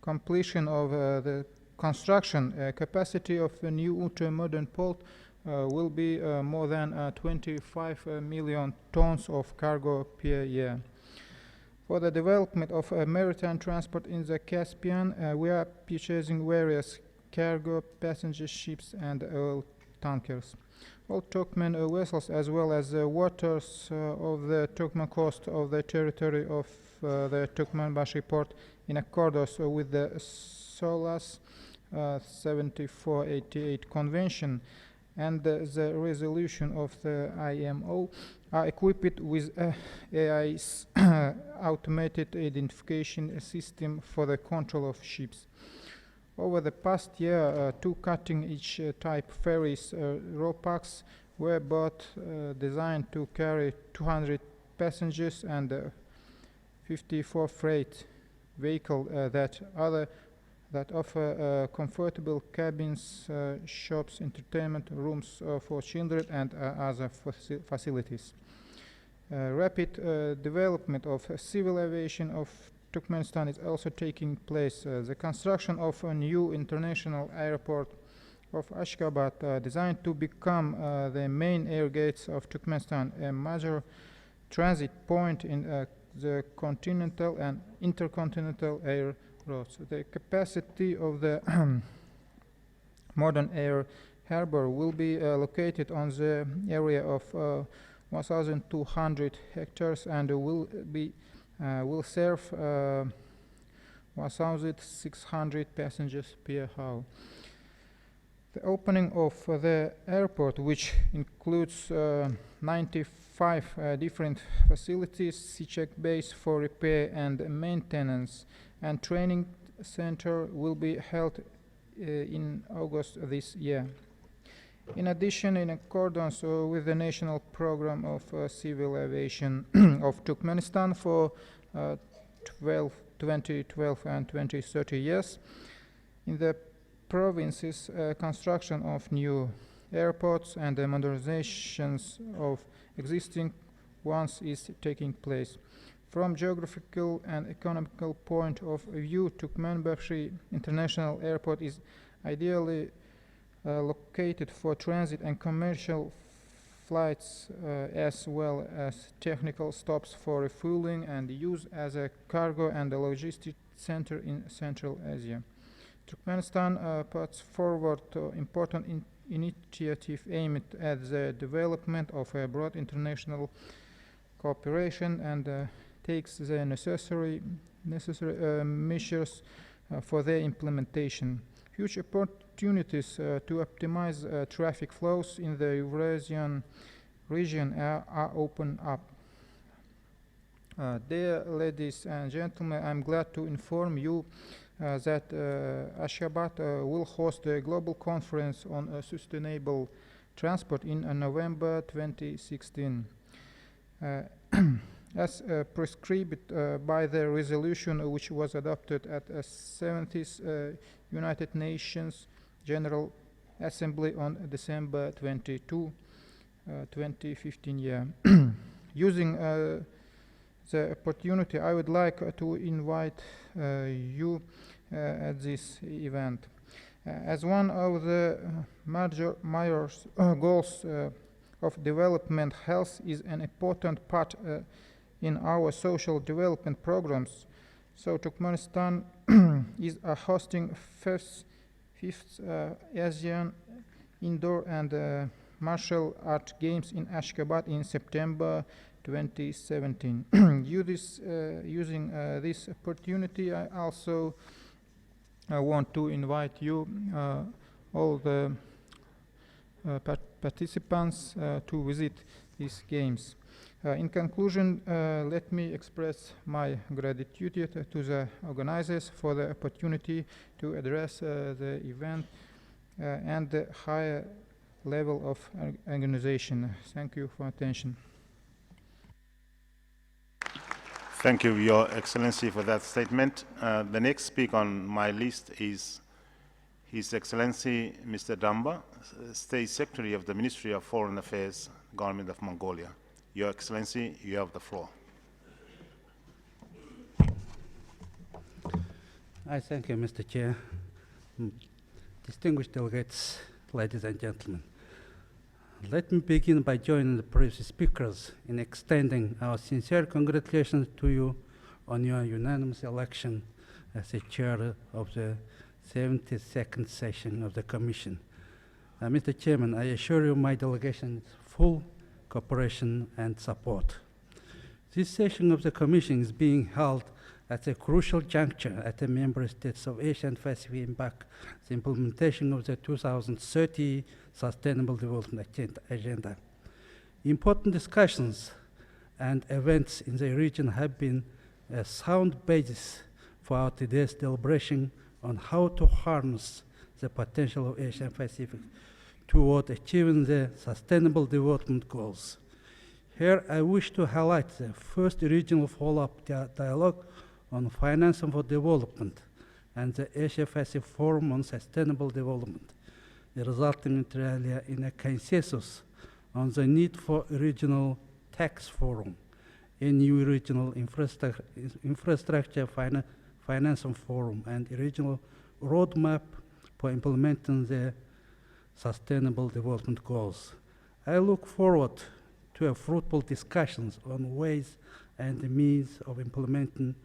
completion of the construction, capacity of a new ultra-modern port will be more than 25 million tons of cargo per year. For the development of maritime transport in the Caspian, we are purchasing various cargo, passenger ships and oil tankers. All Turkmen vessels, as well as the waters of the Turkmen coast of the territory of the Turkmenbashi port, in accordance with the SOLAS 7488 Convention and the resolution of the IMO, are equipped with AI's automated identification system for the control of ships. Over the past year, 2 cutting-edge type ferries, ROPAX, were both designed to carry 200 passengers and 54 freight vehicles that offer comfortable cabins, shops, entertainment rooms for children and other facilities. Rapid development of civil aviation of Turkmenistan is also taking place. The construction of a new international airport of Ashgabat, designed to become the main air gates of Turkmenistan, a major transit point in the continental and intercontinental air roads. The capacity of the modern air harbor will be located on the area of 1,200 hectares and will serve 1,600 passengers per hour. The opening of the airport, which includes 95 different facilities, C-check base for repair and maintenance, and training center, will be held in August this year. In addition, in accordance with the national program of civil aviation of Turkmenistan for 2012 and 2030 years, in the provinces, construction of new airports and the modernizations of existing ones is taking place. From geographical and economical point of view, Turkmenbashi International Airport is ideally located for transit and commercial flights, as well as technical stops for refueling and use as a cargo and a logistics center in Central Asia. Turkmenistan puts forward important initiative aimed at the development of a broad international cooperation and takes the necessary measures for their implementation. Huge opportunities to optimize traffic flows in the Eurasian region are opened up. Dear ladies and gentlemen, I'm glad to inform you that Ashgabat will host a global conference on sustainable transport in November 2016. As prescribed by the resolution which was adopted at the 70th United Nations General Assembly on December 22, 2015 year. Using the opportunity, I would like to invite you at this event. As one of the major goals of development, health is an important part in our social development programs. So Turkmenistan is hosting fifth Asian Indoor and Martial Art Games in Ashgabat in September 2017. Using this opportunity, I also want to invite you, all the participants, to visit these games. In conclusion, let me express my gratitude to the organizers for the opportunity to address the event and the higher level of organization. Thank you for attention. Thank you, Your Excellency, for that statement. The next speaker on my list is His Excellency Mr. Damba, State Secretary of the Ministry of Foreign Affairs, Government of Mongolia. Your Excellency, you have the floor. I thank you, Mr. Chair. Distinguished delegates, ladies and gentlemen. Let me begin by joining the previous speakers in extending our sincere congratulations to you on your unanimous election as the chair of the 72nd session of the Commission. Mr. Chairman, I assure you my delegation's full cooperation and support. This session of the Commission is being held at a crucial juncture at the member states of Asia and Pacific embark the implementation of the 2030 Sustainable Development Agenda. Important discussions and events in the region have been a sound basis for our today's deliberation on how to harness the potential of Asia and Pacific toward achieving the Sustainable Development Goals. Here I wish to highlight the first regional follow-up dialogue on financing for development and the Asia-Pacific Forum on Sustainable Development, resulting inter alia in a consensus on the need for a regional tax forum, a new regional infrastructure financing forum, and a regional roadmap for implementing the Sustainable Development Goals. I look forward to a fruitful discussions on ways and the means of implementing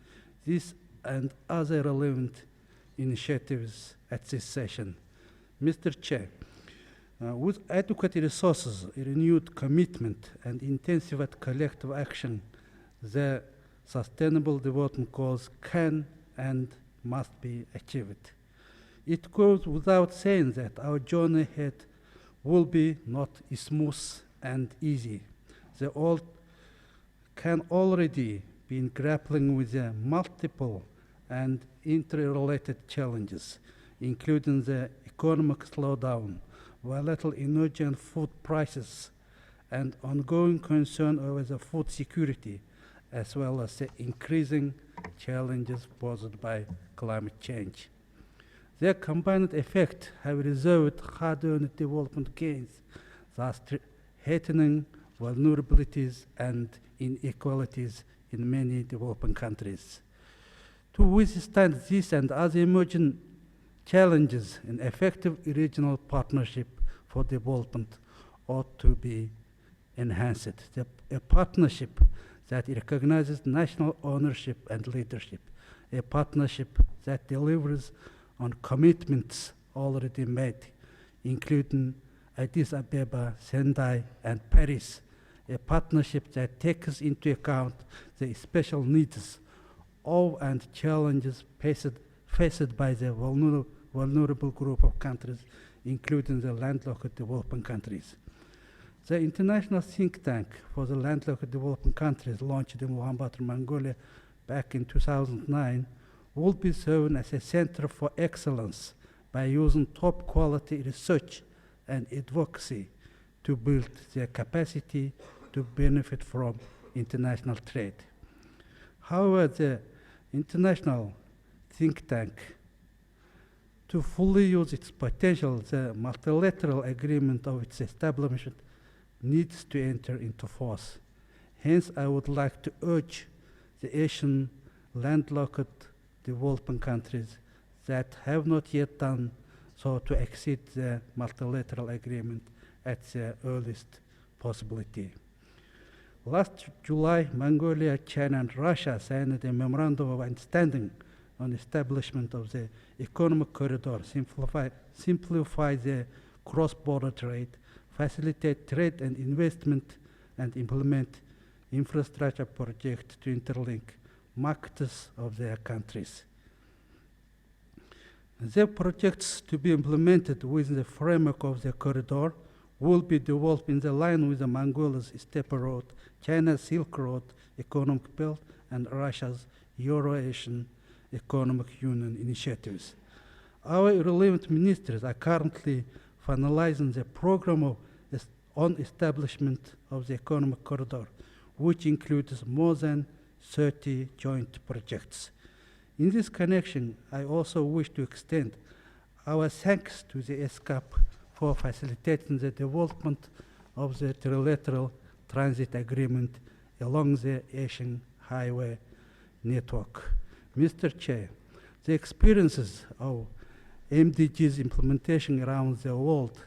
this and other relevant initiatives at this session. Mr. Chair, with adequate resources, a renewed commitment, and intensive collective action, the Sustainable Development Goals can and must be achieved. It goes without saying that our journey ahead will be not smooth and easy. The world can already be grappling with the multiple and interrelated challenges, including the economic slowdown, volatile energy and food prices, and ongoing concern over the food security, as well as the increasing challenges posed by climate change. Their combined effect have resulted hard-earned development gains, thus heightening vulnerabilities and inequalities in many developing countries. To withstand this and other emerging challenges, an effective regional partnership for development ought to be enhanced. A partnership that recognizes national ownership and leadership, a partnership that delivers on commitments already made, including Addis Ababa, Sendai, and Paris, a partnership that takes into account the special needs of and challenges faced by the vulnerable group of countries, including the landlocked developing countries. The International Think Tank for the Landlocked Developing Countries, launched in Ulaanbaatar, Mongolia back in 2009, will be served as a center for excellence by using top quality research and advocacy to build their capacity to benefit from international trade. However, the International Think Tank, to fully use its potential, the multilateral agreement of its establishment needs to enter into force. Hence, I would like to urge the Asian landlocked developing countries that have not yet done so to exceed the multilateral agreement at the earliest possibility. Last July, Mongolia, China, and Russia signed a memorandum of understanding on establishment of the economic corridor, simplify the cross-border trade, facilitate trade and investment, and implement infrastructure projects to interlink markets of their countries. The projects to be implemented within the framework of the corridor will be developed in the line with the Mongolia's Steppe Road, China's Silk Road Economic Belt, and Russia's Euro-Asian Economic Union initiatives. Our relevant ministries are currently finalizing the program on establishment of the economic corridor, which includes more than 30 joint projects. In this connection, I also wish to extend our thanks to the ESCAP for facilitating the development of the trilateral transit agreement along the Asian highway network. Mr. Chair, the experiences of MDG's implementation around the world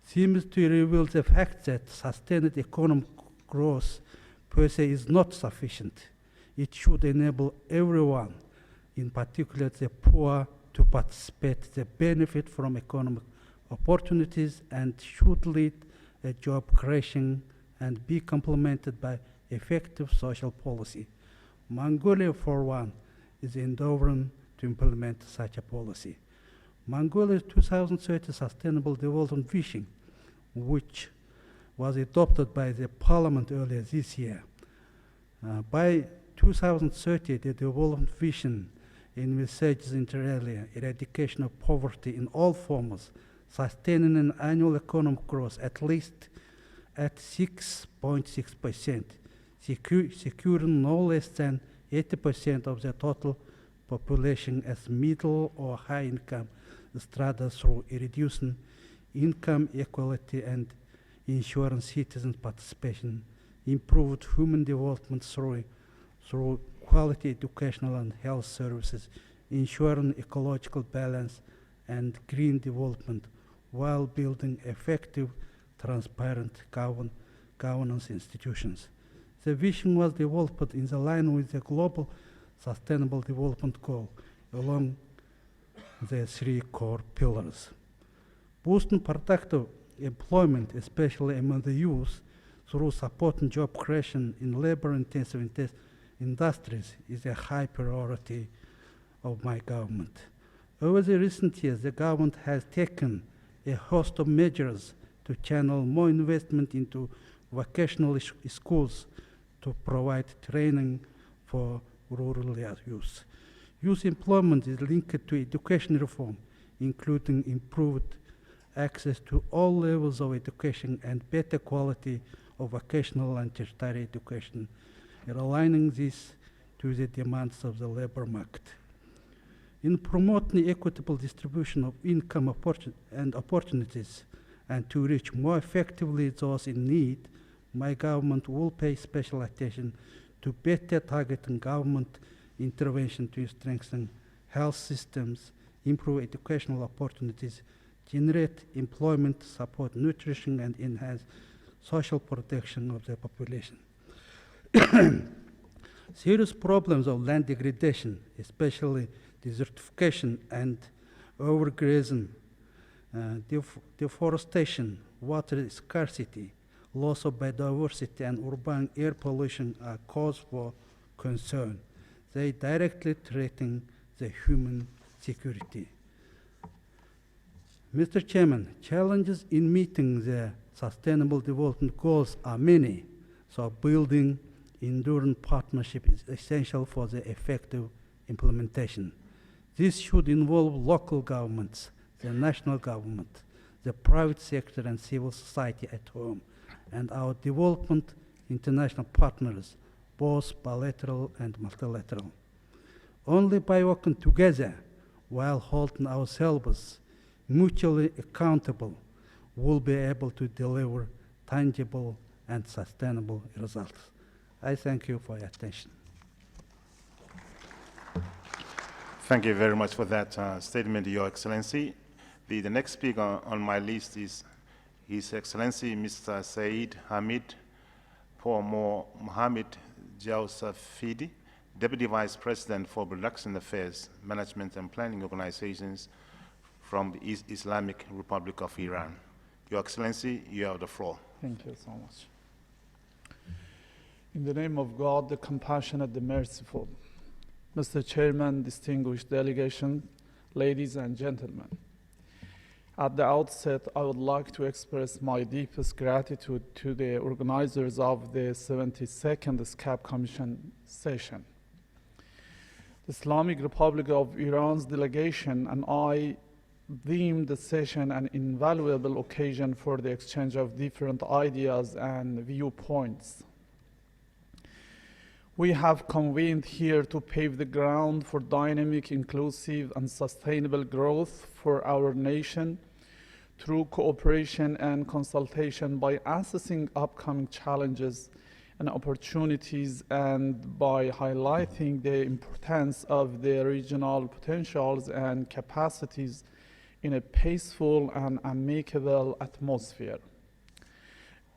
seems to reveal the fact that sustained economic growth per se is not sufficient. It should enable everyone, in particular the poor, to participate, the benefit from economic opportunities, and should lead a job creation and be complemented by effective social policy. Mongolia, for one, is endeavoring to implement such a policy. Mongolia's 2030 Sustainable Development Vision, which was adopted by the Parliament earlier this year. By 2030, the development vision envisages inter alia eradication of poverty in all forms, sustaining an annual economic growth at least at 6.6%, securing no less than 80% of the total population as middle or high income strata through reducing income equality and ensuring citizen participation, improved human development through quality educational and health services, ensuring ecological balance and green development while building effective, transparent governance institutions. The vision was developed in the line with the Global Sustainable Development Goal along the three core pillars. Boosting productive employment, especially among the youth, through supporting job creation in labor-intensive industries is a high priority of my government. Over the recent years, the government has taken a host of measures to channel more investment into vocational schools to provide training for rural youth. Youth employment is linked to education reform, including improved access to all levels of education and better quality of vocational and tertiary education, aligning this to the demands of the labor market. In promoting equitable distribution of income and opportunities, and to reach more effectively those in need, my government will pay special attention to better targeting government intervention to strengthen health systems, improve educational opportunities, generate employment, support nutrition, and enhance social protection of the population. Serious problems of land degradation, especially desertification and overgrazing, deforestation, water scarcity, loss of biodiversity, and urban air pollution are cause for concern. They directly threaten the human security. Mr. Chairman, challenges in meeting the Sustainable Development Goals are many, so building enduring partnership is essential for the effective implementation. This should involve local governments, the national government, the private sector and civil society at home, and our development international partners, both bilateral and multilateral. Only by working together while holding ourselves mutually accountable, we'll be able to deliver tangible and sustainable results. I thank you for your attention. Thank you very much for that statement, Your Excellency. The next speaker on my list is His Excellency Mr. Saeed Hamid Pomo Mohammed Jausafidi, Deputy Vice President for Production Affairs, Management and Planning Organizations from the Islamic Republic of Iran. Your Excellency, you have the floor. Thank you so much. In the name of God, the compassionate, the merciful, Mr. Chairman, distinguished delegation, ladies and gentlemen, at the outset, I would like to express my deepest gratitude to the organizers of the 72nd ESCAP Commission session. The Islamic Republic of Iran's delegation and I deemed the session an invaluable occasion for the exchange of different ideas and viewpoints. We have convened here to pave the ground for dynamic, inclusive, and sustainable growth for our nation through cooperation and consultation by assessing upcoming challenges and opportunities and by highlighting the importance of the regional potentials and capacities in a peaceful and amicable atmosphere.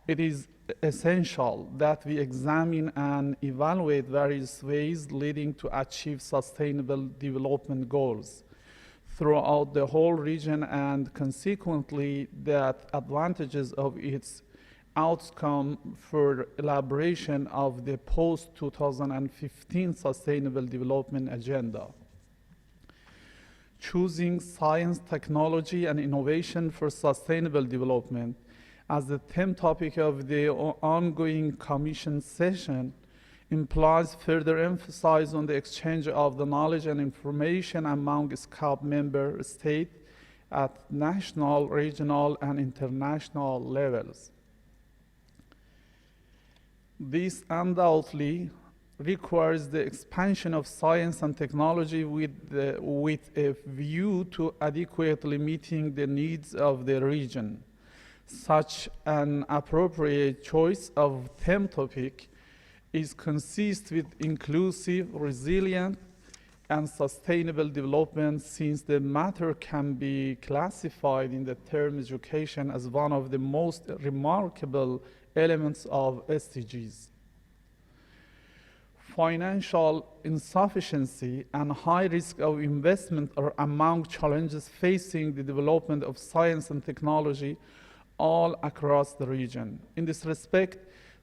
It is essential that we examine and evaluate various ways leading to achieve sustainable development goals throughout the whole region and consequently that advantages of its outcome for elaboration of the post-2015 Sustainable Development Agenda. Choosing science, technology, and innovation for sustainable development as the theme topic of the ongoing Commission session implies further emphasis on the exchange of the knowledge and information among ESCAP member states at national, regional, and international levels. This undoubtedly requires the expansion of science and technology with a view to adequately meeting the needs of the region. Such an appropriate choice of theme topic is consistent with inclusive, resilient, and sustainable development since the matter can be classified in the term education as one of the most remarkable elements of SDGs. Financial insufficiency and high risk of investment are among challenges facing the development of science and technology all across the region. In this respect,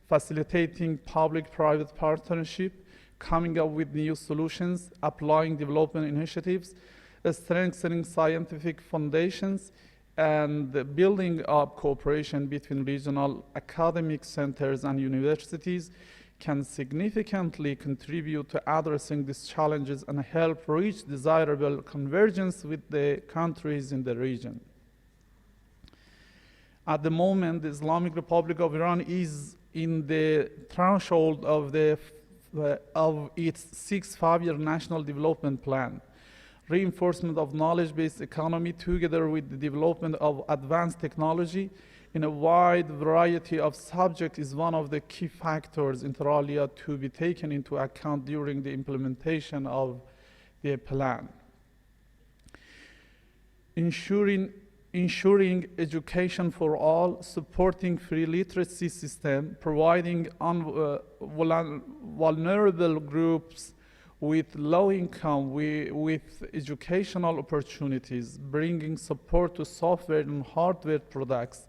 facilitating public-private partnership, coming up with new solutions, applying development initiatives, strengthening scientific foundations, and building up cooperation between regional academic centers and universities can significantly contribute to addressing these challenges and help reach desirable convergence with the countries in the region. At the moment, the Islamic Republic of Iran is in the threshold of its sixth five-year national development plan. Reinforcement of knowledge-based economy together with the development of advanced technology in a wide variety of subjects is one of the key factors inter alia to be taken into account during the implementation of the plan. Ensuring education for all, supporting free literacy system, providing vulnerable groups with low income with educational opportunities, bringing support to software and hardware products,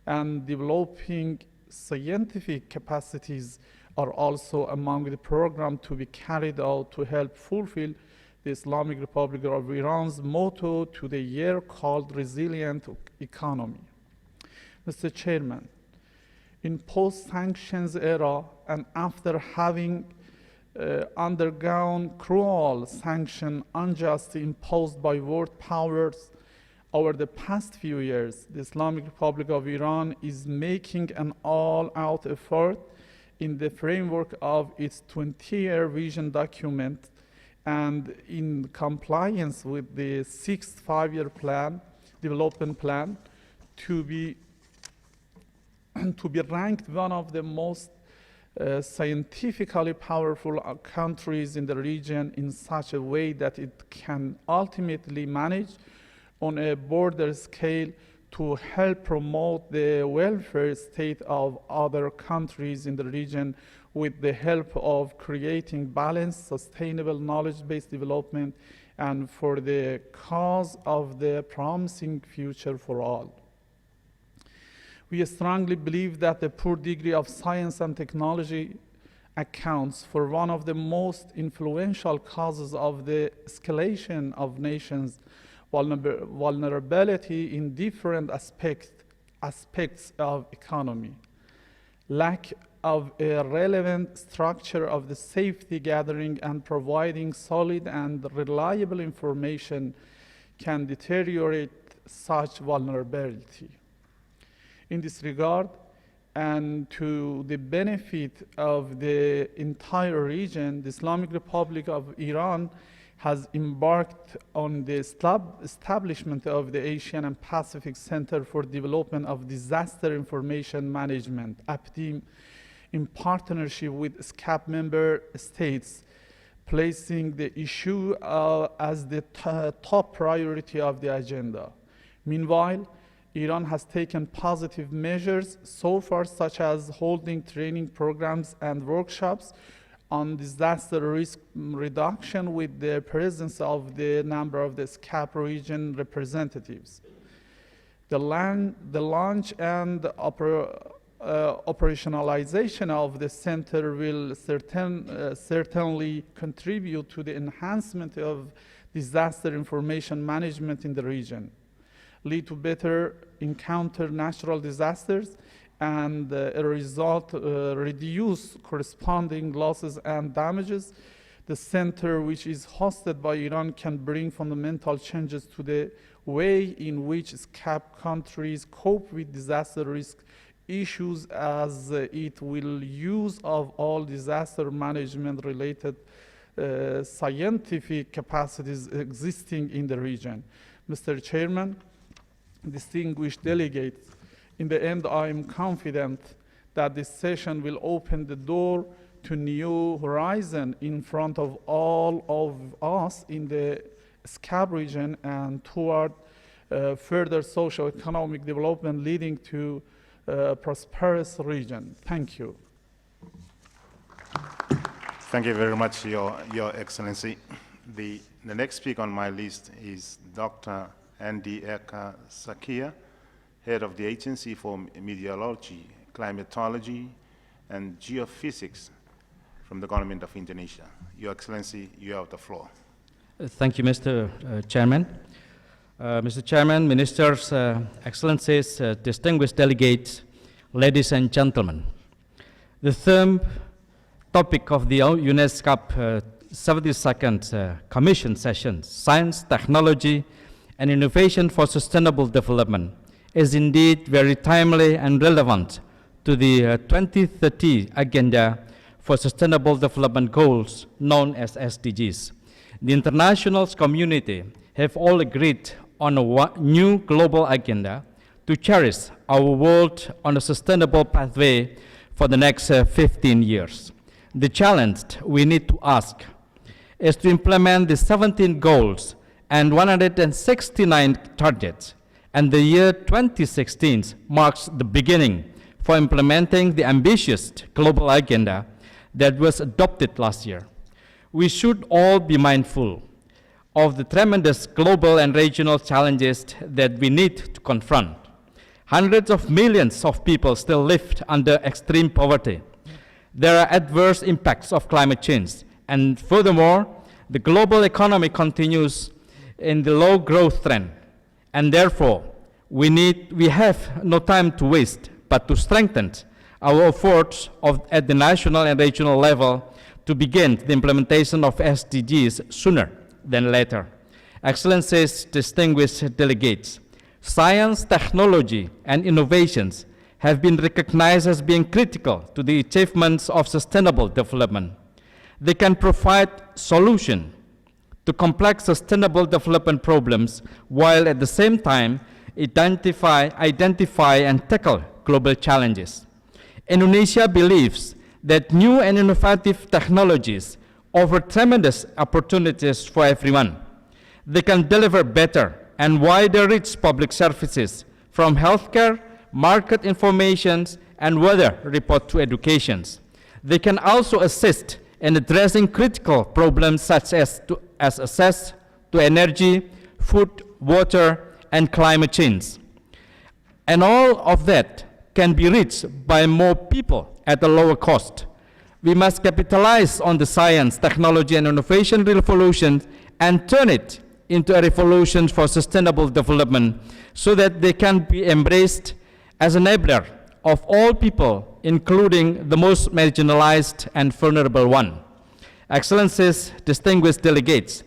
and developing scientific capacities are also among the programs to be carried out to help fulfill the Islamic Republic of Iran's motto to the year called Resilient Economy. Mr. Chairman, in post-sanctions era and after having undergone cruel sanction unjustly imposed by world powers over the past few years, the Islamic Republic of Iran is making an all-out effort in the framework of its 20-year vision document and in compliance with the sixth five-year development plan to be ranked one of the most scientifically powerful countries in the region in such a way that it can ultimately manage on a broader scale to help promote the welfare state of other countries in the region with the help of creating balanced, sustainable, knowledge-based development and for the cause of the promising future for all. We strongly believe that the poor degree of science and technology accounts for one of the most influential causes of the escalation of nations' vulnerability in different aspects of economy. Lack of a relevant structure of the safety gathering and providing solid and reliable information can deteriorate such vulnerability. In this regard, and to the benefit of the entire region, the Islamic Republic of Iran has embarked on the establishment of the Asian and Pacific Center for Development of Disaster Information Management, APDIM, in partnership with ESCAP member states, placing the issue as the top priority of the agenda. Meanwhile, Iran has taken positive measures so far, such as holding training programs and workshops on disaster risk reduction with the presence of the number of the ESCAP region representatives. The launch and operationalization of the center will certainly contribute to the enhancement of disaster information management in the region, lead to better encounter natural disasters, and a result reduce corresponding losses and damages. The center, which is hosted by Iran, can bring fundamental changes to the way in which ESCAP countries cope with disaster risk issues, as it will use of all disaster management related scientific capacities existing in the region. Mr. Chairman, distinguished delegates, in the end, I am confident that this session will open the door to new horizon in front of all of us in the ESCAP region and toward further socio-economic development leading to a prosperous region. Thank you. Thank you very much, Your Excellency. The next speaker on my list is Dr. Andy Eka Sakia, Head of the Agency for Meteorology, Climatology, and Geophysics from the Government of Indonesia. Your Excellency, you have the floor. Thank you, Mr. Chairman. Mr. Chairman, Ministers, Excellencies, distinguished delegates, ladies and gentlemen. The third topic of the UNESCAP 72nd Commission session, Science, Technology, and Innovation for Sustainable Development, is indeed very timely and relevant to the 2030 Agenda for Sustainable Development Goals, known as SDGs. The international community have all agreed on a new global agenda to cherish our world on a sustainable pathway for the next 15 years. The challenge we need to ask is to implement the 17 goals and 169 targets, and the year 2016 marks the beginning for implementing the ambitious global agenda that was adopted last year. We should all be mindful of the tremendous global and regional challenges that we need to confront. Hundreds of millions of people still live under extreme poverty. There are adverse impacts of climate change, and furthermore, the global economy continues in the low growth trend, and therefore we have no time to waste, but to strengthen our efforts at the national and regional level to begin the implementation of SDGs sooner than later. Excellencies, distinguished delegates, science, technology, and innovations have been recognized as being critical to the achievements of sustainable development. They can provide solutions to complex sustainable development problems, while at the same time identify and tackle global challenges. Indonesia believes that new and innovative technologies offer tremendous opportunities for everyone. They can deliver better and wider reach public services, from healthcare, market information, and weather report to education. They can also assist in addressing critical problems such as access to energy, food, water, and climate change. And all of that can be reached by more people at a lower cost. We must capitalize on the science, technology, and innovation revolution and turn it into a revolution for sustainable development so that they can be embraced as an enabler of all people, including the most marginalized and vulnerable one. Excellencies, distinguished delegates,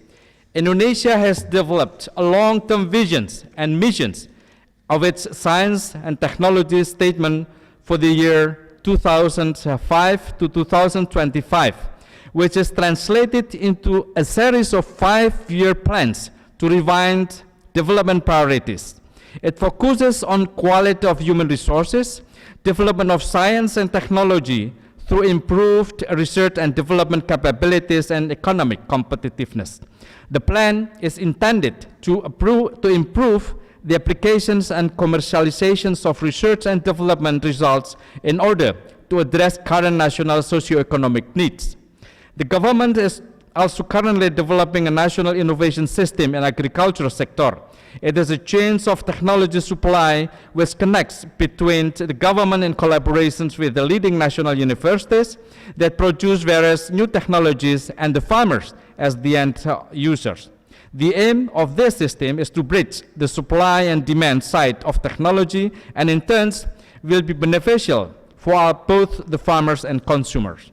Indonesia has developed a long-term visions and missions of its science and technology statement for the year 2005 to 2025, which is translated into a series of 5-year plans to refined development priorities. It focuses on quality of human resources, development of science and technology through improved research and development capabilities and economic competitiveness. The plan is intended to improve the applications and commercializations of research and development results in order to address current national socio-economic needs. The government is also currently developing a national innovation system in agricultural sector. It is a chain of technology supply which connects between the government in collaborations with the leading national universities that produce various new technologies and the farmers as the end users. The aim of this system is to bridge the supply and demand side of technology and in turn will be beneficial for both the farmers and consumers.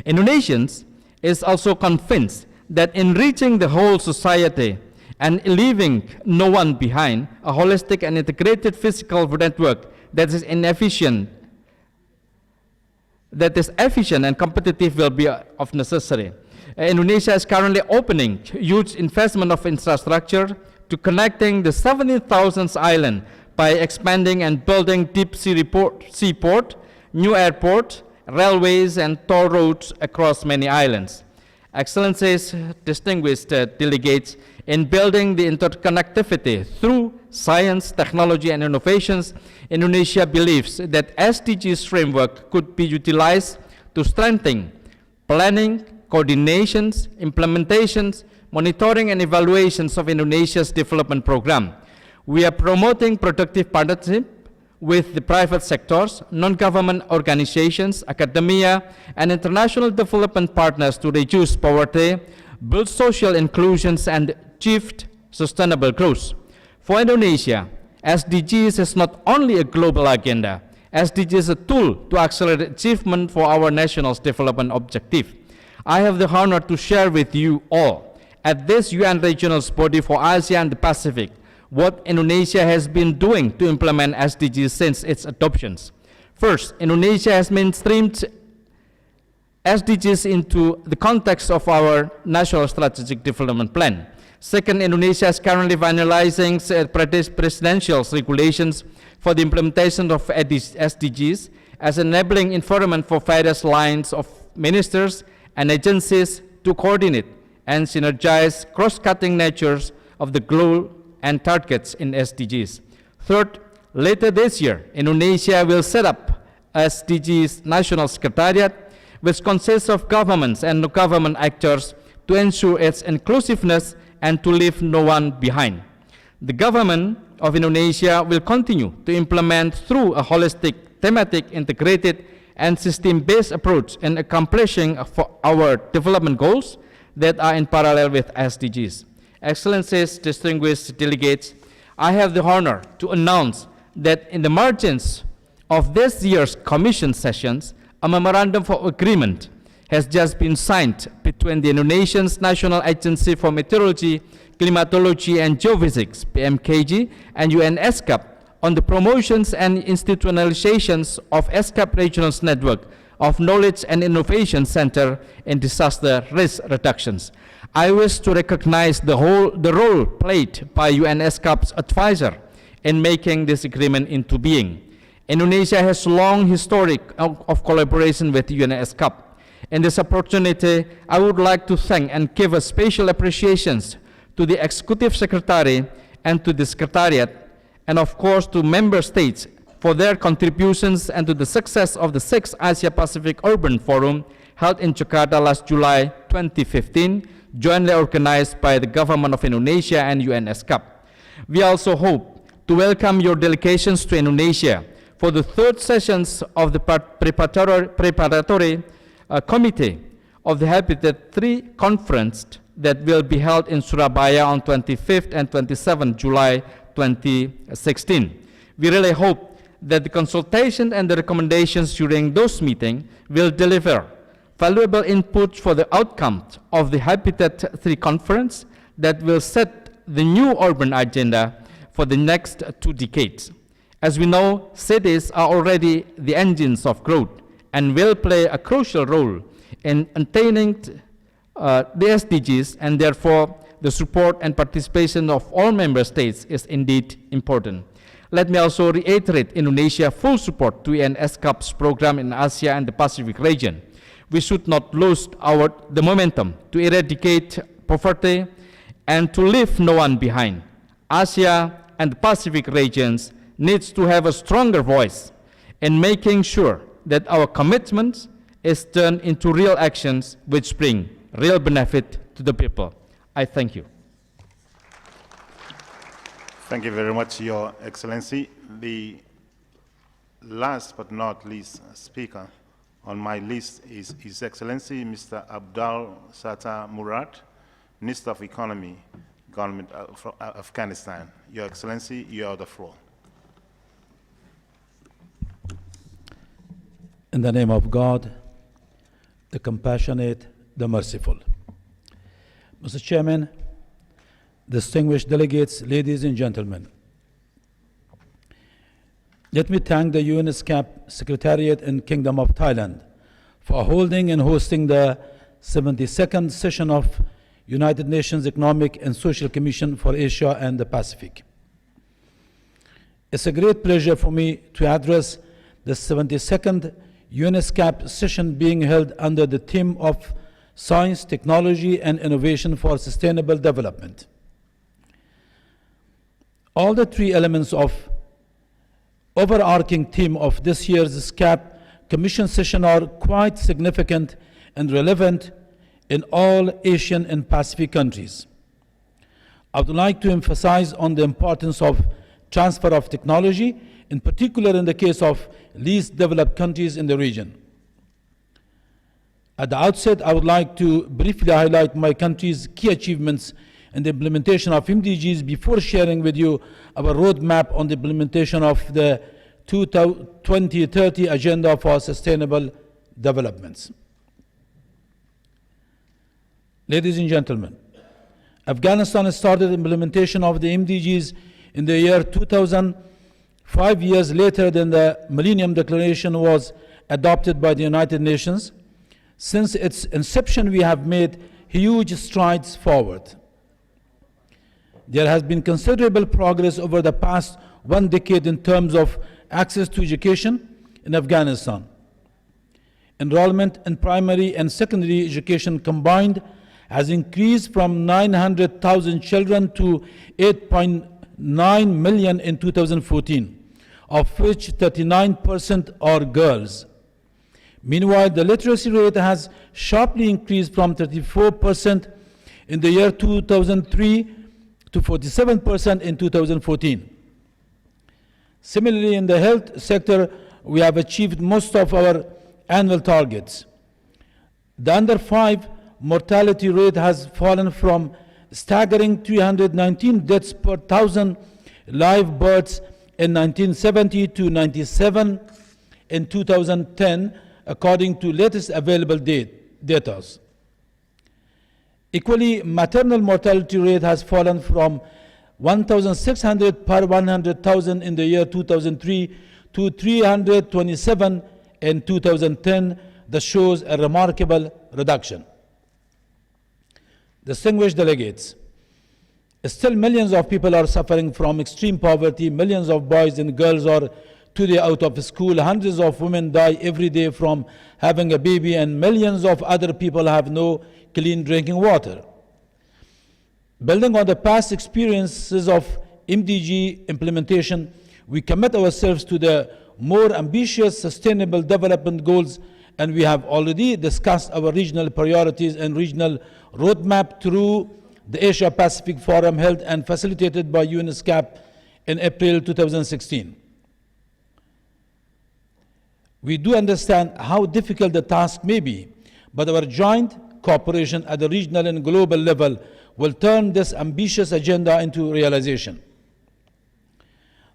Indonesians is also convinced that in reaching the whole society and leaving no one behind, a holistic and integrated physical network that is efficient and competitive will be of necessary. Indonesia is currently opening huge investment of infrastructure to connecting the 17,000 island by expanding and building deep sea seaport, new airport, railways and toll roads across many islands. Excellencies, distinguished delegates, in building the interconnectivity through science, technology and innovations, Indonesia believes that SDGs framework could be utilized to strengthen planning, coordinations, implementations, monitoring and evaluations of Indonesia's development program. We are promoting productive partnership with the private sectors, non-government organizations, academia, and international development partners to reduce poverty, build social inclusions, and achieve sustainable growth. For Indonesia, SDGs is not only a global agenda. SDGs is a tool to accelerate achievement for our national development objective. I have the honor to share with you all at this UN regional body for Asia and the Pacific what Indonesia has been doing to implement SDGs since its adoptions. First, Indonesia has mainstreamed SDGs into the context of our National Strategic Development Plan. Second, Indonesia is currently finalizing presidential regulations for the implementation of SDGs as enabling environment for various lines of ministers and agencies to coordinate and synergize cross-cutting natures of the goal and targets in SDGs. Third, later this year, Indonesia will set up SDGs National Secretariat, which consists of governments and non-government actors to ensure its inclusiveness and to leave no one behind. The government of Indonesia will continue to implement through a holistic, thematic, integrated, and system-based approach in accomplishing our development goals that are in parallel with SDGs. Excellencies, distinguished delegates, I have the honor to announce that in the margins of this year's Commission sessions, a memorandum of agreement has just been signed between the Indonesian's National Agency for Meteorology, Climatology and Geophysics, PMKG, and UN ESCAP on the promotions and institutionalizations of ESCAP Regional's network of Knowledge and Innovation Center in disaster risk reductions. I wish to recognize the role played by UN ESCAP's advisor in making this agreement into being. Indonesia has long history of collaboration with UN ESCAP. In this opportunity, I would like to thank and give a special appreciations to the Executive Secretary and to the Secretariat, and of course to Member States for their contributions and to the success of the 6th Asia-Pacific Urban Forum held in Jakarta last July 2015, jointly organized by the Government of Indonesia and UN ESCAP. We also hope to welcome your delegations to Indonesia for the third sessions of the preparatory committee of the Habitat 3 conference that will be held in Surabaya on 25th and 27th July 2016. We really hope that the consultation and the recommendations during those meetings will deliver valuable input for the outcome of the Habitat 3 conference that will set the new urban agenda for the next 2 decades. As we know, cities are already the engines of growth and will play a crucial role in attaining the SDGs, and therefore the support and participation of all member states is indeed important. Let me also reiterate Indonesia's full support to ESCAP's program in Asia and the Pacific region. We should not lose the momentum to eradicate poverty and to leave no one behind. Asia and the Pacific regions needs to have a stronger voice in making sure that our commitments is turned into real actions which bring real benefit to the people. I thank you. Thank you very much, Your Excellency. The last but not least speaker on my list is His Excellency Mr. Abdul Sattar Murad, Minister of Economy, Government of Afghanistan. Your Excellency, you have the floor. In the name of God, the compassionate, the merciful. Mr. Chairman, distinguished delegates, ladies and gentlemen, let me thank the ESCAP Secretariat and Kingdom of Thailand for holding and hosting the 72nd session of United Nations Economic and Social Commission for Asia and the Pacific. It's a great pleasure for me to address the 72nd ESCAP session being held under the theme of Science, Technology and Innovation for Sustainable Development. All the 3 elements of overarching theme of this year's ESCAP Commission session are quite significant and relevant in all Asian and Pacific countries. I would like to emphasize on the importance of transfer of technology, in particular in the case of least developed countries in the region. At the outset, I would like to briefly highlight my country's key achievements in the implementation of MDGs before sharing with you our roadmap on the implementation of the 2030 Agenda for Sustainable Developments. Ladies and gentlemen, Afghanistan started implementation of the MDGs in the year 2000, 5 years later than the Millennium Declaration was adopted by the United Nations. Since its inception, we have made huge strides forward. There has been considerable progress over the past 1 decade in terms of access to education in Afghanistan. Enrollment in primary and secondary education combined has increased from 900,000 children to 8.9 million in 2014, of which 39% are girls. Meanwhile, the literacy rate has sharply increased from 34% in the year 2003 to 47% in 2014. Similarly, in the health sector, we have achieved most of our annual targets. The under 5 mortality rate has fallen from staggering 319 deaths per 1,000 live births in 1970 to 97 in 2010, according to latest available data. Equally, maternal mortality rate has fallen from 1,600 per 100,000 in the year 2003 to 327 in 2010. That shows a remarkable reduction. Distinguished delegates, still millions of people are suffering from extreme poverty. Millions of boys and girls are today out of school. Hundreds of women die every day from having a baby, and millions of other people have no clean drinking water. Building on the past experiences of MDG implementation, we commit ourselves to the more ambitious sustainable development goals, and we have already discussed our regional priorities and regional roadmap through the Asia Pacific Forum held and facilitated by ESCAP in April 2016. We do understand how difficult the task may be, but our joint cooperation at the regional and global level will turn this ambitious agenda into realization.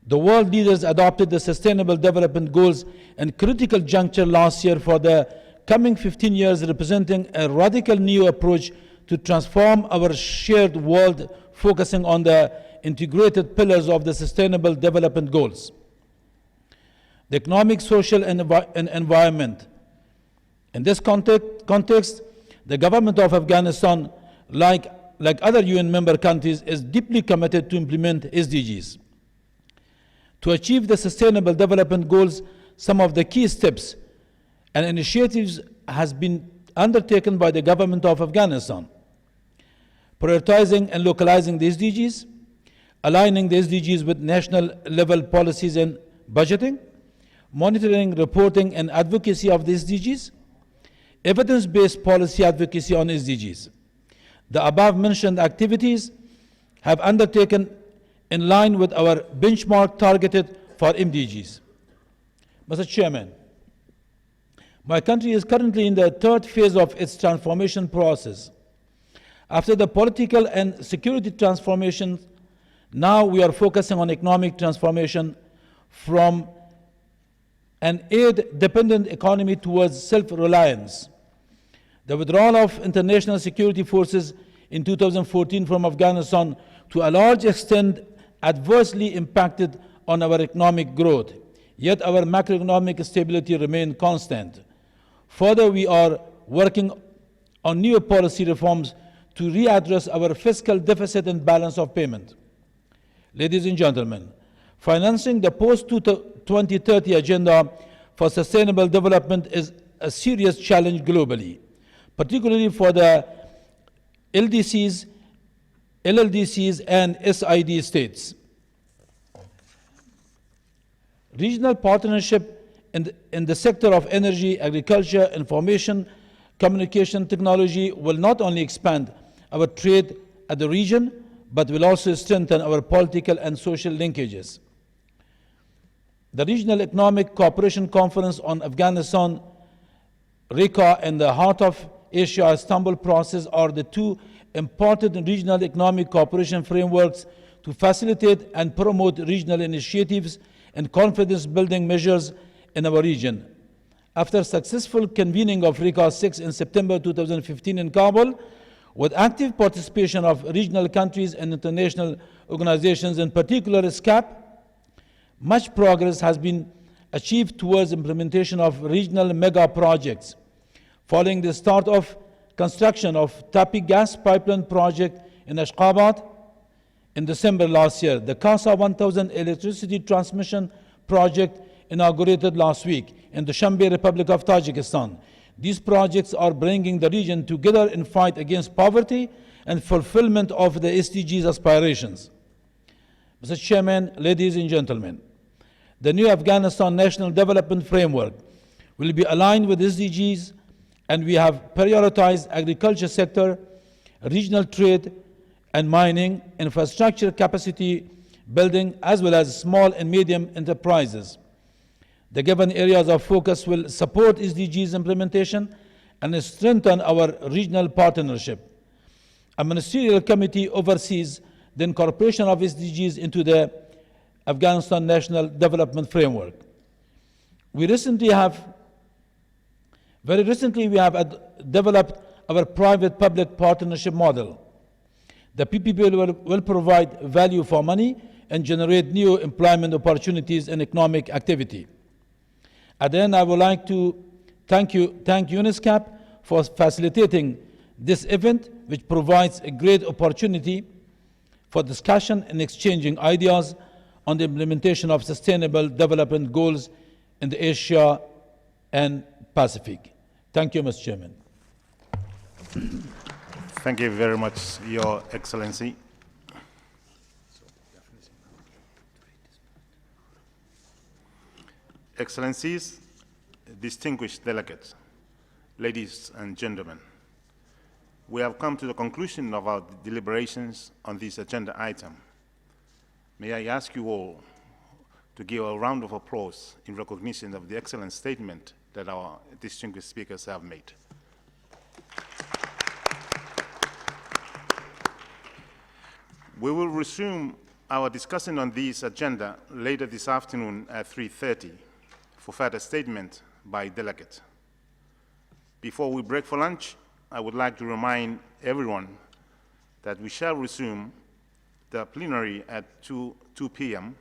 The world leaders adopted the Sustainable Development Goals in critical juncture last year for the coming 15 years, representing a radical new approach to transform our shared world, focusing on the integrated pillars of the Sustainable Development Goals. The economic, social, and environment. In this context, the government of Afghanistan, like other UN member countries, is deeply committed to implement SDGs. To achieve the Sustainable Development Goals, some of the key steps and initiatives has been undertaken by the government of Afghanistan. Prioritizing and localizing the SDGs, aligning the SDGs with national level policies and budgeting, monitoring, reporting, and advocacy of the SDGs, evidence-based policy advocacy on SDGs. The above-mentioned activities have undertaken in line with our benchmark targeted for MDGs. Mr. Chairman, my country is currently in the third phase of its transformation process. After the political and security transformation, now we are focusing on economic transformation from an aid-dependent economy towards self-reliance. The withdrawal of international security forces in 2014 from Afghanistan to a large extent adversely impacted on our economic growth, yet our macroeconomic stability remained constant. Further, we are working on new policy reforms to readdress our fiscal deficit and balance of payment. Ladies and gentlemen, financing the post-2030 agenda for sustainable development is a serious challenge globally, particularly for the LDCs, LLDCs, and SID states. Regional partnership in the sector of energy, agriculture, information, communication technology will not only expand our trade at the region, but will also strengthen our political and social linkages. The Regional Economic Cooperation Conference on Afghanistan, RECA, and the Heart of Asia Istanbul process are the two important regional economic cooperation frameworks to facilitate and promote regional initiatives and confidence-building measures in our region. After successful convening of RECA 6 in September 2015 in Kabul, with active participation of regional countries and international organizations, in particular ESCAP, much progress has been achieved towards implementation of regional mega projects. Following the start of construction of Tapi gas pipeline project in Ashgabat in December last year, the Kasa 1000 electricity transmission project inaugurated last week in the Dushanbe Republic of Tajikistan. These projects are bringing the region together in fight against poverty and fulfillment of the SDGs aspirations. Mr. Chairman, ladies and gentlemen, the new Afghanistan National Development Framework will be aligned with SDGs, and we have prioritized agriculture sector, regional trade and mining, infrastructure capacity building, as well as small and medium enterprises. The given areas of focus will support SDGs implementation and strengthen our regional partnership. A ministerial committee oversees the incorporation of SDGs into the Afghanistan National Development Framework. Very recently, we have developed our private-public partnership model. The PPP will provide value for money and generate new employment opportunities and economic activity. At the end, I would like to thank ESCAP for facilitating this event, which provides a great opportunity for discussion and exchanging ideas on the implementation of sustainable development goals in the Asia and Pacific. Thank you, Mr. Chairman. Thank you very much, Your Excellency. Excellencies, distinguished delegates, ladies and gentlemen, we have come to the conclusion of our deliberations on this agenda item. May I ask you all to give a round of applause in recognition of the excellent statement that our distinguished speakers have made. We will resume our discussion on this agenda later this afternoon at 3:30 for further statement by delegate. Before we break for lunch, I would like to remind everyone that we shall resume the plenary at 2 p.m.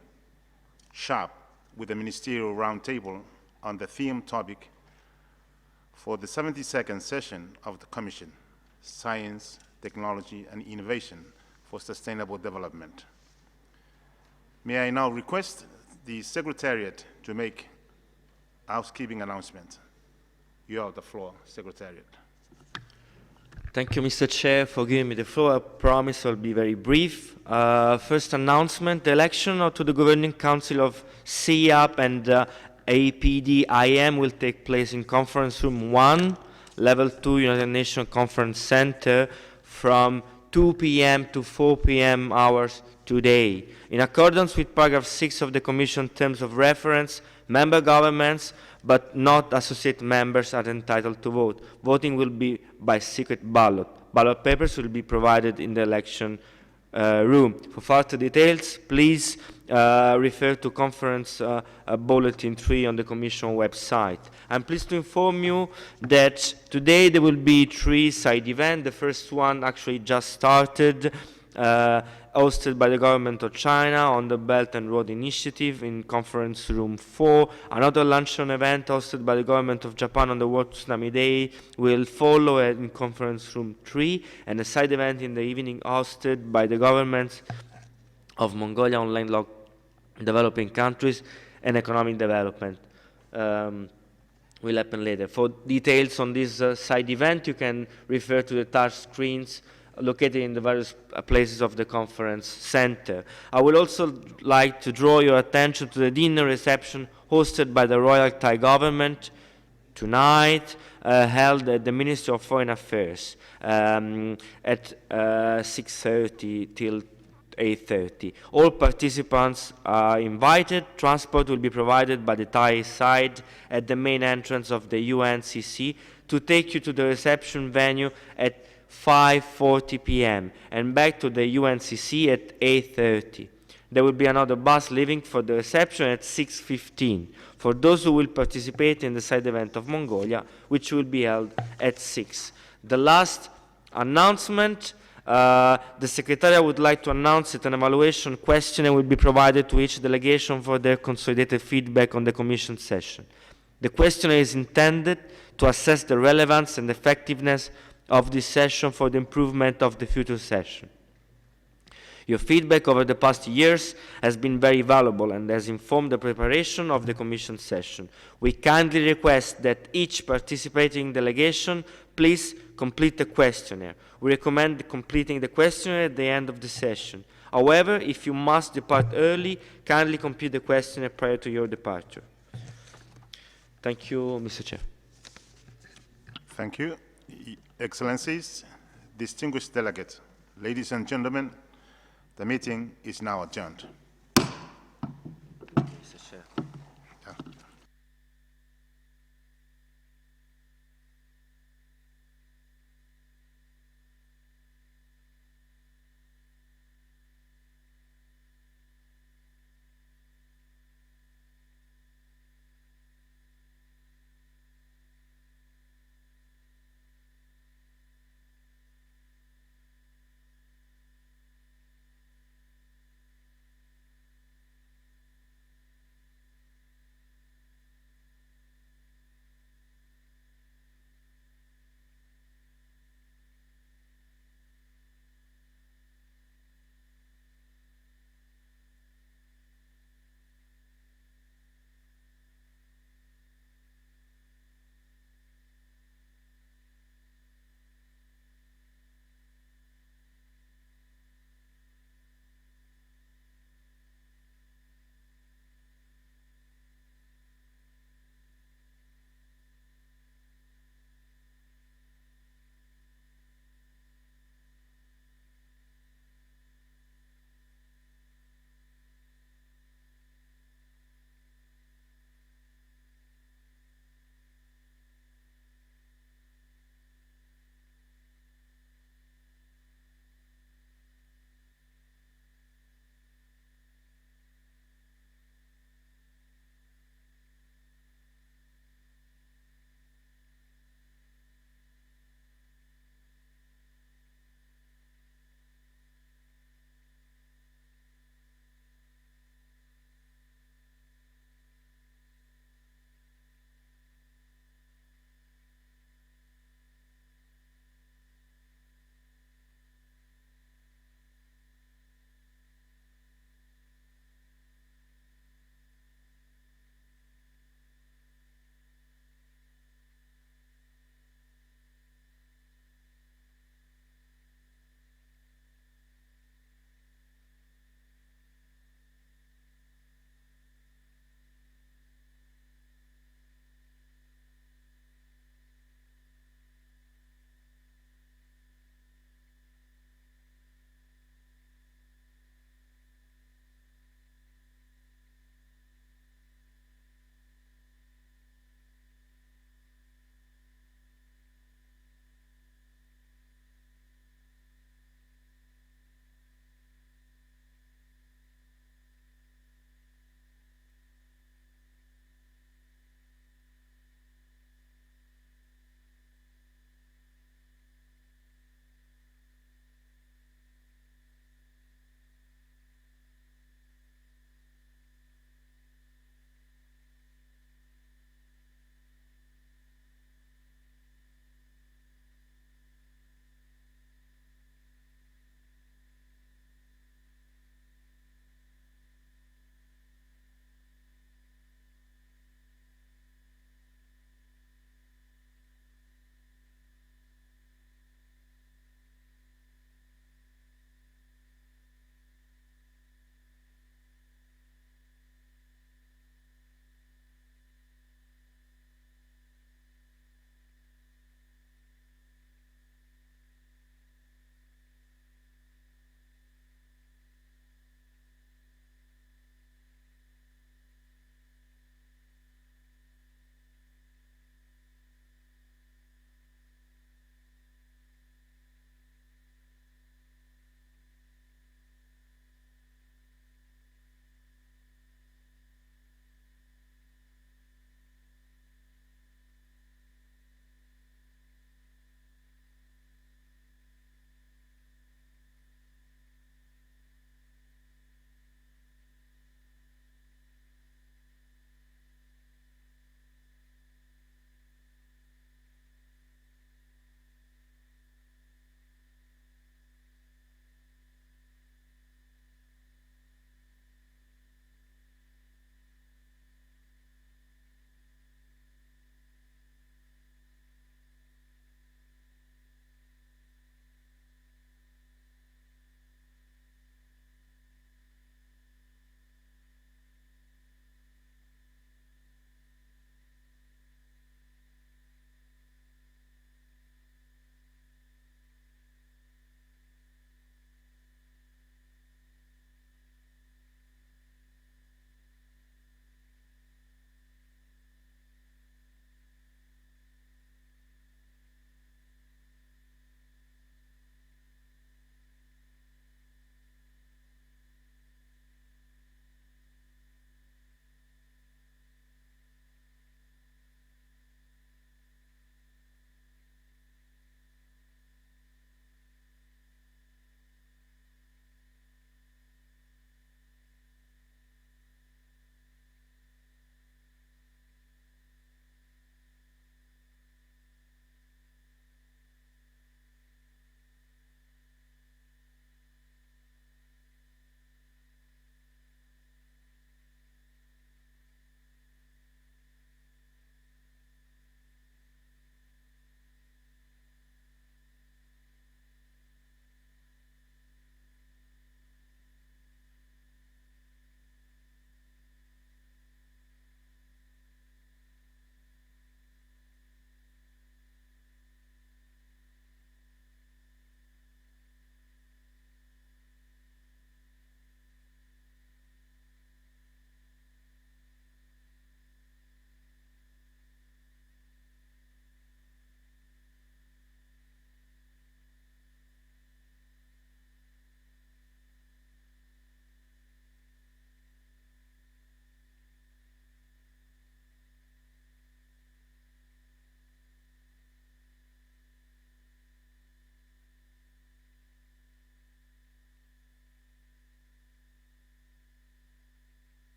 sharp with a ministerial roundtable on the theme topic for the 72nd session of the Commission, Science, Technology, and Innovation for Sustainable Development. May I now request the Secretariat to make housekeeping announcement. You have the floor, Secretariat. Thank you, Mr. Chair, for giving me the floor. I promise I'll be very brief. First announcement, the election to the Governing Council of CEAP and APDIM will take place in Conference Room 1, Level 2, United Nations Conference Center from 2 p.m. to 4 p.m. hours today. In accordance with paragraph 6 of the Commission Terms of Reference, member governments but not associate members are entitled to vote. Voting will be by secret ballot. Ballot papers will be provided in the election room. For further details, please refer to Conference Bulletin 3 on the Commission website. I'm pleased to inform you that today there will be 3 side events. The first one actually just started, hosted by the government of China on the Belt and Road Initiative in Conference Room 4. Another luncheon event hosted by the government of Japan on the World Tsunami Day will follow in Conference Room 3, and a side event in the evening hosted by the governments of Mongolia on landlocked developing countries and economic development. Will happen later. For details on this side event, you can refer to the touch screens located in the various places of the conference center. I would also like to draw your attention to the dinner reception hosted by the Royal Thai government tonight, held at the Ministry of Foreign Affairs at 6:30 till 8:30. All participants are invited. Transport will be provided by the Thai side at the main entrance of the UNCC to take you to the reception venue at 5:40 p.m. and back to the UNCC at 8:30. There will be another bus leaving for the reception at 6:15 for those who will participate in the side event of Mongolia, which will be held at 6. The last announcement, the Secretariat would like to announce that an evaluation questionnaire will be provided to each delegation for their consolidated feedback on the Commission session. The questionnaire is intended to assess the relevance and effectiveness of this session for the improvement of the future session. Your feedback over the past years has been very valuable and has informed the preparation of the Commission session. We kindly request that each participating delegation please complete the questionnaire. We recommend completing the questionnaire at the end of the session. However, if you must depart early, kindly complete the questionnaire prior to your departure. Thank you, Mr. Chair. Thank you. Excellencies, distinguished delegates, ladies and gentlemen, the meeting is now adjourned.